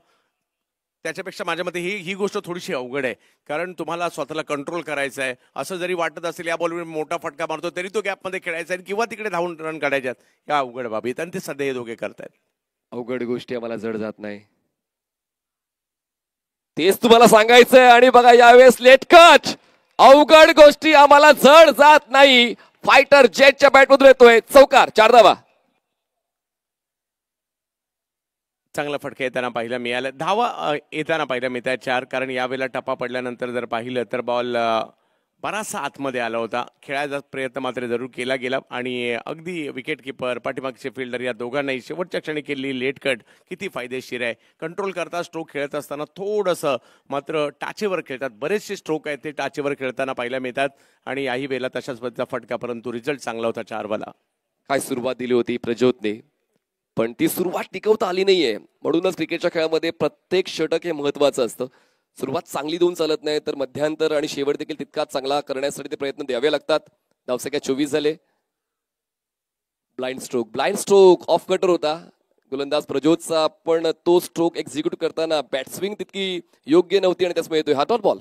त्याच्यापेक्षा माझ्या मते ही गोष्ट थोडीशी अवघड आहे, कारण तुम्हाला स्वतःला कंट्रोल करायचं आहे. असं जरी वाटत असेल या बॉलवर मोठा फटका मारतो तरी तो गॅपमध्ये खेळायचा आहे किंवा तिकडे धावून रन काढायच्यात, या अवघड बाबी आहेत आणि ते सध्या हे दोघे करतायत. अवघड गोष्टी आम्हाला जड जात नाही, तेच तुम्हाला सांगायचंय. आणि बघा यावेळेस लेट कच, अवघड गोष्टी आम्हाला जड जात नाही. फायटर जेटच्या बॅटमधून येतोय चौकार, 4 धावा. चांगला फटका येताना पाहिला मिळाला, धावा येताना पाहिला मिळत आहे 4, कारण यावेळेला टप्पा पडल्यानंतर जर पाहिलं तर बॉल बराचसा आतमध्ये आला होता. खेळायचा प्रयत्न मात्र जरूर केला गेला आणि अगदी विकेट किपर पाठीमागचे फिल्डर या दोघांनाही शेवटच्या क्षणी केलेली लेट कट किती फायदेशीर आहे. कंट्रोल करता स्ट्रोक खेळत असताना थोडंसं मात्र टाचेवर खेळतात. बरेचसे स्ट्रोक आहेत ते टाचेवर खेळताना पाहायला मिळतात आणि याही वेळेला तशाच पद्धतीचा फटका, परंतु रिझल्ट चांगला होता 4 बॉलला. काय सुरुवात दिली होती प्रज्योतने, पण ती सुरुवात टिकवता आली नाहीये. म्हणूनच क्रिकेटच्या खेळामध्ये प्रत्येक षटक हे महत्वाचं असतं. सुरुवात चांगली देऊन चालत नाही तर मध्यांतर आणि शेवट देखील तितकाच चांगला करण्यासाठी ते प्रयत्न द्यावे लागतात. धावसंख्या 24 झाले. ब्लाइंड स्ट्रोक ऑफ कटर होता गोलंदाज प्रज्योतचा, पण तो स्ट्रोक एक्झिक्यूट करताना बॅट स्विंग तितकी योग्य नव्हती आणि त्यामुळे येतोय हा डॉट बॉल.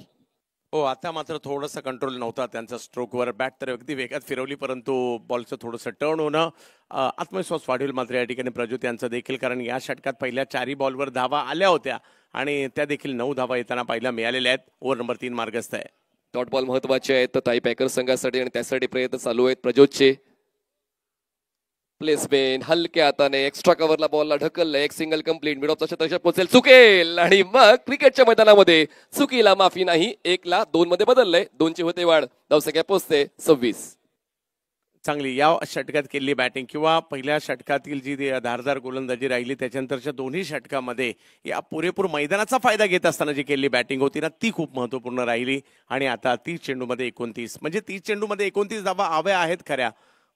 हो, आता मात्र थोडासा कंट्रोल नव्हता त्यांचा स्ट्रोकवर. बॅट तर अगदी वेगात फिरवली, परंतु बॉलचं थोडंसं टर्न होणं आत्मविश्वास वाढेल मात्र या ठिकाणी प्रज्योत यांचं देखील, कारण या षटकात पहिल्या 4 बॉलवर धावा आल्या होत्या आणि त्या देखील 9 धावा येताना पाहायला मिळालेल्या आहेत. ओव्हर नंबर 3 मार्गस्थ आहे. डॉट बॉल महत्वाचे आहेत ताई पॅकर संघासाठी आणि त्यासाठी प्रयत्न चालू आहेत प्रज्योतचे. प्लेसमेंट हलक्या हाताने एक्स्ट्रा कव्हरला बॉलला ढकललं. एक सिंगल कंप्लीट मिड ऑफच्या षटकात पोहोचेल, चुकेल आणि मग क्रिकेटच्या मैदानामध्ये चुकीला माफी नाही. 1ला 2 मध्ये बदललंय. 2ची होते वाढ. धावसंख्या पोहोचते 26. चांगली या षटकात केलेली बॅटिंग किंवा पहिल्या षटकातील जी धारदार गोलंदाजी राहिली त्याच्यानंतरच्या दोन्ही षटकामध्ये या पुरेपूर मैदानाचा फायदा घेत असताना जी केलेली बॅटिंग होती ना ती खूप महत्वपूर्ण राहिली. आणि आता 30 चेंडूमध्ये 29 म्हणजे 30 चेंडूमध्ये 29 धावा हव्या आहेत खऱ्या,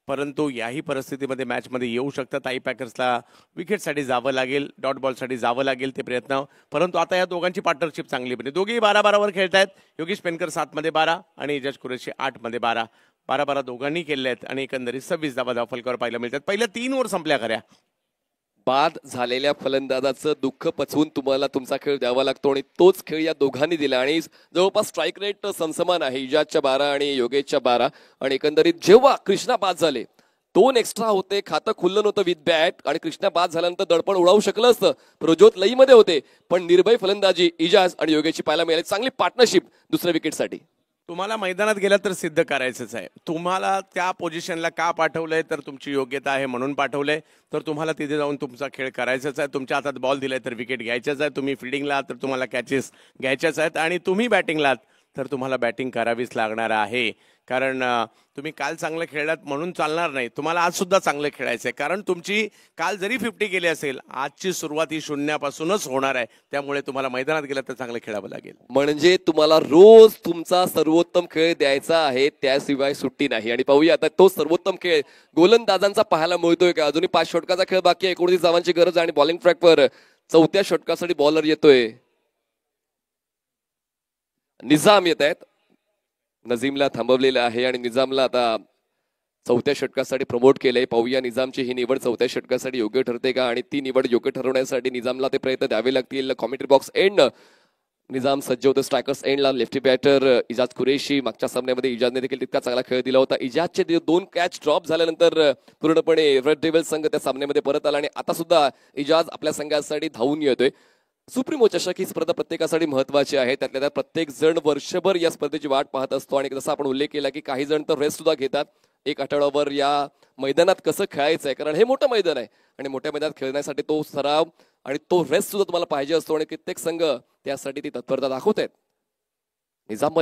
परंतु याही परिस्थितीमध्ये मॅचमध्ये येऊ शकतात. ताई पॅकर्सला विकेटसाठी जावं लागेल, डॉट बॉलसाठी जावं लागेल ते प्रयत्न. परंतु आता या दोघांची पार्टनरशिप चांगली बनी. दोघेही 12-12 वर खेळत आहेत. योगेश पेनकर 7 मध्ये 12 आणि इजाज कुरेशी 8 मध्ये 12. 12-12 दोघांनी केले आहेत आणि एकंदरीत 26 धावा धावफलकावर पाहायला मिळतात. पहिल्या 3 ओव्हर संपल्या खऱ्या. बाद झालेल्या फलंदाजाचं दुःख पचवून तुम्हाला तुमचा खेळ द्यावा लागतो आणि तोच खेळ या दोघांनी दिला आणि जवळपास स्ट्राईक रेट समसमान आहे. इजाजच्या 12 आणि योगेशच्या 12 आणि एकंदरीत जेव्हा कृष्णा बाद झाले 2 एक्स्ट्रा होते, खातं खुल्लं नव्हतं विथ बॅट आणि कृष्णा बाद झाल्यानंतर दडपण उडावू शकलं असतं. प्रज्योत लईमध्ये होते पण निर्भय फलंदाजी इजाज आणि योगेशची पाहायला मिळाली. चांगली पार्टनरशिप दुसऱ्या विकेटसाठी. तुम्हाला मैदानात गेला तर सिद्ध करायचंच आहे. तुम्हाला त्या पोझिशनला का पाठवलंय तर तुमची योग्यता आहे म्हणून पाठवलंय, तर तुम्हाला तिथे जाऊन तुमचा खेळ करायचाच आहे. तुमच्या हातात बॉल दिलाय तर विकेट घ्यायच्याच आहे. तुम्ही फिल्डिंगला तर तुम्हाला कॅचेस घ्यायच्याच आहेत आणि तुम्ही बॅटिंगला तर तुम्हाला बॅटिंग करावीच लागणार आहे. कारण तुम्ही काल चांगलं खेळलात म्हणून चालणार नाही. तुम्हाला आज सुद्धा चांगलं खेळायचं आहे, कारण तुमची काल जरी 50 गेली असेल आजची सुरुवात ही शून्यापासूनच होणार आहे. त्यामुळे तुम्हाला मैदानात गेलं तर चांगलं खेळावं लागेल. म्हणजे तुम्हाला रोज तुमचा सर्वोत्तम खेळ द्यायचा आहे, त्याशिवाय सुट्टी नाही. आणि पाहूया आता तो सर्वोत्तम खेळ गोलंदाजांचा पाहायला मिळतोय का. अजूनही 5 षटकाचा खेळ बाकी आहे. 29 धावांची गरज आणि बॉलिंग ट्रॅकवर 4थ्या षटकासाठी बॉलर येतोय. निजाम येत आहेत. नजीमला थांबवलेलं आहे आणि निजामला आता 4थ्या षटकासाठी प्रमोट केलंय. पाहूया निजामची ही निवड 4थ्या षटकासाठी योग्य ठरते का आणि ती निवड योग्य ठरवण्यासाठी निजामला ते प्रयत्न द्यावे लागतील. कॉमेंट्री बॉक्स एंड निजाम सज्ज होतं. स्ट्रायकर्स एंडला लेफ्टी बॅटर इजाज कुरेशी. मागच्या सामन्यामध्ये इजाजने देखील तितका चांगला खेळ दिला होता. इजाजचे 2 कॅच ड्रॉप झाल्यानंतर पूर्णपणे रेड डेव्हिल्स संघ त्या सामन्यामध्ये परत आला आणि आता सुद्धा इजाज आपल्या संघासाठी धावून येतोय. सुप्रीमो चषक ही स्पर्धा प्रत्येकासाठी महत्वाची आहे. त्यातल्या त्यात प्रत्येक जण वर्षभर या स्पर्धेची वाट पाहत असतो आणि जसा आपण उल्लेख केला की काही जण तर रेस्ट सुद्धा घेतात. 1 आठवड्यावर या मैदानात कसं खेळायचं आहे, कारण हे मोठं मैदान आहे आणि मोठ्या मैदानात खेळण्यासाठी तो सराव आणि तो रेस्ट सुद्धा तुम्हाला पाहिजे असतो आणि कित्येक संघ त्यासाठी ती तत्परता दाखवत आहेत. निजाम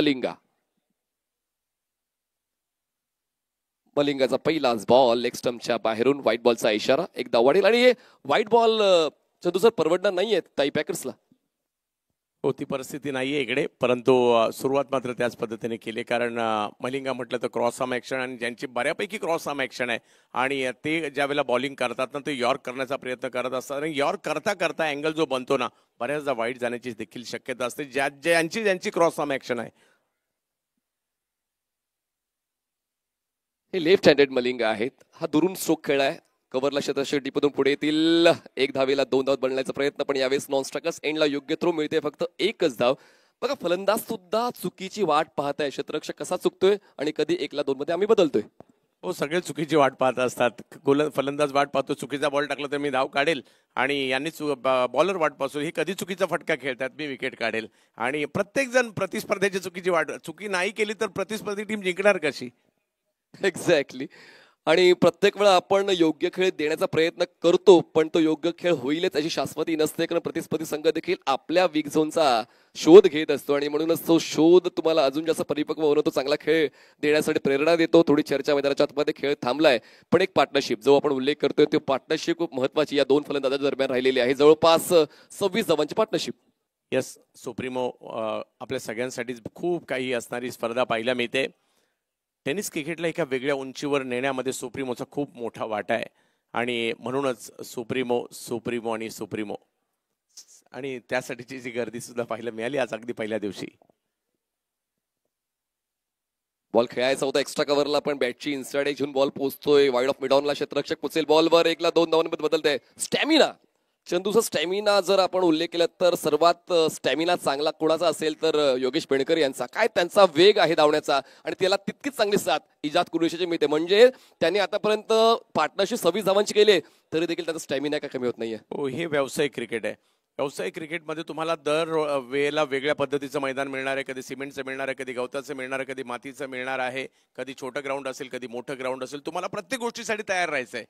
मलिंगाचा पहिलाच बॉल लेग स्टंपच्या बाहेरून व्हाईट बॉलचा इशारा. एक धाव वाढेल आणि हे व्हाईट बॉल दुसरं परवडणार नाहीये ताई पॅकर्सला. हो, ती परिस्थिती नाहीये इकडे, परंतु सुरुवात मात्र त्याच पद्धतीने केली. कारण मलिंगा म्हटलं तर क्रॉस आर्म ॲक्शन आणि ज्यांची बऱ्यापैकी क्रॉस आर्म ॲक्शन आहे आणि ते ज्या वेळेला बॉलिंग करतात ना ते यॉर्क करण्याचा प्रयत्न करत असतात आणि यॉर्क करता करता अँगल जो बनतो ना बऱ्याचदा वाईट जाण्याची देखील शक्यता असते ज्यांची क्रॉस आर्म ॲक्शन आहे. हे लेफ्ट हँडेड मलिंगा आहेत. हा दुरून स्ट्रोक खेळ आहे. कव्हरला टीपमधून पुढे येतील. 1 धावेला 2 धाव बनण्याचा प्रयत्न, पण यावेळेस नॉन स्ट्रायकर्स एंडला योग्य थ्रो मिळते. फक्त 1च धाव. बघा फलंदाज सुद्धा चुकीची वाट पाहत आहे. क्षेत्ररक्षक कसा चुकतोय आणि कधी 1ला 2 मध्ये आम्ही बदलतोय. हो, सगळे चुकीची वाट पाहत असतात. फलंदाज वाट पाहतो चुकीचा बॉल टाकला तर मी धाव काढेल आणि यांनी बॉलर वाट पाहतो ही कधी चुकीचा फटका खेळतात मी विकेट काढेल. आणि प्रत्येक जण प्रतिस्पर्ध्याची चुकीची वाट चुकी नाही केली तर प्रतिस्पर्धी टीम जिंकणार कशी. एक्झॅक्टली. आणि प्रत्येक वेळा आपण योग्य खेळ देण्याचा प्रयत्न करतो, पण तो योग्य खेळ होईलच अशी शाश्वती नसते, कारण प्रतिस्पर्धी संघ देखील आपल्या वीक झोनचा शोध घेत असतो आणि म्हणूनच तो शोध तुम्हाला अजून जास्त परिपक्व होणं, तो चांगला खेळ देण्यासाठी प्रेरणा देतो. थोडी चर्चा मैदानाच्या आतमध्ये खेळ थांबलाय, पण एक पार्टनरशिप जो आपण उल्लेख करतोय तो पार्टनरशिप खूप महत्वाची या दोन फलंदाजांच्या दरम्यान राहिलेली आहे. जवळपास 26 धावांची पार्टनरशिप. यस, सुप्रीमो आपल्या सगळ्यांसाठीच खूप काही असणारी स्पर्धा पाहायला मिळते. टेनिस क्रिकेटला एका वेगळ्या उंचीवर नेण्यामध्ये सुप्रीमोचा खूप मोठा वाटा आहे आणि म्हणूनच सुप्रीमो आणि त्यासाठीची जी गर्दी सुद्धा पाहायला मिळाली आज अगदी पहिल्या दिवशी. बॉल खेळायचा होता एक्स्ट्रा कव्हरला, पण बॅटची इन्स्टाइड घेऊन बॉल पोहोचतोय वाईड ऑफ मिडऑनला. क्षेत्ररक्षक पोचेल बॉलवर, 1 ला 2 धावांमध्ये बदलते. स्टॅमिना, चंदूचा स्टॅमिना जर आपण उल्लेख केला तर सर्वात स्टॅमिना चांगला कोणाचा असेल तर योगेश पेणकर यांचा. काय त्यांचा वेग आहे धावण्याचा आणि त्याला तितकीच चांगली साथ इजाद कुरेशीची मिळते. म्हणजे त्यांनी आतापर्यंत पार्टनरशिप 26 धावांची केले तरी देखील त्यांचा स्टॅमिना काय कमी होत नाहीये. हो, हे व्यावसायिक क्रिकेट आहे. व्यावसायिक क्रिकेटमध्ये तुम्हाला दर वेळेला वेगळ्या पद्धतीचं मैदान मिळणार आहे. कधी सिमेंटचं मिळणार आहे, कधी गवताचं मिळणार आहे, कधी मातीचं मिळणार आहे, कधी छोटं ग्राउंड असेल, कधी मोठं ग्राउंड असेल. तुम्हाला प्रत्येक गोष्टीसाठी तयार राहायचंय.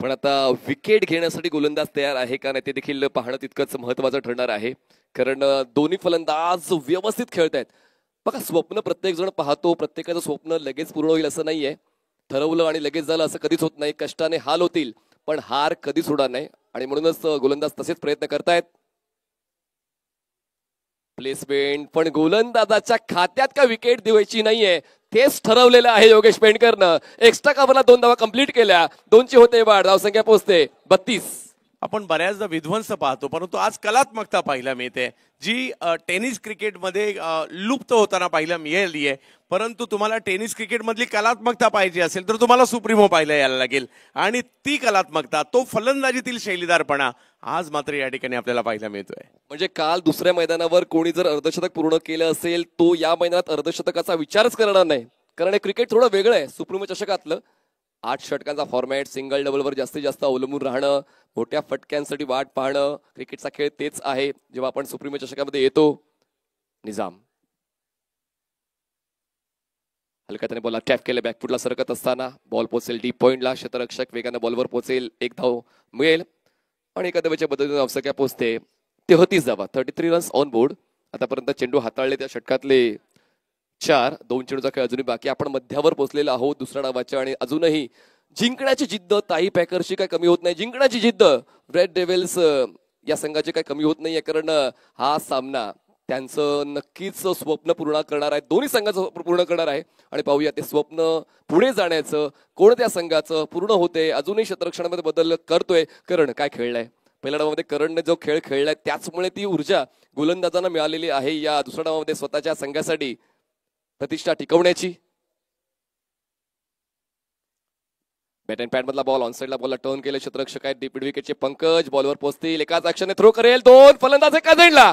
पण आता विकेट घेण्यासाठी गोलंदाज तयार आहे का नाही ते देखील पाहणं तितकंच महत्वाचं ठरणार आहे, कारण दोन्ही फलंदाज व्यवस्थित खेळत आहेत. बघा, स्वप्न प्रत्येक जण पाहतो, प्रत्येकाचं स्वप्न लगेच पूर्ण होईल असं नाहीये. ठरवलं आणि लगेच झालं असं कधीच होत नाही. कष्टाने हाल होतील पण हार कधीच होणार नाही आणि म्हणूनच गोलंदाज तसेच प्रयत्न करतायत. प्लेसमेंट पण गोलंदाजाच्या खात्यात का विकेट द्यायची नाहीये तेच ठरवलेलं आहे योगेश पेणकरनं. एक्स्ट्रा कव्हरला 2 धावा कंप्लीट केल्या, 2ची होते वाढ, धावसंख्या पोहोचते 32. आपण बऱ्याचदा विध्वंस पाहतो, परंतु आज कलात्मकता पाहायला मिळते जी टेनिस क्रिकेटमध्ये लुप्त होताना पाहायला मिळाली आहे. परंतु तुम्हाला टेनिस क्रिकेटमधली कलात्मकता पाहिजे असेल तर तुम्हाला सुप्रीमो पाहायला यायला लागेल आणि ती कलात्मकता, तो फलंदाजीतील शैलीदारपणा आज मात्र या ठिकाणी आपल्याला पाहायला मिळतोय. म्हणजे काल दुसऱ्या मैदानावर कोणी जर अर्धशतक पूर्ण केलं असेल तो या मैदानात अर्धशतकाचा विचारच करणार नाही, कारण हे क्रिकेट थोडं वेगळं आहे. सुप्रीमो चषकातलं 8 षटकांचा फॉर्मॅट, सिंगल डबलवर जास्तीत जास्त अवलंबून राहणं, मोठ्या फटक्यांसाठी वाट पाहणं, क्रिकेटचा खेळ तेच आहे जेव्हा आपण सुप्रीमो चषकामध्ये येतो. निजाम हलक्याने बॉल टॅप केले, बॅकफुटला सरकत असताना बॉल पोहोचेल डीप पॉइंटला. क्षेत्ररक्षक वेगाने बॉलवर पोहोचेल, 1 धाव मिळेल आणि एका धावेच्या पद्धतीने धावसंख्या पोहोचते 33 धावा, 33 रन्स ऑन बोर्ड. आतापर्यंत चेंडू हाताळले त्या षटकातले 4, 2 चेंडूचा खेळ अजूनही बाकी. आपण मध्यावर पोहोचलेलो आहोत दुसऱ्या डावाच्या आणि अजूनही जिंकण्याची जिद्द ताई पॅकर्सची काय कमी होत नाही. जिंकण्याची जिद्द रेड डेव्हिल्स या संघाची काय कमी होत नाहीये, कारण हा सामना त्यांचं नक्कीच स्वप्न पूर्ण करणार आहे, दोन्ही संघाचं पूर्ण करणार आहे. आणि पाहूया ते स्वप्न पुढे जाण्याचं कोणत्या संघाचं पूर्ण होते. अजूनही क्षेत्ररक्षणामध्ये बदल करतोय करण. काय खेळलाय पहिल्या डावामध्ये करणने जो खेळ खेळलाय त्याचमुळे ती ऊर्जा गोलंदाजांना मिळालेली आहे या दुसऱ्या डावामध्ये स्वतःच्या संघासाठी प्रतिष्ठा टिकवण्याची. बॅट अँड पॅड मधला बॉल ऑनसाइडला बॉलला टर्न केले. क्षेत्ररक्षक आहेत डीप विकेटचे पंकज, बॉलवर पोहोचतील, एकाच ऍक्शनने थ्रो करेल. 2 फलंदाज एकाच एंडला.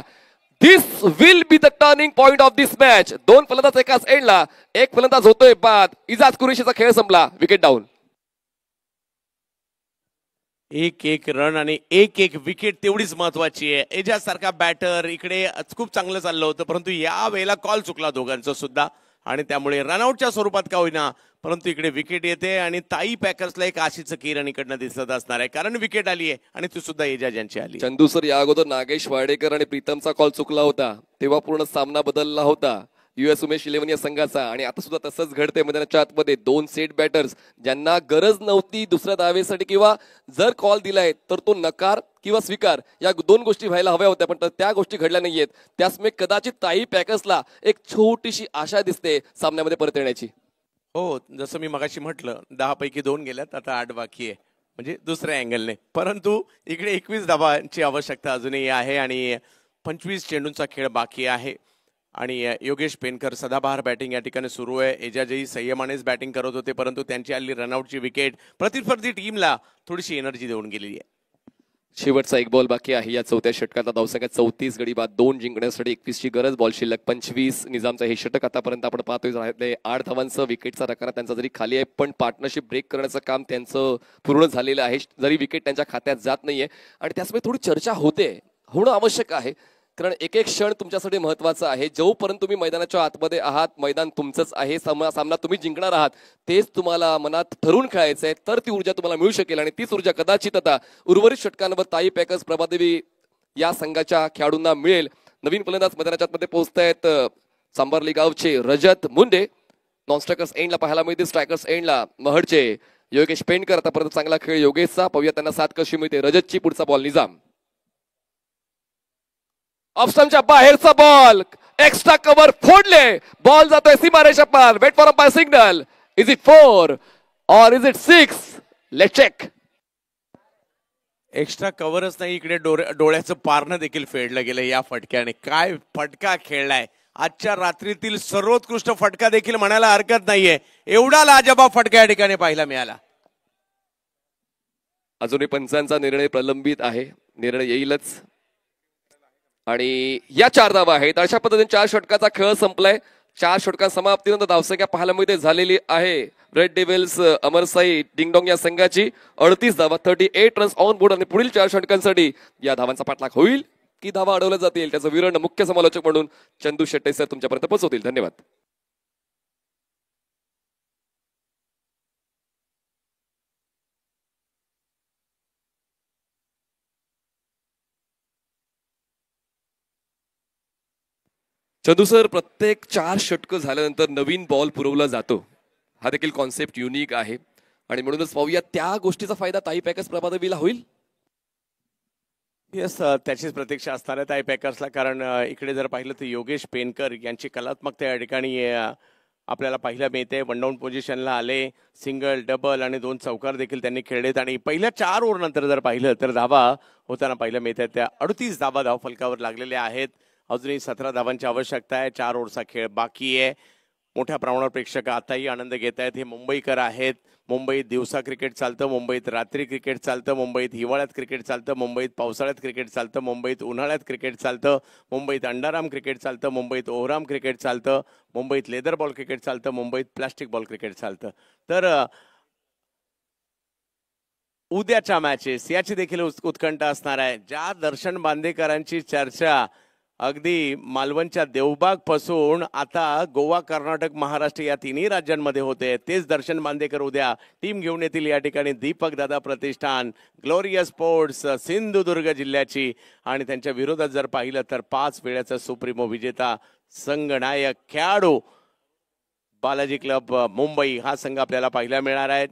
This will be the turning point of this match. 2 फलंदाज एकाच एंडला, 1 फलंदाज होतोय बाद. इजाज कुरेशीचा खेळ संपला, विकेट डाऊन. 1-1 रन आणि 1-1 विकेट तेवढीच महत्वाची आहे. एजाज सारखा बॅटर इकडे खूप चांगलं चाललं होतं, परंतु या वेळेला कॉल चुकला दोघांचं सुद्धा आणि त्यामुळे रनआउटच्या स्वरूपात का होईना परंतु इकडे विकेट येते आणि ताई पॅकर्सला एक आशेचं किरण इकडनं दिसत असणार आहे, कारण विकेट आली आहे आणि ती सुद्धा एजाज यांची आली. चंदू सर, या अगोदर नागेश वाडेकर आणि प्रीतमचा कॉल चुकला होता तेव्हा पूर्ण सामना बदलला होता US उमेश 11 या संघाचा आणि आता सुद्धा तसंच घडतंय. मैदानाच्या आतमध्ये 2 सेट बॅटर्स ज्यांना गरज नव्हती दुसऱ्या धावेसाठी किंवा जर कॉल दिलाय तर तो नकार किंवा स्वीकार या 2 गोष्टी व्हायला हव्या होत्या, पण त्या गोष्टी घडल्या नाहीयेत. त्याचमुळे कदाचित ताई पॅकर्सला एक छोटीशी आशा दिसते सामन्यामध्ये परत येण्याची. हो, जसं मी मगाशी म्हटलं 10 पैकी 2 गेल्यात, आता 8 बाकी आहे, म्हणजे दुसऱ्या अँगलने. परंतु इकडे 21 धावांची आवश्यकता अजूनही आहे आणि 25 चेंडूंचा खेळ बाकी आहे आणि योगेश पेणकर सदाबहार बॅटिंग या ठिकाणी सुरू आहे. एजाजही संयमानेच बॅटिंग करत होते, परंतु त्यांची आली रनआउटची विकेट प्रतिस्पर्धी टीमला थोडीशी एनर्जी देऊन गेलेली आहे. शेवटचा 1 बॉल बाकी आहे या 4थ्या षटकातला. धावसंख्या 34 गडी बाद, 2 जिंकण्यासाठी 21ची गरज, बॉल शिल्लक 25. निजामचा हे षटक आतापर्यंत आपण पाहतोय 8 धावांचं. विकेटचा रकाना त्यांचा जरी खाली आहे पण पार्टनरशिप ब्रेक करण्याचं काम त्यांचं पूर्ण झालेलं आहे, जरी विकेट त्यांच्या खात्यात जात नाहीये. आणि त्याचमुळे थोडी चर्चा होणं आवश्यक आहे, कारण एक एक क्षण तुमच्यासाठी महत्वाचा आहे. जोपर्यंत तुम्ही मैदानाच्या आतमध्ये आहात, मैदान तुमचंच आहे, सामना तुम्ही जिंकणार आहात, तेच तुम्हाला मनात ठरवून खेळायचं आहे, तर ती ऊर्जा तुम्हाला मिळू शकेल. आणि तीच ऊर्जा कदाचित आता उर्वरित षटकांवर ताई पॅकर्स प्रभादेवी या संघाच्या खेळाडूंना मिळेल. नवीन फलंदाज मैदानाच्या आतमध्ये पोहोचतायत सांबार्ली गावचे रजत मुंडे. नॉन स्ट्रायकर्स एंडला पाहायला मिळते, स्ट्रायकर्स एंडला महडचे योगेश पेंडकर. आतापर्यंत चांगला खेळ योगेशचा, पाहूया त्यांना साथ कशी मिळते. रजतची पुढचा बॉल निजाम. ऑफस्टंपच्या बाहेरचा बॉल, एक्स्ट्रा कव्हर फोडले, बॉल जातोय सीमारेषा पार. Wait for umpire signal. Is it 4 और is it 6? Let's check. Extra कव्हरच नाही, इकडे डोळ्याचं पारणं देखील फेडलं गेलं या फटक्याने. काय फटका खेळलाय, आजच्या रात्रीतील सर्वोत्कृष्ट फटका देखील म्हणायला हरकत नाहीये. एवढा लाजबाब फटका या ठिकाणी पाहायला मिळाला. अजूनही पंचांचा निर्णय प्रलंबित आहे, निर्णय येईलच. आणि या 4 धावा आहेत. अशा पद्धतीने 4 षटकाचा खेळ संपलाय. 4 षटकां समाप्तीनंतर धावसंख्या पाहायला मिळते झालेली आहे रेड डेव्हिल्स अमरसाई डिंगडॉंग या संघाची 38 धावा, 38 रन्स ऑन बोर्ड. आणि पुढील 4 षटकांसाठी या धावांचा पाठलाग होईल की धावा अडवल्या जातील, त्याचं विवरण मुख्य समालोचक म्हणून चंदू शेट्टे सर तुमच्यापर्यंत पोहोचवतील. धन्यवाद. चंदू सर, प्रत्येक 4 षटकं झाल्यानंतर नवीन बॉल पुरवला जातो, हा देखील कॉन्सेप्ट युनिक आहे. आणि म्हणूनच पाहूया त्या गोष्टीचा फायदा ताई पॅकर्स प्रभादेवीला होईल. येस, त्याचीच प्रतीक्षा असणार आहे ताई पॅकर्सला. कारण इकडे जर पाहिलं तर योगेश पेनकर यांची कलात्मकता या ठिकाणी आपल्याला पाहायला मिळते. 1 डाऊन पोझिशनला आले, सिंगल, डबल आणि 2 चौकार देखील त्यांनी खेळलेत. आणि पहिल्या 4 ओव्हर नंतर जर पाहिलं तर धावा होताना पाहायला मिळतात. त्या 38 धावा धावफलकावर लागलेल्या आहेत. अजूनही 17 धावांची आवश्यकता आहे. 4 ओव्हरचा खेळ बाकी आहे. मोठ्या प्रमाणावर प्रेक्षक आताही आनंद घेत आहेत. हे मुंबईकर आहेत. मुंबईत दिवसा क्रिकेट चालतं, मुंबईत रात्री क्रिकेट चालतं, मुंबईत हिवाळ्यात क्रिकेट चालतं, मुंबईत पावसाळ्यात क्रिकेट चालतं, मुंबईत उन्हाळ्यात क्रिकेट चालतं, मुंबईत अंडाराम क्रिकेट चालतं, मुंबईत ओहराम क्रिकेट चालतं, मुंबईत लेदर बॉल क्रिकेट चालतं, मुंबईत प्लास्टिक बॉल क्रिकेट चालतं. तर उद्याच्या मॅचेस याची देखील उत्कंठा असणार आहे. ज्या दर्शन बांदेकरांची चर्चा अगदी मालवणच्या देवबाग पासून आता गोवा, कर्नाटक, महाराष्ट्र या तिन्ही राज्यांमध्ये होते, तेच दर्शन बांदेकर उद्या टीम घेऊन येतील या ठिकाणी. दीपक दादा प्रतिष्ठान, ग्लोरियस स्पोर्ट्स सिंधुदुर्ग जिल्ह्याची. आणि त्यांच्या विरोधात जर पाहिलं तर 5 वेळाचा सुप्रीमो विजेता संघनायक खेळाडू बालाजी क्लब मुंबई हा संघ आपल्याला पाहायला मिळणार आहे.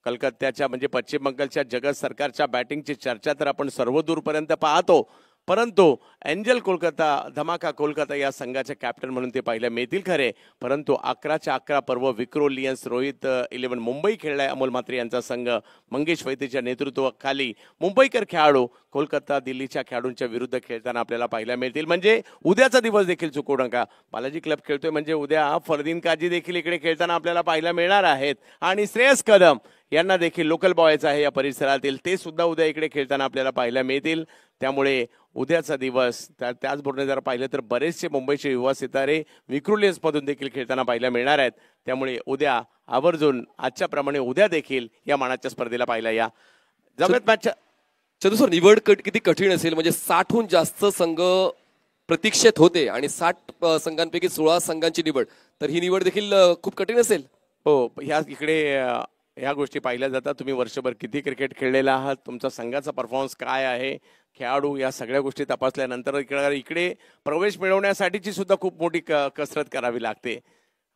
कलकत्त्याच्या म्हणजे पश्चिम बंगालच्या जगत सरकारच्या बॅटिंगची चर्चा तर आपण सर्वदूरपर्यंत पाहतो, परंतु एंजल कोलकाता, धमाका कोलकाता या संघाचे कॅप्टन म्हणून ते पाहायला मिळतील खरे. परंतु 11च्या 11 पर्व विक्रोलियन्स रोहित 11 मुंबई खेळलाय. अमोल म्हात्रे यांचा संघ मंगेश वैद्यच्या नेतृत्वाखाली मुंबईकर खेळाडू कोलकाता दिल्लीच्या खेळाडूंच्या विरुद्ध खेळताना आपल्याला पाहायला मिळतील. म्हणजे उद्याचा दिवस देखील चुकवू नका. बालाजी क्लब खेळतोय म्हणजे उद्या फरदीन काजी देखील इकडे खेळताना आपल्याला पाहायला मिळणार आहेत. आणि श्रेयस कदम यांना देखील लोकल बॉयच आहे या परिसरातील, ते सुद्धा उद्या इकडे खेळताना आपल्याला पाहायला मिळतील. त्यामुळे उद्याचा दिवस त्याचबरोबर जर पाहिलं तर बरेचसे मुंबईचे युवा सितारे विक्रोलियन्स मधून देखील खेळताना पाहायला मिळणार आहेत. त्यामुळे उद्या आवर्जून आजच्या प्रमाणे उद्या देखील या मानाच्या स्पर्धेला पाहायला या. जगत मॅचच्या चंदू सर, निवड किती कठीण असेल, म्हणजे 60हून जास्त संघ प्रतीक्षेत होते आणि 60 संघांपैकी 16 संघांची निवड, तर ही निवड देखील खूप कठीण असेल. हो, ह्या इकडे ह्या गोष्टी पाहिल्या जातात. तुम्ही वर्षभर किती क्रिकेट खेळलेला आहात, तुमचा संघाचा परफॉर्मन्स काय आहे, खेळाडू या सगळ्या गोष्टी तपासल्यानंतर इकडे प्रवेश मिळवण्यासाठीची सुद्धा खूप मोठी कसरत करावी लागते.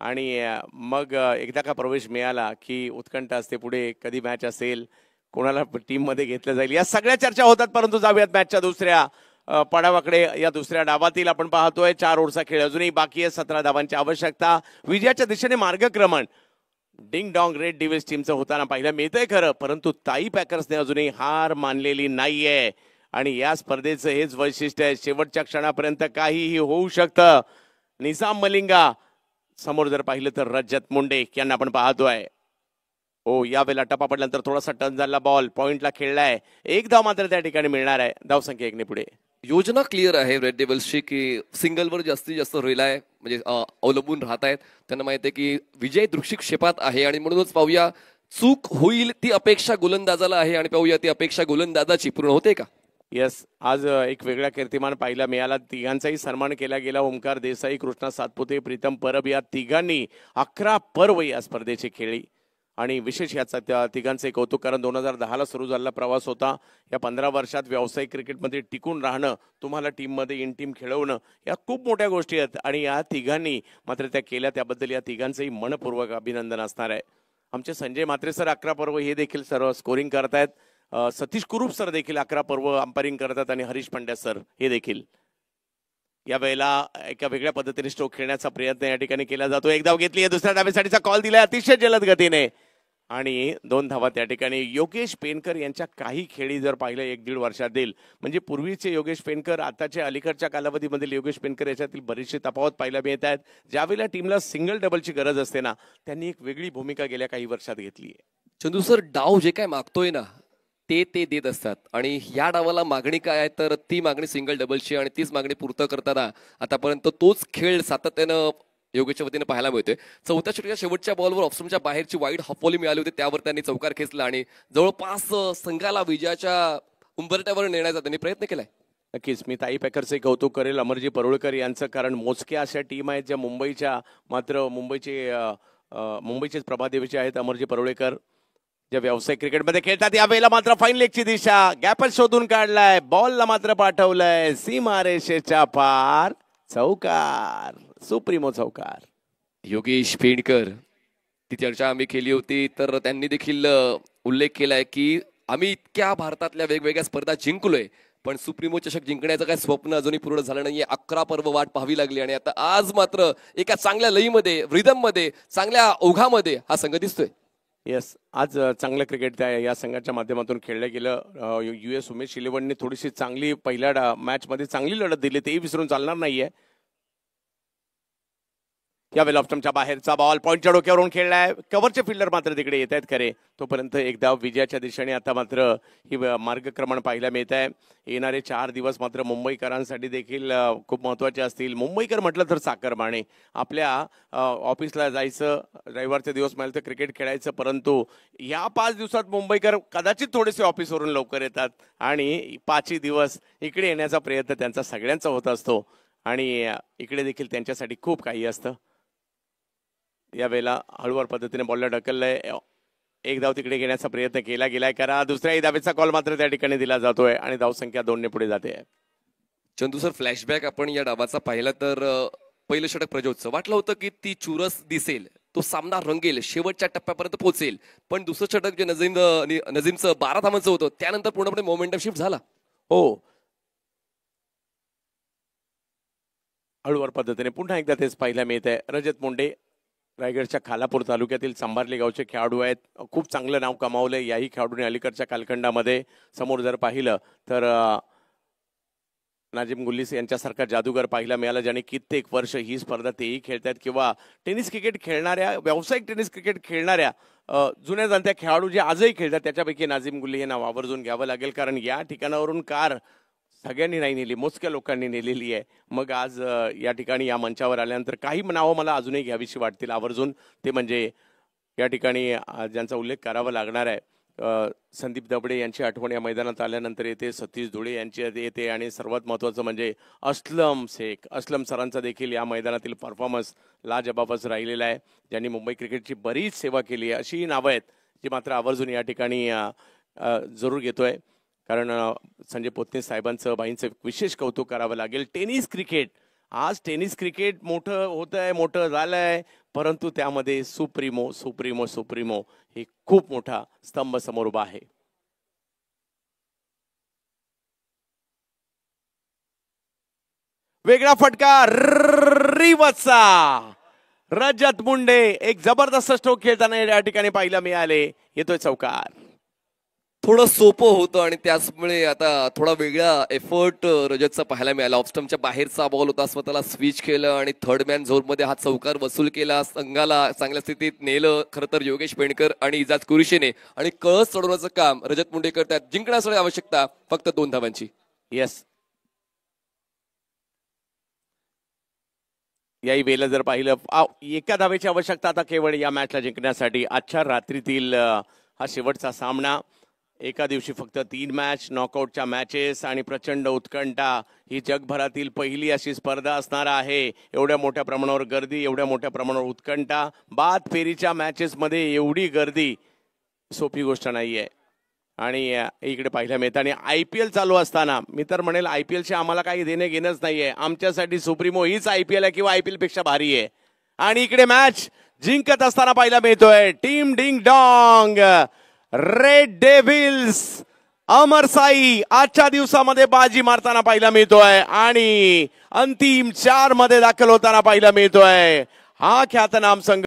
आणि मग एकदा का प्रवेश मिळाला की उत्कंठ असते, पुढे कधी मॅच असेल, कोणाला टीम मध्ये घेतलं जाईल, या सगळ्या चर्चा होतात. परंतु जाऊयात मॅचच्या दुसऱ्या पडावाकडे. या दुसऱ्या डावातील आपण पाहतोय 4 ओव्हरचा खेळ अजूनही बाकी आहे. 17 धावांची आवश्यकता. विजयाच्या दिशेने मार्गक्रमण डिंग डॉंग रेड डेव्हिल्स टीमचं होताना पाहायला मिळतंय खरं, परंतु ताई पॅकर्सने अजूनही हार मानलेली नाहीये. आणि या स्पर्धेचं हेच वैशिष्ट्य आहे, शेवटच्या क्षणापर्यंत काहीही होऊ शकतं. निजाम मलिंगा समोर जर पाहिलं तर रजत मुंडे यांना आपण पाहतोय. हो, यावेळेला टप्पा पडल्यानंतर थोडासा टर्न झाला, बॉल पॉइंटला खेळलाय. 1 धाव मात्र त्या ठिकाणी मिळणार आहे. धावसंख्या 1 ने पुढे. योजना क्लिअर आहे रेड डेव्हिल्सची की सिंगलवर जास्तीत जास्त रिलाय म्हणजे अवलंबून राहत आहेत. त्यांना माहिती आहे की विजय दृष्टिक्षेपात आहे आणि म्हणूनच पाहूया चूक होईल ती अपेक्षा गोलंदाजाला आहे आणि पाहूया ती अपेक्षा गोलंदाजाची पूर्ण होते का. यस, आज एक वेगळा कीर्तिमान पाहायला मिळाला. तिघांचाही सन्मान केला गेला. ओमकार देसाई, कृष्णा सातपुते, प्रीतम परब या तिघांनी 11 पर्व या स्पर्धेची खेळली आणि विशेष याचा त्या तिघांचे कौतुक, कारण 2010ला सुरू झालेला प्रवास होता. या 15 वर्षात व्यावसायिक क्रिकेटमध्ये टिकून राहणं, तुम्हाला टीममध्ये इन टीम खेळवणं, या खूप मोठ्या गोष्टी आहेत आणि या तिघांनी मात्र त्या केल्या. त्याबद्दल या तिघांचंही मनपूर्वक अभिनंदन असणार आहे. आमचे संजय म्हात्रे सर 11 पर्व हे देखील सर्व स्कोरिंग करतायत. सतीश कुरूप सर देखील 11 पर्व अंपायरिंग करतात आणि हरीश पंड्या सर हे देखील. या वेळेला एका वेगळ्या पद्धतीने स्ट्रोक खेळण्याचा प्रयत्न या ठिकाणी केला जातो. एक धाव घेतली आहे, दुसऱ्या धावेसाठीचा कॉल दिलाय अतिशय जलद गतीने आणि 2 धावा त्या ठिकाणी. योगेश पेनकर यांच्या काही खेळी जर पाहिलं 1-1.5 वर्षात देईल, म्हणजे पूर्वीचे योगेश पेनकर, आताच्या अलीकडच्या कालावधीमधील योगेश पेनकर याच्यातील बरीचशी तफावत पाहायला मिळत आहेत. ज्यावेळेला टीमला सिंगल डबलची गरज असते ना, त्यांनी एक वेगळी भूमिका गेल्या काही वर्षात घेतली आहे. चंदू सर, डाव जे काय मागतोय ना ते देत असतात आणि या डावाला मागणी काय आहे तर ती मागणी सिंगल डबलची आणि तीच मागणी पूर्ण करताना आतापर्यंत तोच खेळ सातत्यानं योगेशच्या वतीने पाहायला मिळतोय. 4थ्या षटकाच्या शेवटच्या बॉलवर ऑफस्टमच्या बाहेरची वाईड हफोली मिळाली होती, त्यावर त्यांनी चौकार खेचला आणि जवळपास संघाला विजयाच्या उंबरट्यावर नेण्याचा त्यांनी प्रयत्न केलाय. नक्कीच मी ताई पॅकरचे कौतुक करेल, अमरजी परुळकर यांचं, कारण मोजक्या अशा टीम आहेत ज्या मुंबईच्या, मात्र मुंबईचेच प्रभादेवीचे आहेत अमरजी परुळेकर, ज्या व्यावसायिक क्रिकेटमध्ये खेळतात. यावेळेला मात्र फाईन लेगची दिशा गॅपच शोधून काढलाय, बॉलला मात्र पाठवलंय सीमारेषेच्या पार, चौकार, सुप्रीमो चौकार. योगेश पेंडकर, ती चर्चा आम्ही केली होती तर त्यांनी देखील उल्लेख केलाय की आम्ही इतक्या भारतातल्या वेगवेगळ्या स्पर्धा जिंकलोय पण सुप्रीमो चषक जिंकण्याचं काय स्वप्न अजूनही पूर्ण झालं नाहीये. 11 पर्व वाट पाहावी लागली आणि आता आज मात्र एका चांगल्या लईमध्ये, रिदम मध्ये, चांगल्या ओघामध्ये हा संघ दिसतोय. येस, आज चांगलं क्रिकेट या संघाच्या माध्यमातून खेळलं गेलं. US उमेश 11ने थोडीशी चांगली पहिल्या मॅच मध्ये चांगली लढत दिली, तेही विसरून चालणार नाहीये. यावेळेला ऑप्टमच्या बाहेरचा बॉल पॉइंटच्या डोक्यावरून खेळलाय, कव्हरचे फिल्डर मात्र तिकडे येत आहेत खरे. तोपर्यंत एक धाव विजयाच्या दिशेने आता मात्र ही मार्गक्रमण पाहायला मिळत आहे. येणारे 4 दिवस मात्र मुंबईकरांसाठी देखील खूप महत्वाचे असतील. मुंबईकर म्हटलं तर साखरमाणे, आपल्या ऑफिसला जायचं, रविवारचे दिवस मिळाले तर क्रिकेट खेळायचं, परंतु या 5 दिवसात मुंबईकर कदाचित थोडेसे ऑफिसवरून लवकर येतात आणि 5ही दिवस इकडे येण्याचा प्रयत्न त्यांचा सगळ्यांचा होत असतो आणि इकडे देखील त्यांच्यासाठी खूप काही असतं. यावेळेला हळूवार पद्धतीने बॉलला ढकललंय, एक धाव तिकडे घेण्याचा प्रयत्न केला गेलाय, करा दुसऱ्याही धावेचा कॉल मात्र त्या ठिकाणी दिला जातोय आणि धावसंख्या 2ने पुढे जाते. चंदू सर, फ्लॅशबॅक आपण या डावाचा पाहिला तर पहिलं षटक प्रजोतचं वाटलं होतं की ती चुरस दिसेल, तो सामना रंगेल, शेवटच्या टप्प्यापर्यंत पोहोचेल, पण दुसरं षटक जे नजीमचं 12 धावांचं होतं त्यानंतर पूर्णपणे मोमेंटम शिफ्ट झाला. हो, हळूवार पद्धतीने पुन्हा एकदा तेच पाहायला मिळत आहे. रजत मुंडे रायगडच्या खालापूर तालुक्यातील संभारली गावचे खेळाडू आहेत, खूप चांगलं नाव कमावलंय याही खेळाडूने अलीकडच्या कालखंडामध्ये. समोर जर पाहिलं तर नाजिम गुल्लीस यांच्यासारखा जादूगार पाहायला मिळाला, ज्याने कित्येक वर्ष ही स्पर्धा तेही खेळतात, किंवा टेनिस क्रिकेट खेळणाऱ्या, व्यावसायिक टेनिस क्रिकेट खेळणाऱ्या जुन्या जाणत्या खेळाडू जे आजही खेळतात त्याच्यापैकी नाजिम गुल्ली हे नाव आवर्जून घ्यावं लागेल, कारण या ठिकाणावरून कार सगळ्यांनी नाही नेली, मोजक्या लोकांनी नेलेली आहे. मग आज या ठिकाणी या मंचावर आल्यानंतर काही नावं मला अजूनही घ्यावीशी वाटतील आवर्जून, ते म्हणजे या ठिकाणी ज्यांचा उल्लेख करावा लागणार आहे. संदीप दबडे यांची आठवण या मैदानात आल्यानंतर येते, सतीश धुळे यांची येते आणि सर्वात महत्त्वाचं म्हणजे अस्लम शेख, अस्लम सरांचा देखील या मैदानातील परफॉर्मन्स लाजबाबच राहिलेला आहे, ज्यांनी मुंबई क्रिकेटची बरीच सेवा केली आहे. अशी नावं आहेत जी मात्र आवर्जून या ठिकाणी जरूर घेतोय, कारण संजय पोतने साहेबांचं, बाईंचं विशेष कौतुक करावं लागेल. टेनिस क्रिकेट, आज टेनिस क्रिकेट मोठं होत आहे, मोठं झालंय, परंतु त्यामध्ये सुप्रीमो सुप्रीमो सुप्रीमो हे खूप मोठा स्तंभ समोर उभा आहे. वेगळा फटका रिवचा, रजत मुंडे एक जबरदस्त स्ट्रोक खेळताना या ठिकाणी पाहायला मिळाले, येतोय चौकार. थोडं सोपं होतं आणि त्याचमुळे आता थोडा वेगळा एफर्ट रजतचा पाहायला मिळाला. ऑफस्टमच्या बाहेरचा बॉल होता, स्वतःला स्विच केलं आणि थर्ड मॅन झोनमध्ये हा चौकार वसूल केला, संघाला चांगल्या स्थितीत नेलं. खरं तर योगेश पेंडकर आणि इजाज कुरेशीने आणि कळस चढवण्याचं काम रजत मुंडे करतात. जिंकण्यासाठी आवश्यकता फक्त 2 धावांची. येस, याही वेळेला जर पाहिलं 1 धावेची आवश्यकता आता केवळ या मॅचला जिंकण्यासाठी. आजच्या रात्रीतील हा शेवटचा सामना एका दिवशी फक्त 3 मॅच, नॉकआउटच्या मॅचेस आणि प्रचंड उत्कंठा. ही जगभरातील पहिली अशी स्पर्धा असणार आहे. एवढ्या मोठ्या प्रमाणावर गर्दी, एवढ्या मोठ्या प्रमाणावर उत्कंठा. बाद फेरीच्या मॅचेस मध्ये एवढी गर्दी सोपी गोष्ट नाहीये. आणि इकडे पाहिलं मिळतं. आणि IPL चालू असताना मी तर म्हणेल IPLशी आम्हाला काही देणे घेणंच नाहीये. आमच्यासाठी सुप्रीमो हीच IPL आहे किंवा IPL पेक्षा भारी आहे. आणि इकडे मॅच जिंकत असताना पाहायला मिळतोय team ding dong red devils Amar Sai आजच्या दिवसामध्ये बाजी मारताना पाहायला मिळतोय आणि अंतिम 4 मध्ये दाखल होताना पाहायला मिळतोय. हा ख्यातनाम संघ